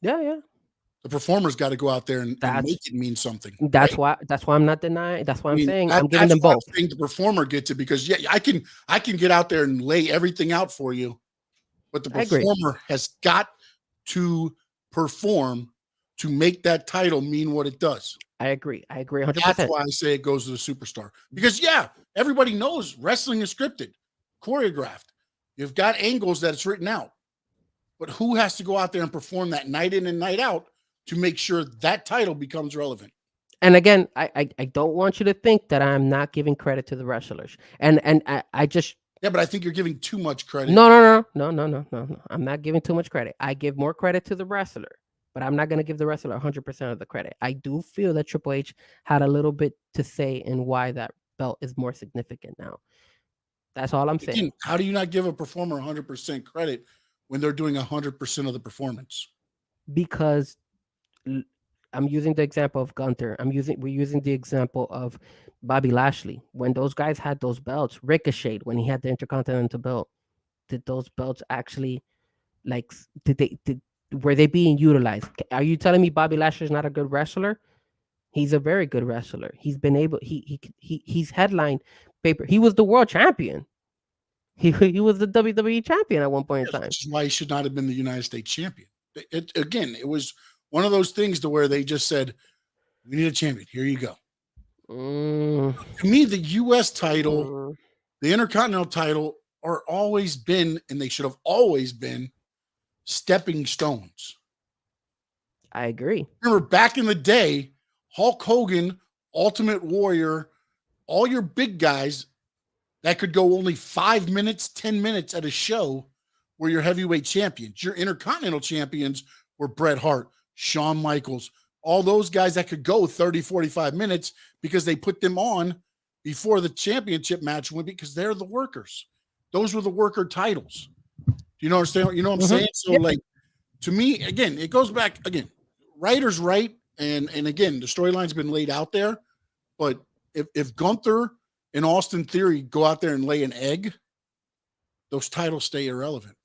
Yeah. The performer's got to go out there and make it mean something. That's why I'm not denying. That's why I'm saying I'm giving them both. both. I think the performer gets it because I can get out there and lay everything out for you, but the performer has got to perform to make that title mean what it does. I agree 100%. That's why I say it goes to the superstar. Because everybody knows wrestling is scripted, choreographed. You've got angles that it's written out. But who has to go out there and perform that night in and night out to make sure that title becomes relevant? And again, I don't want you to think that I'm not giving credit to the wrestlers. And I just but I think you're giving too much credit. No. I'm not giving too much credit. I give more credit to the wrestler. But I'm not going to give the wrestler 100% of the credit. I do feel that Triple H had a little bit to say in why that belt is more significant now. That's all I'm saying. How do you not give a performer 100% credit when they're doing 100% of the performance? Because I'm using the example of Gunther. We're using the example of Bobby Lashley. When those guys had those belts, Ricochet, when he had the Intercontinental belt, did those belts actually were they being utilized? Are you telling me Bobby Lashley is not a good wrestler? He's a very good wrestler. He's been able. He's headlined paper. He was the world champion. He was the WWE champion at one point in time. Which is why he should not have been the United States champion. It was one of those things to where they just said, "We need a champion. Here you go." To me, the U.S. title, the Intercontinental title, are always been, and they should have always been, stepping stones. I agree. Remember back in the day Hulk Hogan, Ultimate Warrior, all your big guys that could go only 5 minutes, 10 minutes at a show were your heavyweight champions. Your intercontinental champions were Bret Hart, Shawn Michaels, all those guys that could go 30, 45 minutes because they put them on before the championship match went because they're the workers. Those were the worker titles. Do you understand? You know what I'm saying? So, like, to me, again, it goes back, again, writer's right. And again, the storyline's been laid out there. But if Gunther and Austin Theory go out there and lay an egg, those titles stay irrelevant.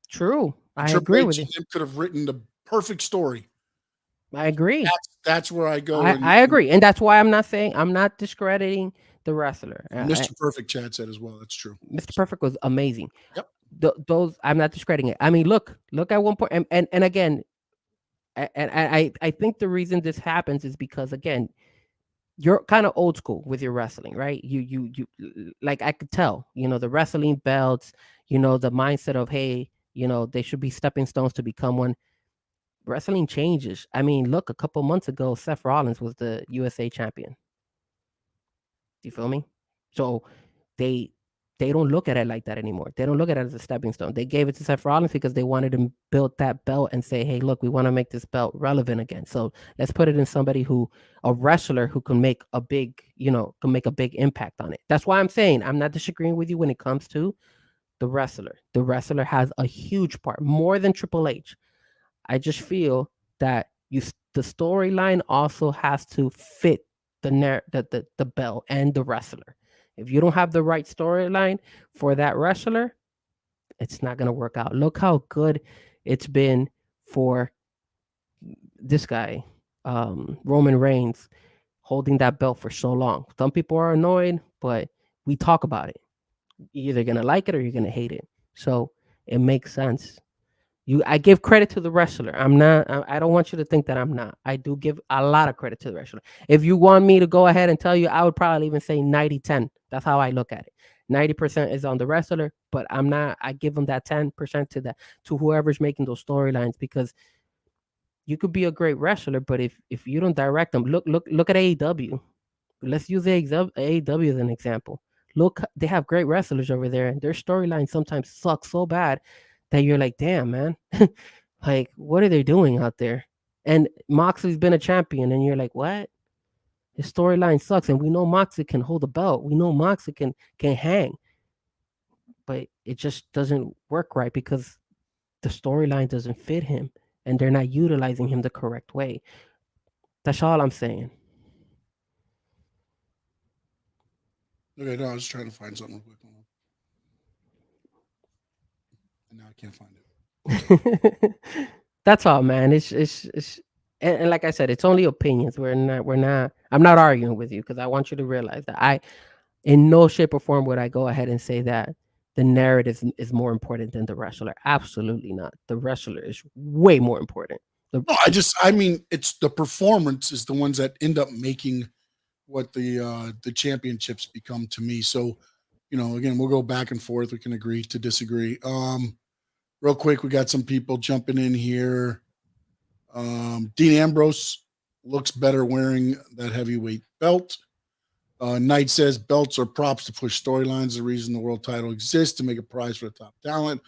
True. I agree with you. Could have written the perfect story. I agree. That's where I go. I agree. And that's why I'm not discrediting the wrestler. Mr. Perfect, Chad said as well. That's true. Mr. Perfect was amazing. Yep. Those, I'm not discrediting it. I mean, look at one point, and again, I think the reason this happens is because, again, you're kind of old school with your wrestling, right? You like, I could tell, the wrestling belts, the mindset of, hey, they should be stepping stones to become one. Wrestling changes. I mean, look, a couple months ago, Seth Rollins was the USA champion. You feel me? So they don't look at it like that anymore. They don't look at it as a stepping stone. They gave it to Seth Rollins because they wanted to build that belt and say, hey, look, we want to make this belt relevant again. So let's put it in somebody a wrestler who can make a big, impact on it. That's why I'm saying I'm not disagreeing with you when it comes to the wrestler. The wrestler has a huge part, more than Triple H. I just feel that the storyline also has to fit the belt and the wrestler. If you don't have the right storyline for that wrestler, it's not going to work out. Look how good it's been for this guy, Roman Reigns, holding that belt for so long. Some people are annoyed, but we talk about it. You're either going to like it or you're going to hate it. So it makes sense. I give credit to the wrestler. I don't want you to think that I'm not. I do give a lot of credit to the wrestler. If you want me to go ahead and tell you, I would probably even say 90-10. That's how I look at it. 90% is on the wrestler, but I'm not. I give them that 10% to whoever's making those storylines, because you could be a great wrestler, but if you don't direct them, look at AEW. Let's use AEW as an example. Look, they have great wrestlers over there, and their storyline sometimes sucks so bad that you're like, damn, man, like, what are they doing out there? And Moxley's been a champion, and you're like, what? His storyline sucks, and we know Moxley can hold a belt. We know Moxley can hang, but it just doesn't work right because the storyline doesn't fit him, and they're not utilizing him the correct way. That's all I'm saying. Okay, no, I was trying to find something real quick. And now I can't find it. That's all, man. It's and like I said, it's only opinions. I'm not arguing with you, because I want you to realize that in no shape or form would I go ahead and say that the narrative is more important than the wrestler. Absolutely not. The wrestler is way more important. I mean, it's the performance is the ones that end up making what the championships become to me. So, again, we'll go back and forth. We can agree to disagree. Real quick, we got some people jumping in here. Dean Ambrose looks better wearing that heavyweight belt. Knight says belts are props to push storylines. The reason the world title exists, to make a prize for the top talent.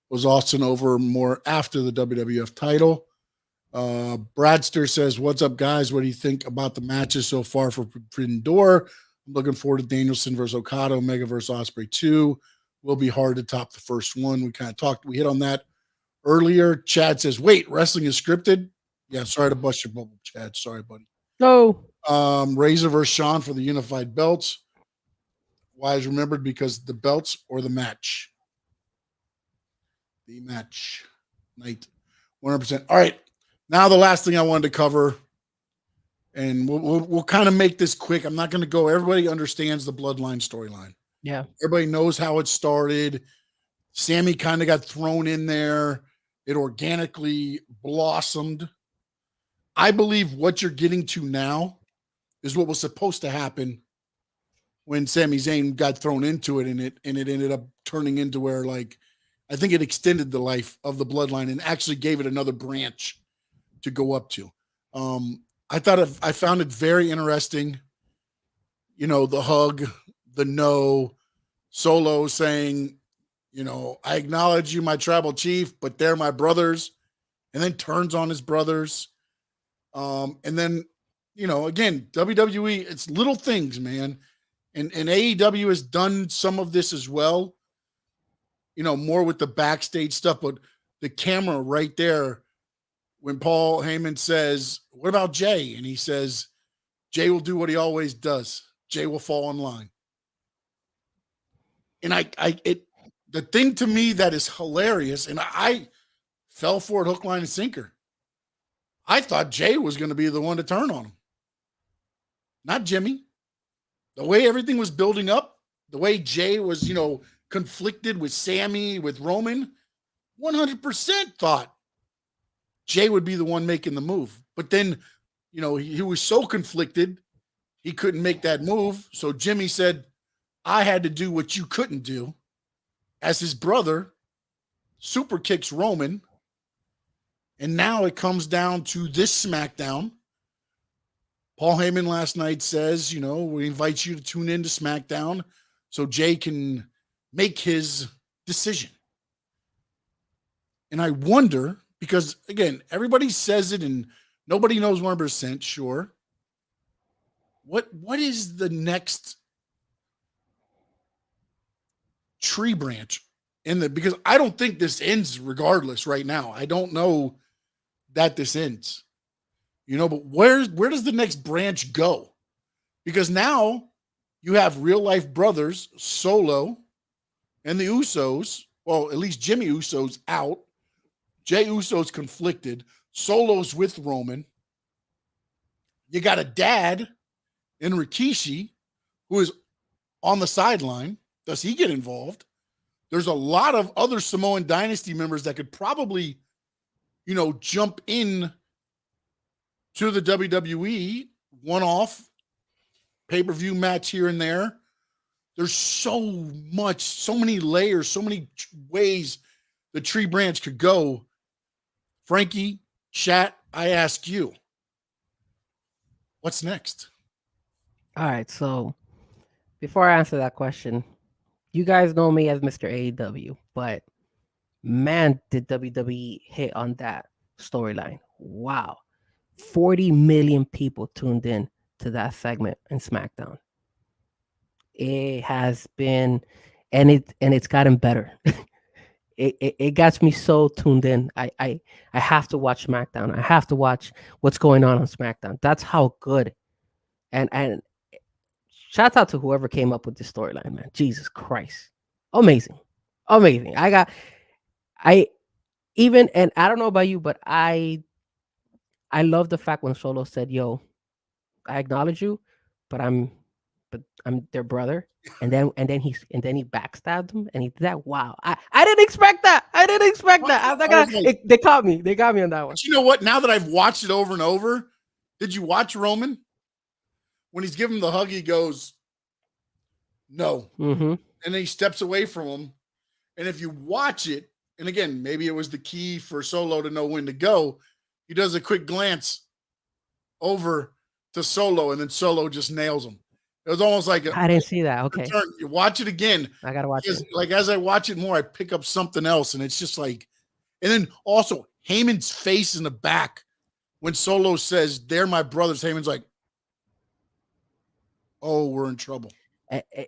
Was Austin over more after the WWF title? Bradster says, what's up, guys? What do you think about the matches so far for Forbidden Door? I'm looking forward to Danielson versus Okada, Omega versus Ospreay 2. Will be hard to top the first one. We hit on that earlier. Chad says, wait, wrestling is scripted? Yeah, sorry to bust your bubble, Chad. Sorry, buddy. No. Razor versus Shawn for the unified belts. Why is remembered? Because the belts or the match? The match. Night. 100%. All right. Now the last thing I wanted to cover, and we'll kind of make this quick. I'm not going to go. Everybody understands the Bloodline storyline. Yeah. Everybody knows how it started. Sammy kind of got thrown in there. It organically blossomed. I believe what you're getting to now is what was supposed to happen when Sami Zayn got thrown into it, and it ended up turning into where, like, I think it extended the life of the Bloodline and actually gave it another branch to go up to. I found it very interesting. You know, the hug, the no, Solo saying, you know, I acknowledge you, my tribal chief, but they're my brothers, and then turns on his brothers. And then, you know, again, WWE, it's little things, man. And AEW has done some of this as well, you know, more with the backstage stuff, but the camera right there when Paul Heyman says, "What about Jay?" And he says, "Jay will do what he always does. Jay will fall in line." And the thing to me that is hilarious, and I fell for it hook, line, and sinker. I thought Jay was going to be the one to turn on him, not Jimmy. The way everything was building up, the way Jay was, you know, conflicted with Sammy, with Roman, 100% thought Jay would be the one making the move. But then, you know, he was so conflicted, he couldn't make that move. So Jimmy said, I had to do what you couldn't do. As his brother, super kicks Roman. And now it comes down to this SmackDown. Paul Heyman last night says, you know, we invite you to tune in to SmackDown so Jay can make his decision. And I wonder, because again, everybody says it and nobody knows 100% sure. What is the next tree branch because I don't think this ends regardless right now. I don't know that this ends. You know, but where does the next branch go? Because now you have real life brothers, Solo and the Usos. Well, at least Jimmy Uso's out. Jay Uso's conflicted. Solo's with Roman. You got a dad in Rikishi who is on the sideline. Does he get involved? There's a lot of other Samoan Dynasty members that could probably, you know, jump in to the WWE, one-off pay-per-view match here and there. There's so much, so many layers, so many ways the tree branch could go. Frankie, chat, I ask you, what's next? All right, so before I answer that question, you guys know me as Mr. AEW, but man, did WWE hit on that storyline. Wow. 40 million people tuned in to that segment in SmackDown. It has been, and it's gotten better. It gets me so tuned in. I have to watch SmackDown. I have to watch what's going on SmackDown. That's how good. And shout out to whoever came up with this storyline, man. Jesus Christ. Amazing. Amazing. I don't know about you, but I love the fact when Solo said, "Yo, I acknowledge you, but I'm their brother." And then he backstabbed him and he did that. Wow. I didn't expect that. I didn't expect that. I'm not gonna, they got me. They got me on that one. But you know what? Now that I've watched it over and over, did you watch Roman? When he's giving the hug, he goes, "No." Mm-hmm. And then he steps away from him. And if you watch it, and again, maybe it was the key for Solo to know when to go, he does a quick glance over to Solo, and then Solo just nails him. It was almost like I didn't see that. Okay. You watch it again. I gotta watch it. Like as I watch it more, I pick up something else, and it's just like, and then also Heyman's face in the back when Solo says, "They're my brothers." Heyman's like, "Oh, we're in trouble."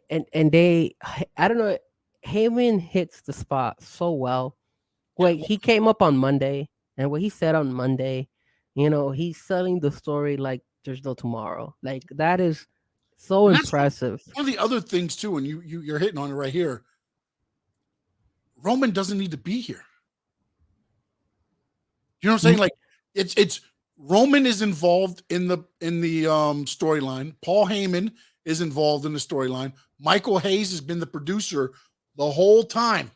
And they, I don't know, Heyman hits the spot so well. Wait, he came up on Monday, and what he said on Monday, you know, he's selling the story like there's no tomorrow. Like that is so impressive. One of the other things too, and you're hitting on it right here. Roman doesn't need to be here. You know what I'm saying? Like it's Roman is involved in the storyline. Paul Heyman is involved in the storyline. Michael Hayes has been the producer the whole time,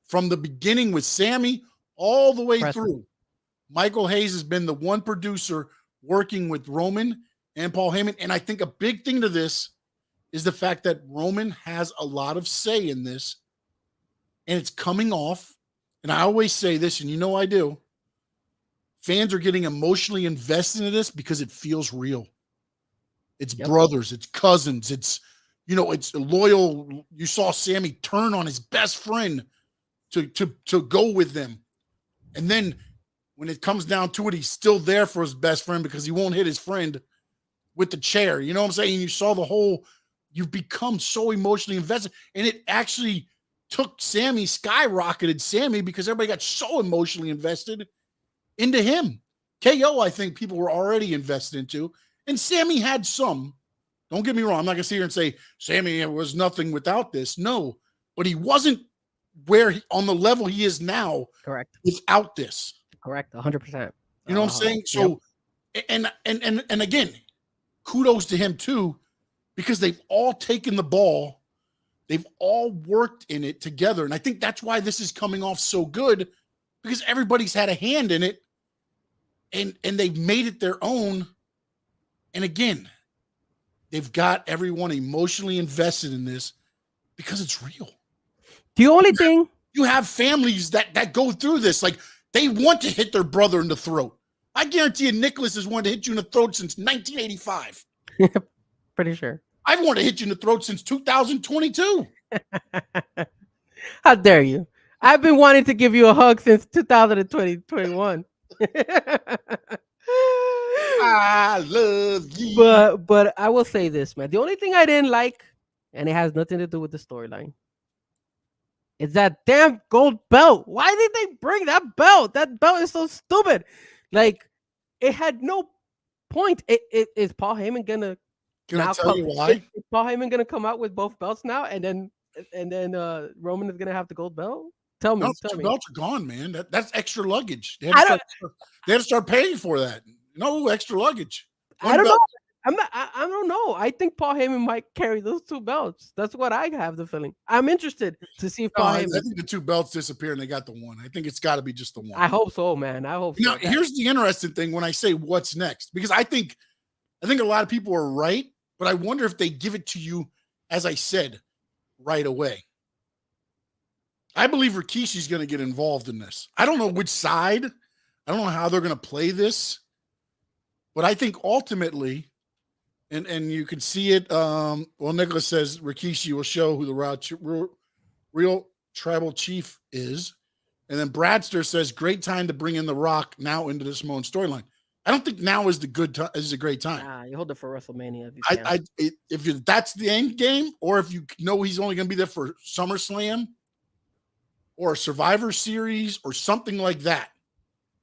from the beginning with Sammy all the way through. Michael Hayes has been the one producer working with Roman and Paul Heyman. And I think a big thing to this is the fact that Roman has a lot of say in this, and it's coming off. And I always say this, and you know I do. fans are getting emotionally invested in this because it feels real. It's Yep. brothers, it's cousins, it's it's loyal. You saw Sammy turn on his best friend to go with them. And then when it comes down to it, he's still there for his best friend because he won't hit his friend with the chair. You know what I'm saying? You saw you've become so emotionally invested. And it actually skyrocketed Sammy because everybody got so emotionally invested into him. KO, I think people were already invested into. And Sammy had some. Don't get me wrong. I'm not going to sit here and say Sammy was nothing without this. No. But he wasn't on the level he is now. Correct. Without this. Correct. 100%. You know what I'm saying? So, and again, kudos to him too, because they've all taken the ball. They've all worked in it together. And I think that's why this is coming off so good, because everybody's had a hand in it and they've made it their own. And again, they've got everyone emotionally invested in this because it's real. The only thing you have families that go through this, like they want to hit their brother in the throat. I guarantee you Nicholas has wanted to hit you in the throat since 1985. Pretty sure. I've wanted to hit you in the throat since 2022. How dare you? I've been wanting to give you a hug since 2021. I love you. But I will say this, man. The only thing I didn't like, and it has nothing to do with the storyline, is that damn gold belt. Why did they bring that belt? That belt is so stupid. Like, it had no point. Is Paul Heyman gonna tell you why? Is Paul Heyman gonna come out with both belts now, and then Roman is gonna have the gold belt? Tell me. The belts are gone, man. That's extra luggage. They had to start paying for that. No extra luggage. I don't know. I don't know. I think Paul Heyman might carry those two belts. That's what I have the feeling. I'm interested to see if Paul Heyman. I think the two belts disappear and they got the one. I think it's got to be just the one. I hope so, man. I hope so. Now, here's the interesting thing when I say what's next, because I think a lot of people are right, but I wonder if they give it to you, as I said, right away. I believe Rikishi's going to get involved in this. I don't know which side. I don't know how they're going to play this, but I think ultimately, and you can see it. Nicholas says Rikishi will show who the real tribal chief is. And then Bradster says, great time to bring in The Rock now into the Samoan storyline. I don't think now is the good time. Is a great time. You hold it for WrestleMania. If that's the end game, or if you know he's only going to be there for SummerSlam or a Survivor Series or something like that.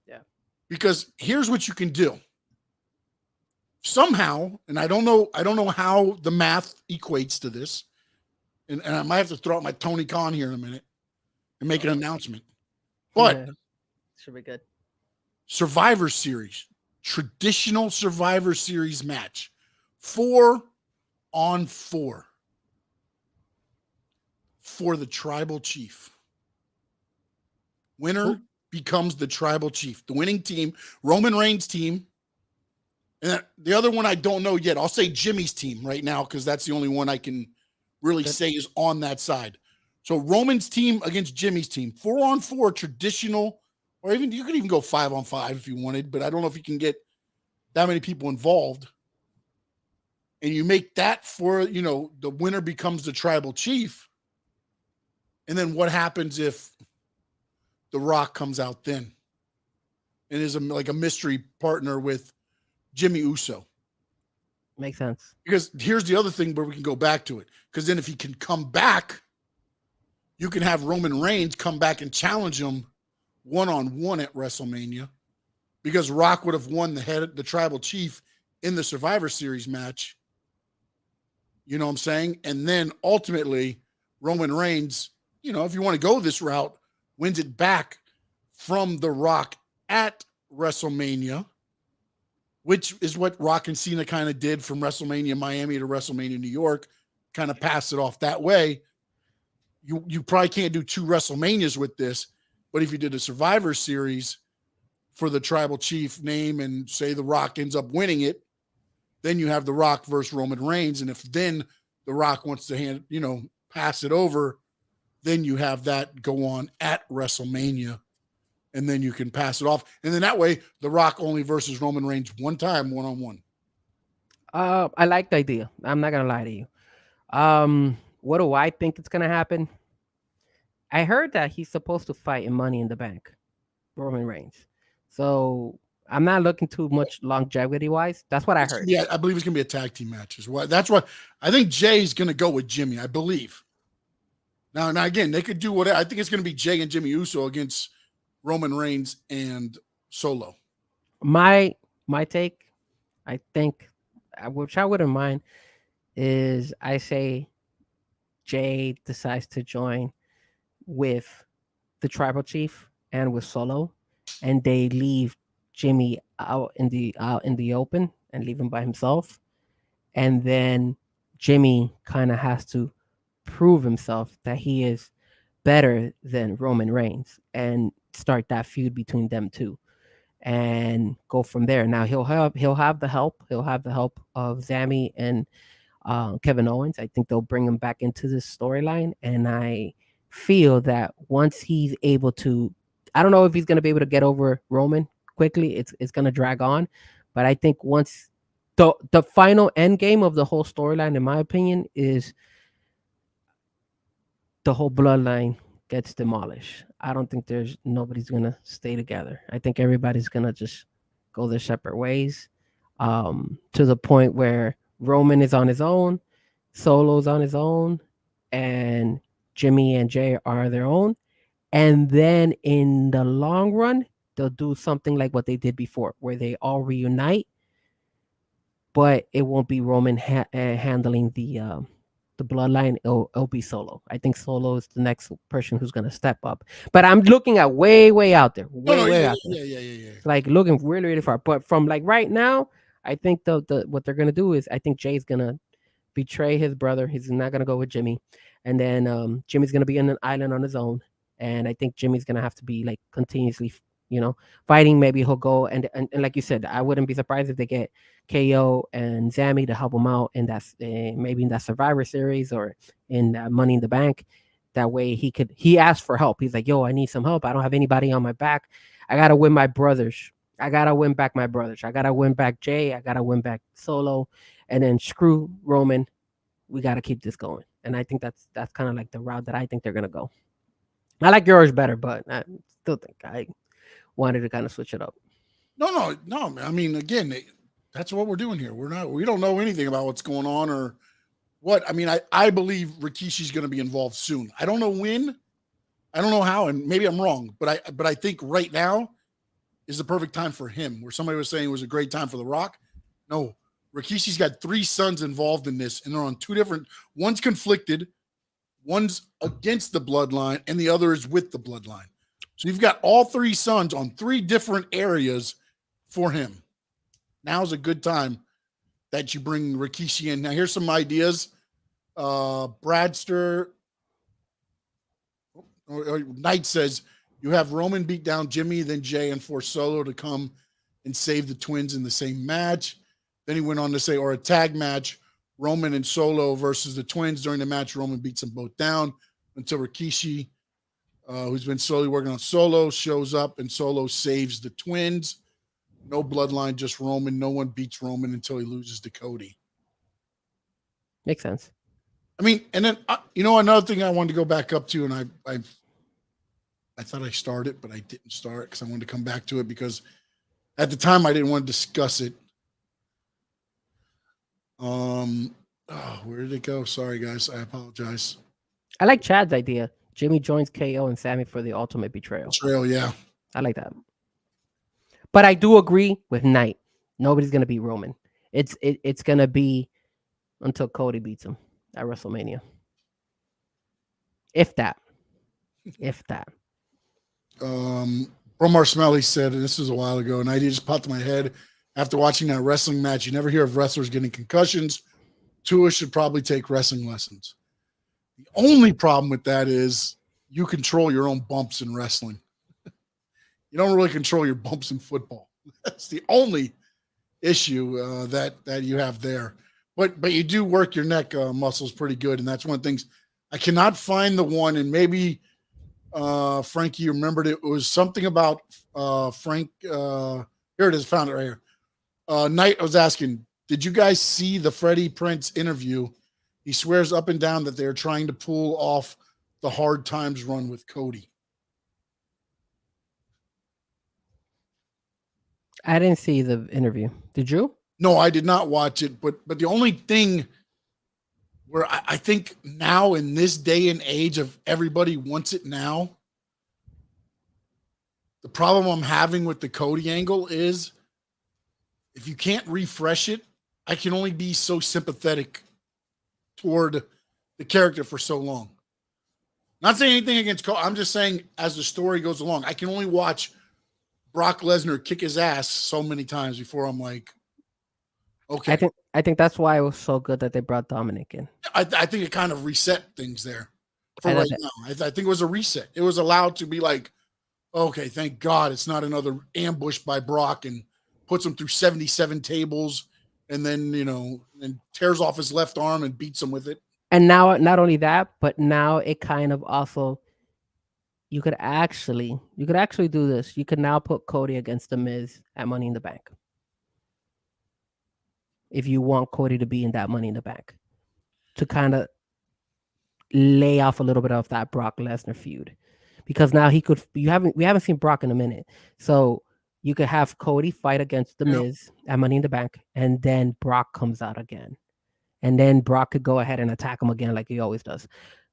Yeah. Because here's what you can do. Somehow, and I don't know how the math equates to this, and I might have to throw out my Tony Khan here in a minute and make an announcement. But should be good. Survivor Series, traditional Survivor Series match, 4-on-4 for the tribal chief. Winner becomes the tribal chief. The winning team, Roman Reigns' team. And the other one I don't know yet. I'll say Jimmy's team right now because that's the only one I can really say is on that side. So Roman's team against Jimmy's team. 4-on-4 traditional, or even you could even go 5-on-5 if you wanted, but I don't know if you can get that many people involved. And you make that for, the winner becomes the tribal chief. And then what happens if The Rock comes out then and is like a mystery partner with Jimmy Uso? Makes sense. Because here's the other thing where we can go back to it. Because then if he can come back, you can have Roman Reigns come back and challenge him one-on-one at WrestleMania, because Rock would have won the tribal chief in the Survivor Series match. You know what I'm saying? And then ultimately Roman Reigns, if you want to go this route, wins it back from The Rock at WrestleMania, which is what Rock and Cena kind of did from WrestleMania Miami to WrestleMania New York, kind of passed it off that way. You probably can't do 2 WrestleManias with this, but if you did a Survivor Series for the tribal chief name and say The Rock ends up winning it, then you have The Rock versus Roman Reigns. And if then The Rock wants to pass it over, then you have that go on at WrestleMania. and then you can pass it off. And then that way, The Rock only versus Roman Reigns one time, one-on-one. I like the idea. I'm not gonna lie to you. What do I think it's gonna happen? I heard that he's supposed to fight in Money in the Bank, Roman Reigns. So I'm not looking too much longevity wise. That's what I heard. Yeah, I believe it's gonna be a tag team match as well. That's what I think. Jay's gonna go with Jimmy, I believe. Now again, they could do whatever. I think it's gonna be Jay and Jimmy Uso against Roman Reigns and Solo. My take, I think, which I wouldn't mind, is I say Jay decides to join with the tribal chief and with Solo, and they leave Jimmy out in the open and leave him by himself, and then Jimmy kind of has to prove himself that he is better than Roman Reigns and start that feud between them two and go from there. Now he'll have the help of Sami and Kevin Owens. I think they'll bring him back into this storyline, and I feel that once he's able to, I don't know if he's going to be able to get over Roman quickly. It's going to drag on, but I think once the final end game of the whole storyline, in my opinion, is the whole bloodline gets demolished. I don't think nobody's going to stay together. I think everybody's going to just go their separate ways, to the point where Roman is on his own, Solo's on his own, and Jimmy and Jay are their own. And then in the long run, they'll do something like what they did before, where they all reunite, but it won't be Roman handling the bloodline. It'll be Solo. I think Solo is the next person who's going to step up. But I'm looking at way out there. Way out there. Yeah. Like looking really far. But from like right now, I think what they're going to do is I think Jay's going to betray his brother. He's not going to go with Jimmy. And then Jimmy's going to be on an island on his own. And I think Jimmy's going to have to be like continuously, fighting. Maybe he'll go. And like you said, I wouldn't be surprised if they get KO and Sami to help him out in that, maybe in that Survivor Series or in Money in the Bank. That way he asked for help. He's like, yo, I need some help. I don't have anybody on my back. I got to win my brothers. I got to win back my brothers. I got to win back Jay. I got to win back Solo. And then screw Roman. We got to keep this going. And I think that's kind of like the route that I think they're going to go. I like yours better, but I still think I wanted to kind of switch it up. No. I mean, again, that's what we're doing here. We don't know anything about what's going on or what. I mean, I believe Rikishi's going to be involved soon. I don't know when, I don't know how, and maybe I'm wrong, but I think right now is the perfect time for him. Where somebody was saying it was a great time for The Rock. No, Rikishi's got 3 sons involved in this, and they're on 2 different. One's conflicted, one's against the bloodline, and the other is with the bloodline. So you've got all 3 sons on 3 different areas for him. Now's a good time that you bring Rikishi in. Now, here's some ideas. Bradster Knight says you have Roman beat down Jimmy, then Jay, and force Solo to come and save the twins in the same match. Then he went on to say, or a tag match, Roman and Solo versus the twins. During the match, Roman beats them both down until Rikishi, who's been slowly working on Solo, shows up and Solo saves the twins. No bloodline, just Roman. No one beats Roman until he loses to Cody. Makes sense. I mean, and then, another thing I wanted to go back up to, and I thought I started, but I didn't start because I wanted to come back to it because at the time I didn't want to discuss it. Where did it go? Sorry, guys. I apologize. I like Chad's idea. Jimmy joins KO and Sami for the ultimate betrayal. Betrayal, yeah. I like that. But I do agree with Knight. Nobody's gonna beat Roman. It's gonna be until Cody beats him at WrestleMania. If that. Bromar Smelly said, and this was a while ago, and I just popped in my head after watching that wrestling match. You never hear of wrestlers getting concussions. Tua should probably take wrestling lessons. The only problem with that is you control your own bumps in wrestling. You don't really control your bumps in football. That's the only issue that you have there. But you do work your neck muscles pretty good, and that's one of the things. I cannot find the one, and maybe Frankie, you remembered it was something about Frank. Here it is. Found it right here. Knight, I was asking, did you guys see the Freddie Prinze interview? He swears up and down that they're trying to pull off the Hard Times run with Cody. I didn't see the interview. Did you? No, I did not watch it. But the only thing where I think now in this day and age of everybody wants it now, the problem I'm having with the Cody angle is if you can't refresh it, I can only be so sympathetic toward the character for so long. Not saying anything against Cody. I'm just saying as the story goes along, I can only watch Brock Lesnar kick his ass so many times before I'm like, okay. I think that's why it was so good that they brought Dominic in. I think it kind of reset things there for right now. I think it was a reset. It was allowed to be like, okay, thank God it's not another ambush by Brock and puts him through 77 tables and then, and tears off his left arm and beats him with it. And now, not only that, but now it kind of also, you could actually do this. You could now put Cody against The Miz at Money in the Bank. If you want Cody to be in that Money in the Bank, to kind of lay off a little bit of that Brock Lesnar feud, because now we haven't seen Brock in a minute, so you could have Cody fight against The Miz at Money in the Bank, and then Brock comes out again, and then Brock could go ahead and attack him again like he always does.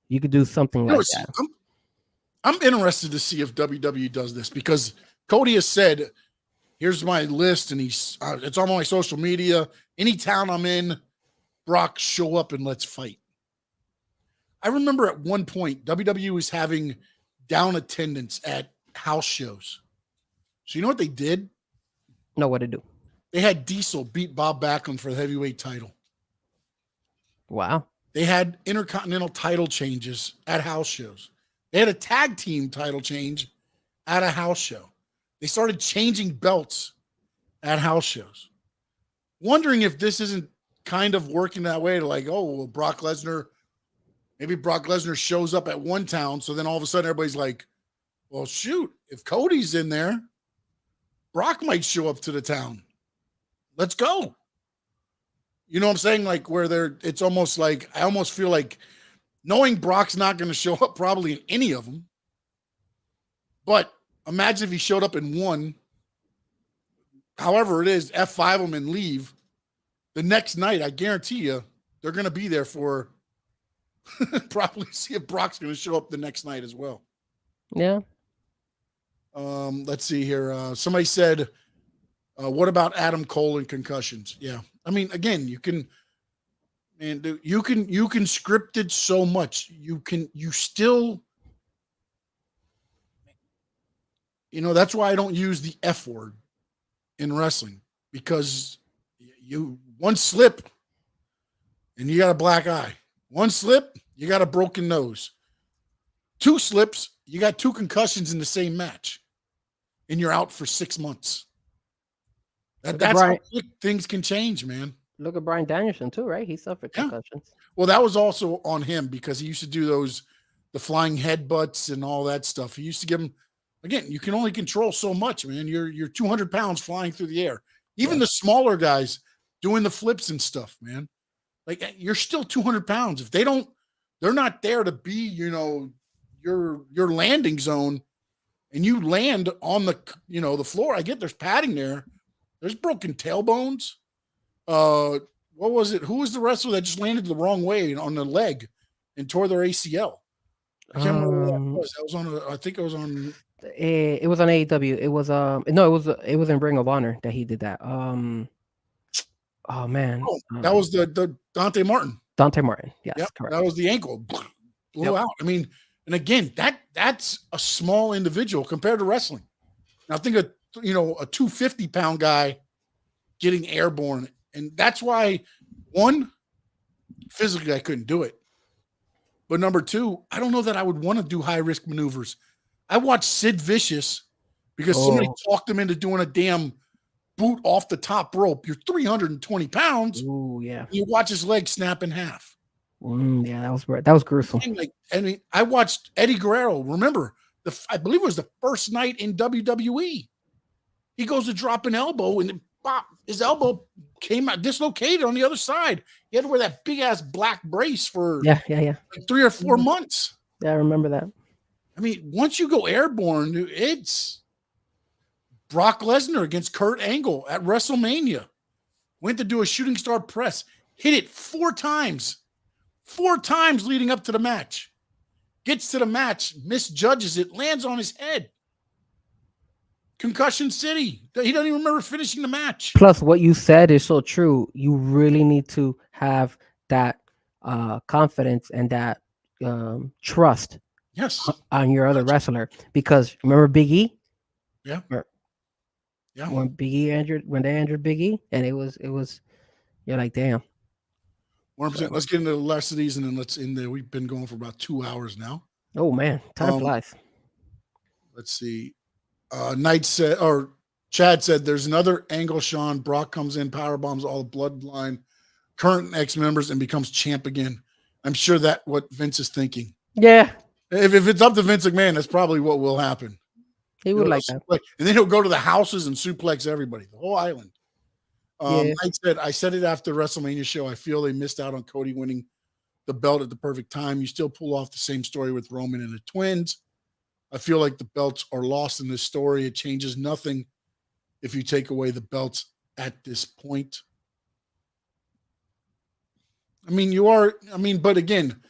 You could do something like that. I'm interested to see if WWE does this because Cody has said, here's my list, and it's on my social media. Any town I'm in, Brock, show up and let's fight. I remember at one point, WWE was having down attendance at house shows. So you know what they did? No, what to do? They had Diesel beat Bob Backlund for the heavyweight title. Wow. They had intercontinental title changes at house shows. They had a tag team title change at a house show. They started changing belts at house shows. Wondering if this isn't kind of working that way to like, oh, well, maybe Brock Lesnar shows up at one town. So then all of a sudden everybody's like, well, shoot, if Cody's in there, Brock might show up to the town. Let's go. You know what I'm saying? Like it's almost like, I almost feel like knowing Brock's not going to show up probably in any of them. But imagine if he showed up in one, however it is, F5 them and leave. The next night, I guarantee you, they're going to be there for probably see if Brock's going to show up the next night as well. Yeah. Let's see here. Somebody said, what about Adam Cole and concussions? Yeah. I mean, again, you can script it so much. That's why I don't use the F word in wrestling, because you one slip and you got a black eye. One slip, you got a broken nose. Two slips, you got two concussions in the same match, and you're out for 6 months. That's how quick things can change, man. Look at Bryan Danielson too, right? He suffered concussions. Well, that was also on him because he used to do the flying headbutts and all that stuff. He used to give him, again, you can only control so much, man. You're 200 pounds flying through the air. Even the smaller guys doing the flips and stuff, man. Like, you're still 200 pounds. If they're not there to be, your landing zone, and you land on the floor. I get there's padding there. There's broken tailbones. What was it? Who was the wrestler that just landed the wrong way on the leg and tore their ACL? I can't remember what that was. That was on. I think it was on. It was on AEW. It was it was in Ring of Honor that he did that. Oh man, that was the Dante Martin. Dante Martin, yes, yep, correct. That was the ankle blew out. I mean, and again, that's a small individual compared to wrestling. Now think of a 250-pound guy getting airborne, and that's why one, physically I couldn't do it, but number two, I don't know that I would want to do high risk maneuvers. I watched Sid Vicious because somebody talked him into doing a damn boot off the top rope. You're 320 pounds. Ooh, yeah. You watch his leg snap in half. Yeah, that was gruesome. I watched Eddie Guerrero. Remember, I believe it was the first night in WWE. He goes to drop an elbow, and his elbow came out dislocated on the other side. He had to wear that big ass black brace for yeah. like 3 or 4 months. Yeah, I remember that. I mean, once you go airborne, it's Brock Lesnar against Kurt Angle at WrestleMania. Went to do a shooting star press, hit it 4 times. 4 times leading up to the match. Gets to the match, misjudges it, lands on his head. Concussion City. He doesn't even remember finishing the match. Plus, what you said is so true. You really need to have that confidence and that trust Yes. on your other wrestler. Because remember Big E? Yeah. Yeah. When they injured Big E, and it was you're like, damn. 100%. Let's get into the last of these, and then let's in there. We've been going for about 2 hours now. Oh man, time flies. Let's see. Knight said, or Chad said, there's another angle. Sean Brock comes in, power bombs all the bloodline, current ex members, and becomes champ again. I'm sure that's what Vince is thinking. Yeah. If it's up to Vince McMahon, that's probably what will happen. He would like that. And then he'll go to the houses and suplex everybody, the whole island. Knight said, I said it after the WrestleMania show. I feel they missed out on Cody winning the belt at the perfect time. You still pull off the same story with Roman and the twins. I feel like the belts are lost in this story. It changes nothing if you take away the belts at this point. But again,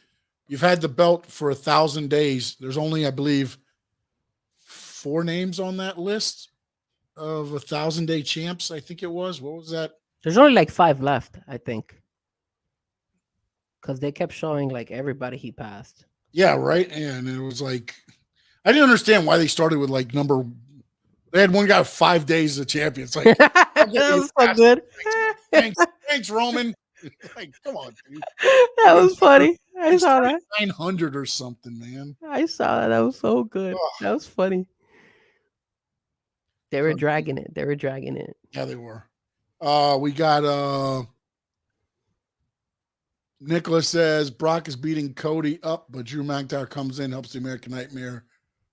you've had the belt for 1,000 days. There's only, I believe, 4 names on that list of 1,000-day champs. I think it was. What was that? There's only like 5 left, I think. Because they kept showing like everybody he passed. Yeah, right. And it was like, I didn't understand why they started with like they had one guy with 5 days as a champion. It's like, that was so good. Thanks, Roman. Like, come on, dude. That was funny. I saw that. 900 or something, man. I saw that. That was so good. That was funny. They were dragging it. Yeah, they were. We got Nicholas says Brock is beating Cody up, but Drew McIntyre comes in, helps the American Nightmare,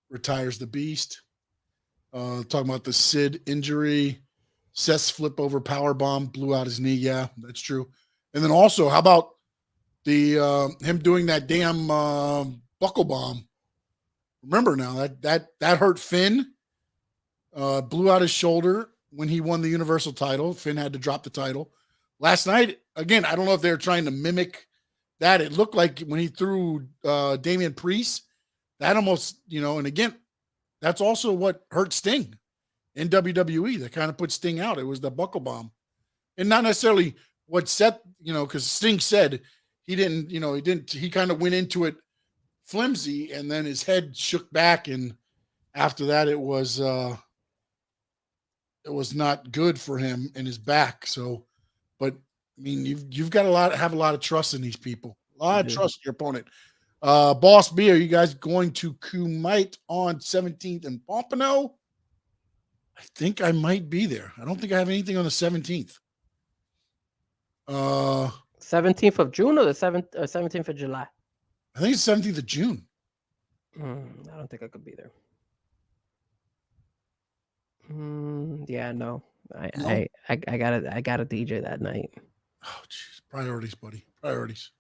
retires the Beast. Talking about the Sid injury. Seth's flip over power bomb blew out his knee. Yeah, that's true. And then also, how about the him doing that damn buckle bomb? Remember now that hurt Finn. Blew out his shoulder when he won the Universal title. Finn had to drop the title. Last night, again, I don't know if they were trying to mimic that. It looked like when he threw Damian Priest, that almost, and again, that's also what hurt Sting in WWE. That kind of put Sting out. It was the buckle bomb. And not necessarily what Seth, because Sting said he kind of went into it flimsy, and then his head shook back, and after that it was not good for him in his back. So, but I mean, you've got have a lot of trust in these people, a lot of trust in your opponent. Boss B, are you guys going to Kumite on 17th in Pompano? I think I might be there. I don't think I have anything on the 17th. 17th of June or the 17th of July? I think it's 17th of June. I don't think I could be there. Yeah, no. I gotta DJ that night. Oh, jeez. Priorities, buddy. Priorities.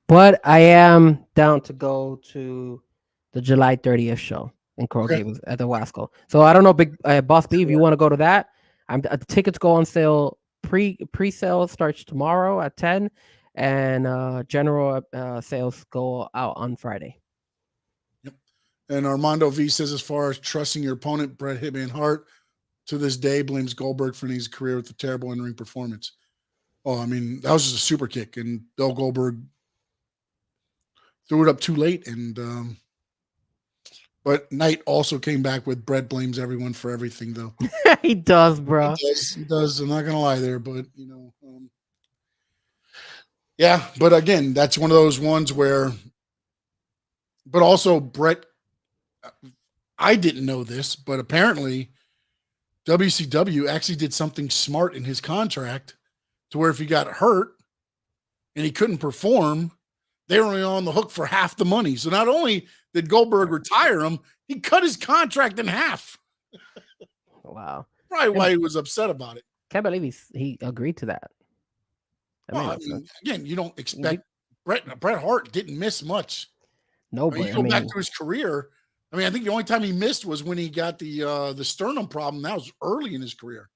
But I am down to go to the July 30th show in Coral Gables at the Wasco. So I don't know, Big Boss B, if you want to go to that. The tickets go on sale. Pre-sale starts tomorrow at 10, and general sales go out on Friday. Yep. And Armando V says, as far as trusting your opponent, Bret Hitman Hart to this day blames Goldberg for his career with the terrible in-ring performance. Oh, I mean, that was just a super kick, and Bill Goldberg threw it up too late. And but Knight also came back with Bret blames everyone for everything, though. He does, bro. He does. I'm not gonna lie there, but yeah. But again, that's one of those ones where. But also, Bret. I didn't know this, but apparently, WCW actually did something smart in his contract, to where if he got hurt and he couldn't perform, they were only on the hook for half the money. So not only did Goldberg retire him, he cut his contract in half. Wow. Probably why he was upset about it. Can't believe he agreed to that. Again, you don't expect Bret Hart didn't miss much. No, you go back to his career. I think the only time he missed was when he got the sternum problem. That was early in his career.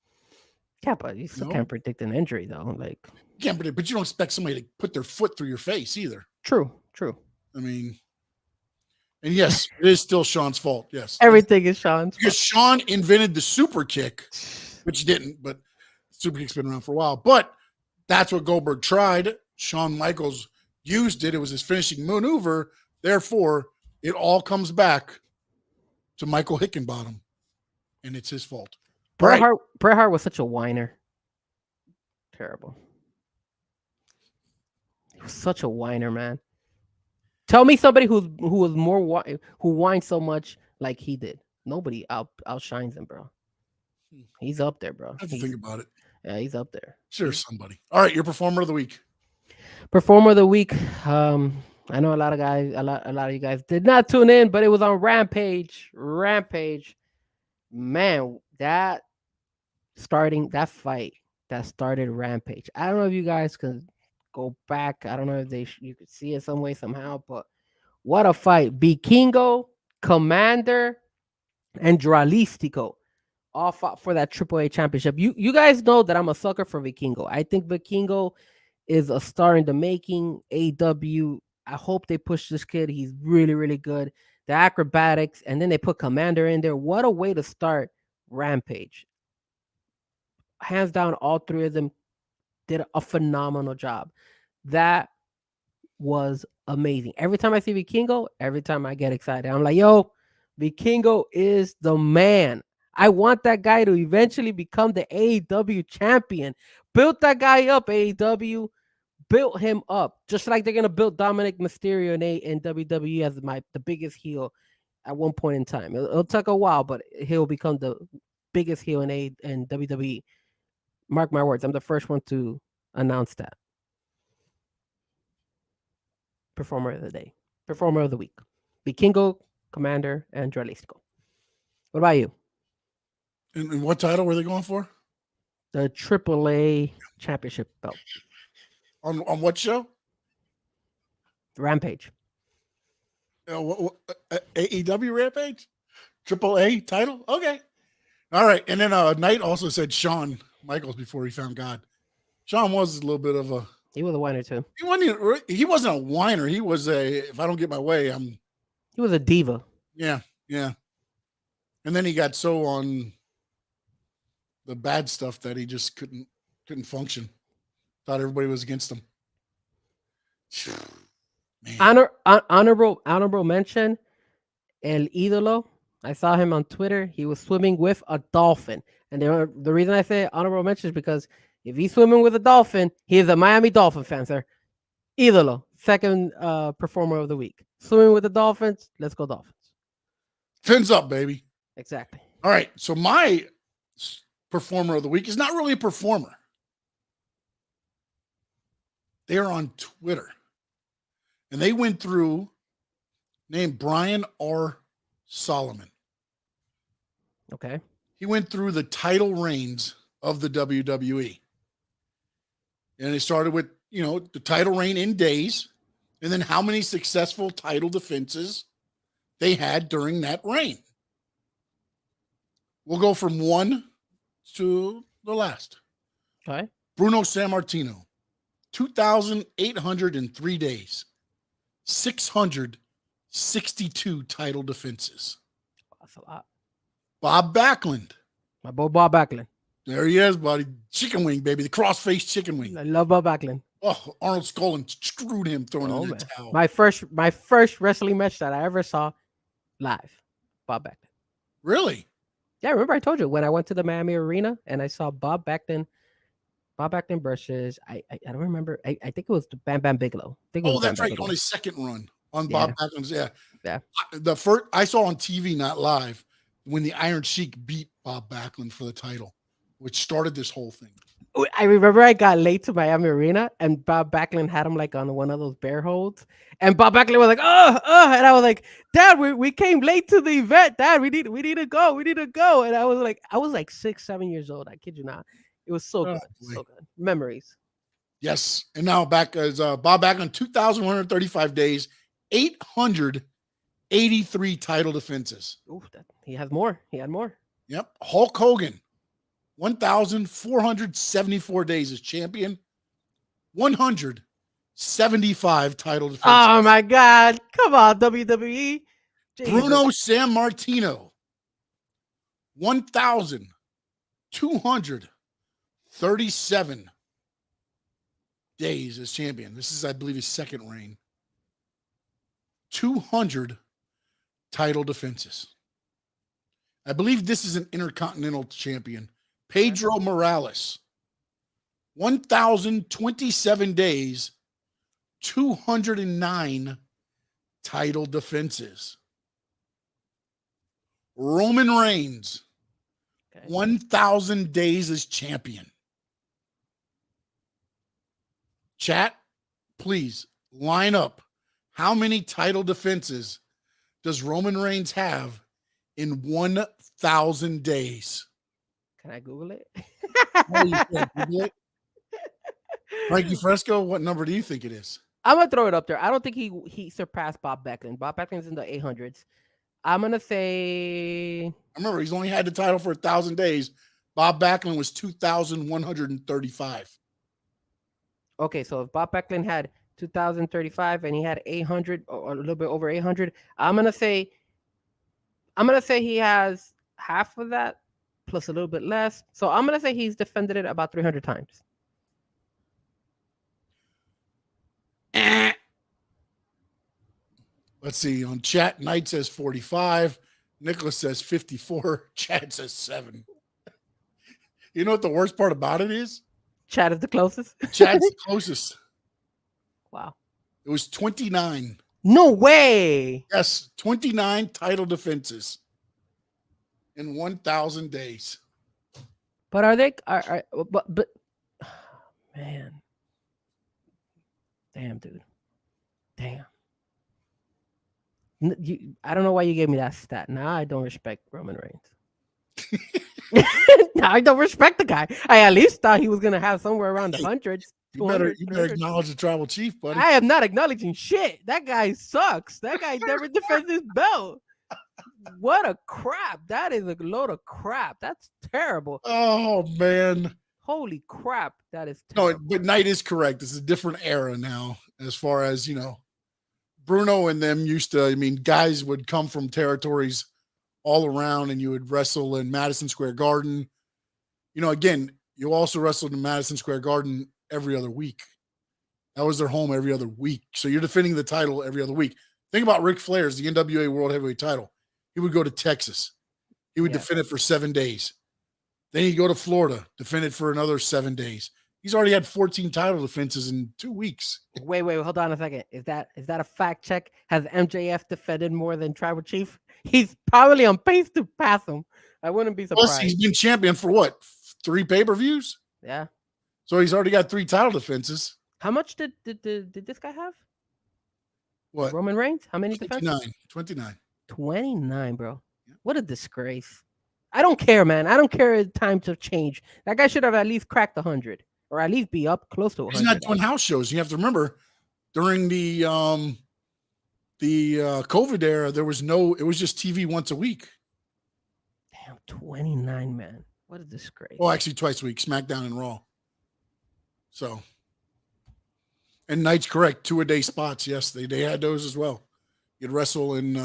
Yeah, but you still can't predict an injury, though. Like, you can't predict, but you don't expect somebody to put their foot through your face either. True. And yes, it is still Sean's fault. Yes, everything is Sean's fault. Because Sean invented the super kick, which didn't, but super kick's been around for a while. But that's what Goldberg tried. Shawn Michaels used it. It was his finishing maneuver. Therefore, it all comes back to Michael Hickenbottom, and it's his fault. Bret Hart was such a whiner. Terrible. He was such a whiner, man. Tell me somebody who whines so much like he did. Nobody outshines him, bro. He's up there, bro. I have to think about it. Yeah, he's up there. Sure, somebody. All right, your performer of the week. Performer of the week. I know a lot of you guys did not tune in, but it was on Rampage. Man, that fight that started Rampage. I don't know if you guys can go back. I don't know if you could see it some way somehow, but what a fight. Vikingo, Commander, and Dralistico all fought for that AAA championship. You guys know that I'm a sucker for Vikingo. I think Vikingo is a star in the making. AEW, I hope they push this kid. He's really, really good. The acrobatics, and then they put Commander in there. What a way to start Rampage. Hands down, all three of them did a phenomenal job. That was amazing. Every time I see Vikingo, every time I get excited. I'm like, yo, Vikingo is the man. I want that guy to eventually become the AEW champion. Built that guy up, AEW. Built him up. Just like they're going to build Dominic Mysterio in WWE as the biggest heel at one point in time. It'll take a while, but he'll become the biggest heel in WWE. Mark my words. I'm the first one to announce that. Performer of the day. Performer of the week. Vikingo, Commander, and Dralistico. What about you? And what title were they going for? The AAA championship belt. On what show? Rampage. AEW Rampage? AAA title? Okay. All right. And then Knight also said Shawn Michaels before he found God. Shawn was a little bit of a... He was a whiner too. He wasn't a whiner. He was if I don't get my way, He was a diva. Yeah. And then he got so on the bad stuff that he just couldn't function. Thought everybody was against him. Man. Honorable mention, El Ídolo. I saw him on Twitter. He was swimming with a dolphin. And the reason I say honorable mention is because if he's swimming with a dolphin, he is a Miami Dolphin fan, sir. Ídolo, second performer of the week. Swimming with the Dolphins. Let's go Dolphins. Fins up, baby. Exactly. All right. So my performer of the week is not really a performer. They are on Twitter. And they went through, named Brian R. Solomon. Okay. He went through the title reigns of the WWE. And it started with, the title reign in days, and then how many successful title defenses they had during that reign. We'll go from one to the last. Okay. Bruno Sammartino, 2,803 days, 662 title defenses. That's a lot. Bob Backlund. My boy Bob Backlund. There he is, buddy. Chicken wing, baby. The cross-faced chicken wing. I love Bob Backlund. Oh, Arnold Skolin screwed him throwing in the towel. My first wrestling match that I ever saw live, Bob Backlund. Really? Yeah, remember I told you when I went to the Miami Arena and I saw Bob Backlund versus I don't remember. I think it was Bam Bam Bigelow. That's right. On his second run on Bob Backlund's. Yeah. The first I saw on TV, not live, when the Iron Sheik beat Bob Backlund for the title, which started this whole thing. I remember I got late to Miami Arena and Bob Backlund had him like on one of those bear holds. And Bob Backlund was like, and I was like, Dad, we came late to the event. Dad, we need to go. We need to go. And I was like 6, 7 years old. I kid you not. It was so good. So good. Memories. Yes. And now back as Bob Backlund, 2,135 days, 883 title defenses. Ooh, he has more. He had more. Yep. Hulk Hogan, 1,474 days as champion, 175 title defenses. Oh my God. Come on, WWE. Jesus. Bruno Sammartino, 1,237 days as champion. This is, I believe, his second reign. 200 title defenses. I believe this is an intercontinental champion. Pedro Morales, 1,027 days, 209 title defenses. Roman Reigns, 1,000 days as champion. Chat, please line up. How many title defenses does Roman Reigns have in 1,000 days? Can I Google it? Oh, you can't Google it? Frankie Frezko, what number do you think it is? I'm gonna throw it up there. I don't think he surpassed Bob Backlund. Bob Backlund's in the 800s. I'm gonna say. I remember he's only had the title for 1,000 days. Bob Backlund was 2,135. Okay, so if Bob Backlund had 2,035 and he had 800 or a little bit over 800, I'm gonna say he has half of that plus a little bit less. So I'm gonna say he's defended it about 300 times. Let's see. On chat, Knight says 45. Nicholas says 54. Chad says 7. You know what the worst part about it is? Chad is the closest. Chad's the closest. Wow. It was 29. No way. Yes, 29 title defenses in 1,000 days. But are they? But man, damn, dude, damn. I don't know why you gave me that stat. Now I don't respect Roman Reigns. Now I don't respect the guy. I at least thought he was gonna have somewhere around the hundreds. You better acknowledge the tribal chief, buddy. I am not acknowledging shit. That guy sucks. That guy never defends his belt. What a crap. That is a load of crap. That's terrible. Oh, man. Holy crap. That is terrible. No, but Knight is correct. It's a different era now as far as, you know, Bruno and them used to, I mean, guys would come from territories all around and you would wrestle in Madison Square Garden. You know, again, you also wrestled in Madison Square Garden every other week. That was their home every other week. So you're defending the title every other week. Think about Ric Flair's, the NWA World Heavyweight title. He would go to Texas. He would defend it for 7 days. Then he'd go to Florida, defend it for another 7 days. He's already had 14 title defenses in 2 weeks. Wait, hold on a second. Is that a fact check? Has MJF defended more than Tribal Chief? He's probably on pace to pass him. I wouldn't be surprised. Plus, he's been champion for what? 3 pay-per-views? Yeah. So he's already got 3 title defenses. How much did this guy have? What? Roman Reigns? How many defenses? 29. 29, bro. Yeah. What a disgrace. I don't care, man. I don't care if times have changed. That guy should have at least cracked 100 or at least be up close to 100. He's not doing house shows. You have to remember during the COVID era, it was just TV once a week. Damn, 29, man. What a disgrace. Well, actually twice a week, SmackDown and Raw. So, and Knight's correct, 2-a-day spots. Yes, they had those as well. You'd wrestle in,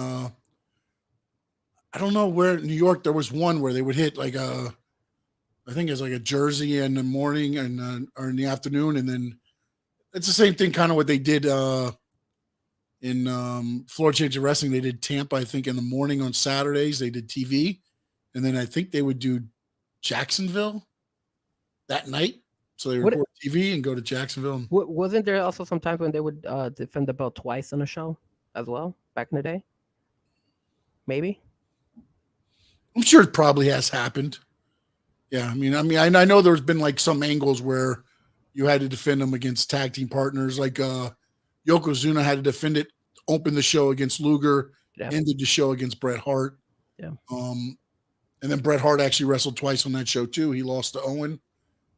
I don't know where in New York, there was one where they would hit like I think it's like a Jersey in the morning and or in the afternoon. And then it's the same thing, kind of what they did in Floor Change of Wrestling. They did Tampa, I think, in the morning on Saturdays. They did TV. And then I think they would do Jacksonville that night. So they record TV and go to Jacksonville. Wasn't there also sometimes when they would defend the belt twice on a show as well back in the day? Maybe. I'm sure it probably has happened. Yeah, I know there's been like some angles where you had to defend them against tag team partners, like Yokozuna had to defend it, open the show against Luger, ended the show against Bret Hart. Yeah. And then Bret Hart actually wrestled twice on that show too. He lost to Owen,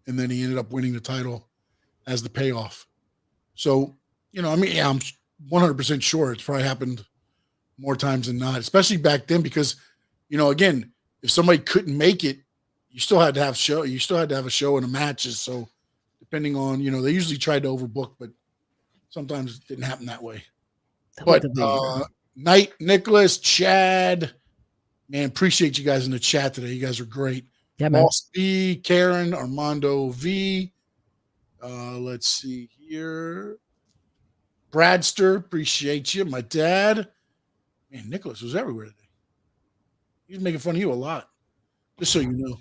and then he ended up winning the title as the payoff. So, I'm 100% sure it's probably happened more times than not, especially back then, because, again, if somebody couldn't make it, you still had to have show. You still had to have a show and a matches. So depending on, they usually tried to overbook, but sometimes it didn't happen that way. But Knight, Nicholas, Chad, man, appreciate you guys in the chat today. You guys are great. Yeah, man. Boss B, Karen, Armando V. Let's see here. Bradster, appreciate you. My dad. Man, Nicholas was everywhere today. He's making fun of you a lot. Just so you know.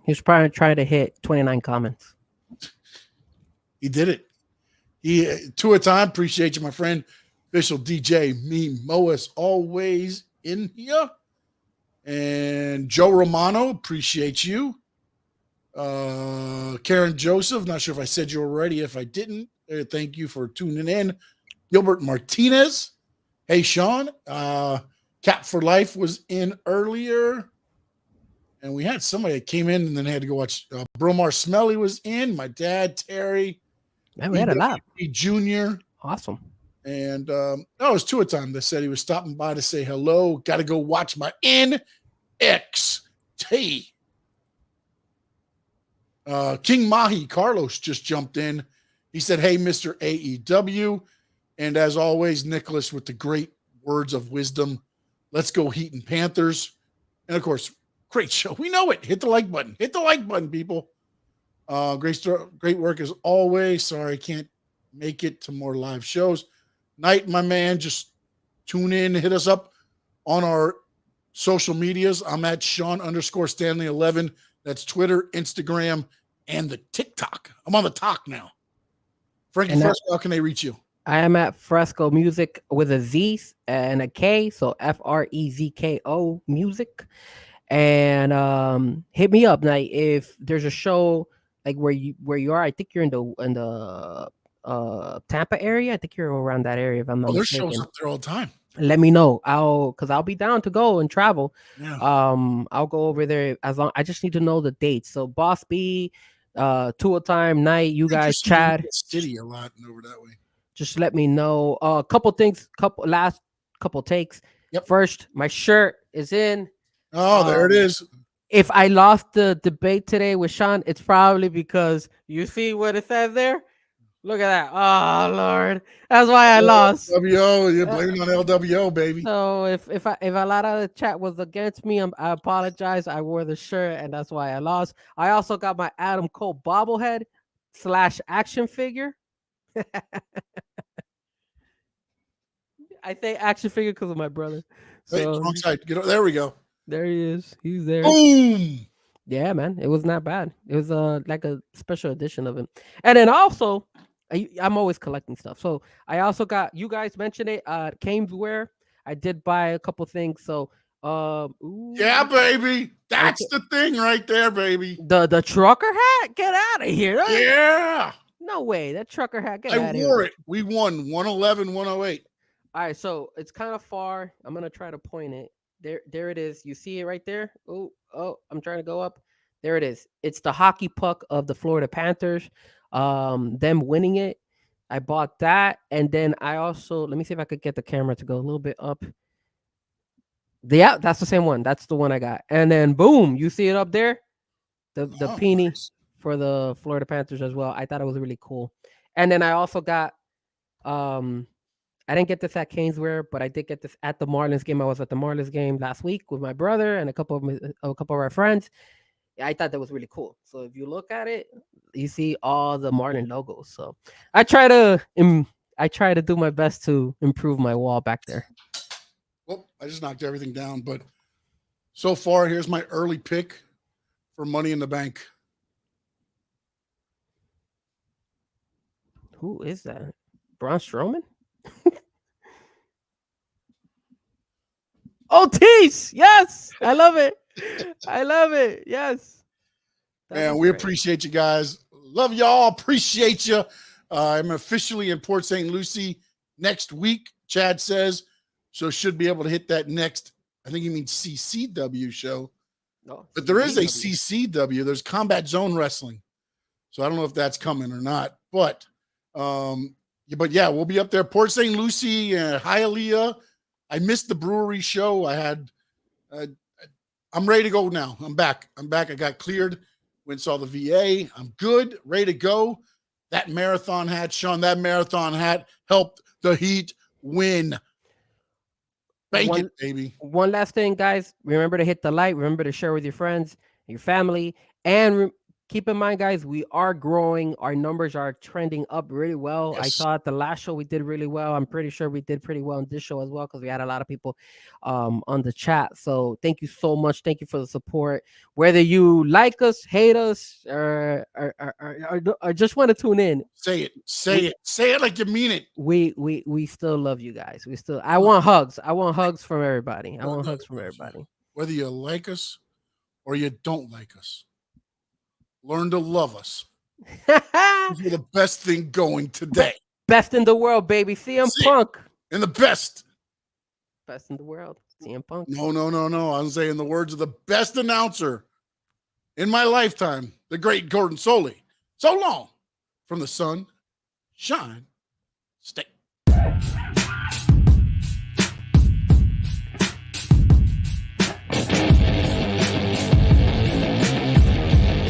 He's probably trying to hit 29 comments. He did it. He 2 at a time. Appreciate you, my friend. Official DJ, me, Moas, always in here. And Joe Romano, appreciate you. Karen Joseph, not sure if I said you already. If I didn't, thank you for tuning in. Gilbert Martinez. Hey, Sean. Cap for Life was in earlier. And we had somebody that came in and then had to go watch. Bromar Smelly was in. My dad, Terry. Man, we had a lot. Junior. Awesome. And it was 2 at a time that said he was stopping by to say hello. Got to go watch my NXT. King Mahi, Carlos just jumped in. He said, hey, Mr. AEW. And as always, Nicholas with the great words of wisdom. Let's go Heat and Panthers. And, of course, great show. We know it. Hit the like button. Hit the like button, people. Great work as always. Sorry I can't make it to more live shows. Knight, my man, just tune in. Hit us up on our social medias. I'm at Sean_Stanley11. That's Twitter, Instagram, and the TikTok. I'm on the talk now. Frankie Frezko, how can they reach you? I am at Frezko Music with a Z and a K, so Frezko Music. And hit me up now if there's a show like where you are. I think you're in the Tampa area. I think you're around that area if I'm not mistaken. There's shows up there all the time. Let me know. I'll be down to go and travel. Yeah. I'll go over there as long. I just need to know the dates. So Boss B, 2 at a time, Night, you guys, Chad. City a lot and over that way. Just let me know. Couple things, last couple takes. Yep. First, my shirt is in. Oh, there it is. If I lost the debate today with Sean, it's probably because you see what it says there. Look at that. Oh Lord, that's why I lost. LWO, you're blaming on LWO, baby. So if a lot of the chat was against me, I apologize. I wore the shirt, and that's why I lost. I also got my Adam Cole bobblehead / action figure. I say action figure because of my brother. So, wrong side. There we go. There he is. He's there. Boom. Yeah, man. It was not bad. It was like a special edition of him. And then also, I'm always collecting stuff. So I also got, you guys mentioned it, Kane's Wear. I did buy a couple things. So yeah, baby. That's the thing right there, baby. The trucker hat? Get out of here. Yeah. No way. That trucker hat. Get out of here. I wore it. We won 111, 108. All right, so it's kind of far. I'm gonna try to point it. There it is. You see it right there? Oh, I'm trying to go up. There it is. It's the hockey puck of the Florida Panthers. Them winning it. I bought that, and then I also, let me see if I could get the camera to go a little bit up. Yeah, that's the same one. That's the one I got. And then boom, you see it up there? The peony for the Florida Panthers as well. I thought it was really cool. And then I also got I didn't get this at Caneswear, but I did get this at the Marlins game. I was at the Marlins game last week with my brother and a couple of our friends. I thought that was really cool. So if you look at it, you see all the Marlin logos. So I try to do my best to improve my wall back there. Well, I just knocked everything down, but so far, here's my early pick for Money in the Bank. Who is that? Braun Strowman? Otis, yes, I love it. I love it. Yes, And we appreciate you guys. Love y'all. Appreciate you. I'm officially in Port St. Lucie next week, Chad says. So should be able to hit that next, I think he means CCW show. No, but there is a CCW. There's Combat Zone Wrestling. So I don't know if that's coming or not. But yeah, we'll be up there. Port St. Lucie and Hialeah. I missed the brewery show. I'm ready to go now. I'm back. I got cleared. Went and saw the VA. I'm good. Ready to go. That marathon hat, Sean, helped the Heat win. Thank you, baby. One last thing, guys. Remember to hit the like. Remember to share with your friends, your family. And keep in mind, guys, we are growing. Our numbers are trending up really well. Yes. I saw at the last show we did really well. I'm pretty sure we did pretty well in this show as well because we had a lot of people on the chat. So thank you so much. Thank you for the support. Whether you like us, hate us, or just want to tune in. Say it like you mean it. We still love you guys. I want hugs. I want hugs from everybody. Whether you like us or you don't like us. Learn to love us. You're the best thing going today. Best in the world, baby. CM Punk. And the best. Best in the world. CM Punk. No. I'm saying the words of the best announcer in my lifetime, the great Gordon Soley. So long from the sun, shine, stay.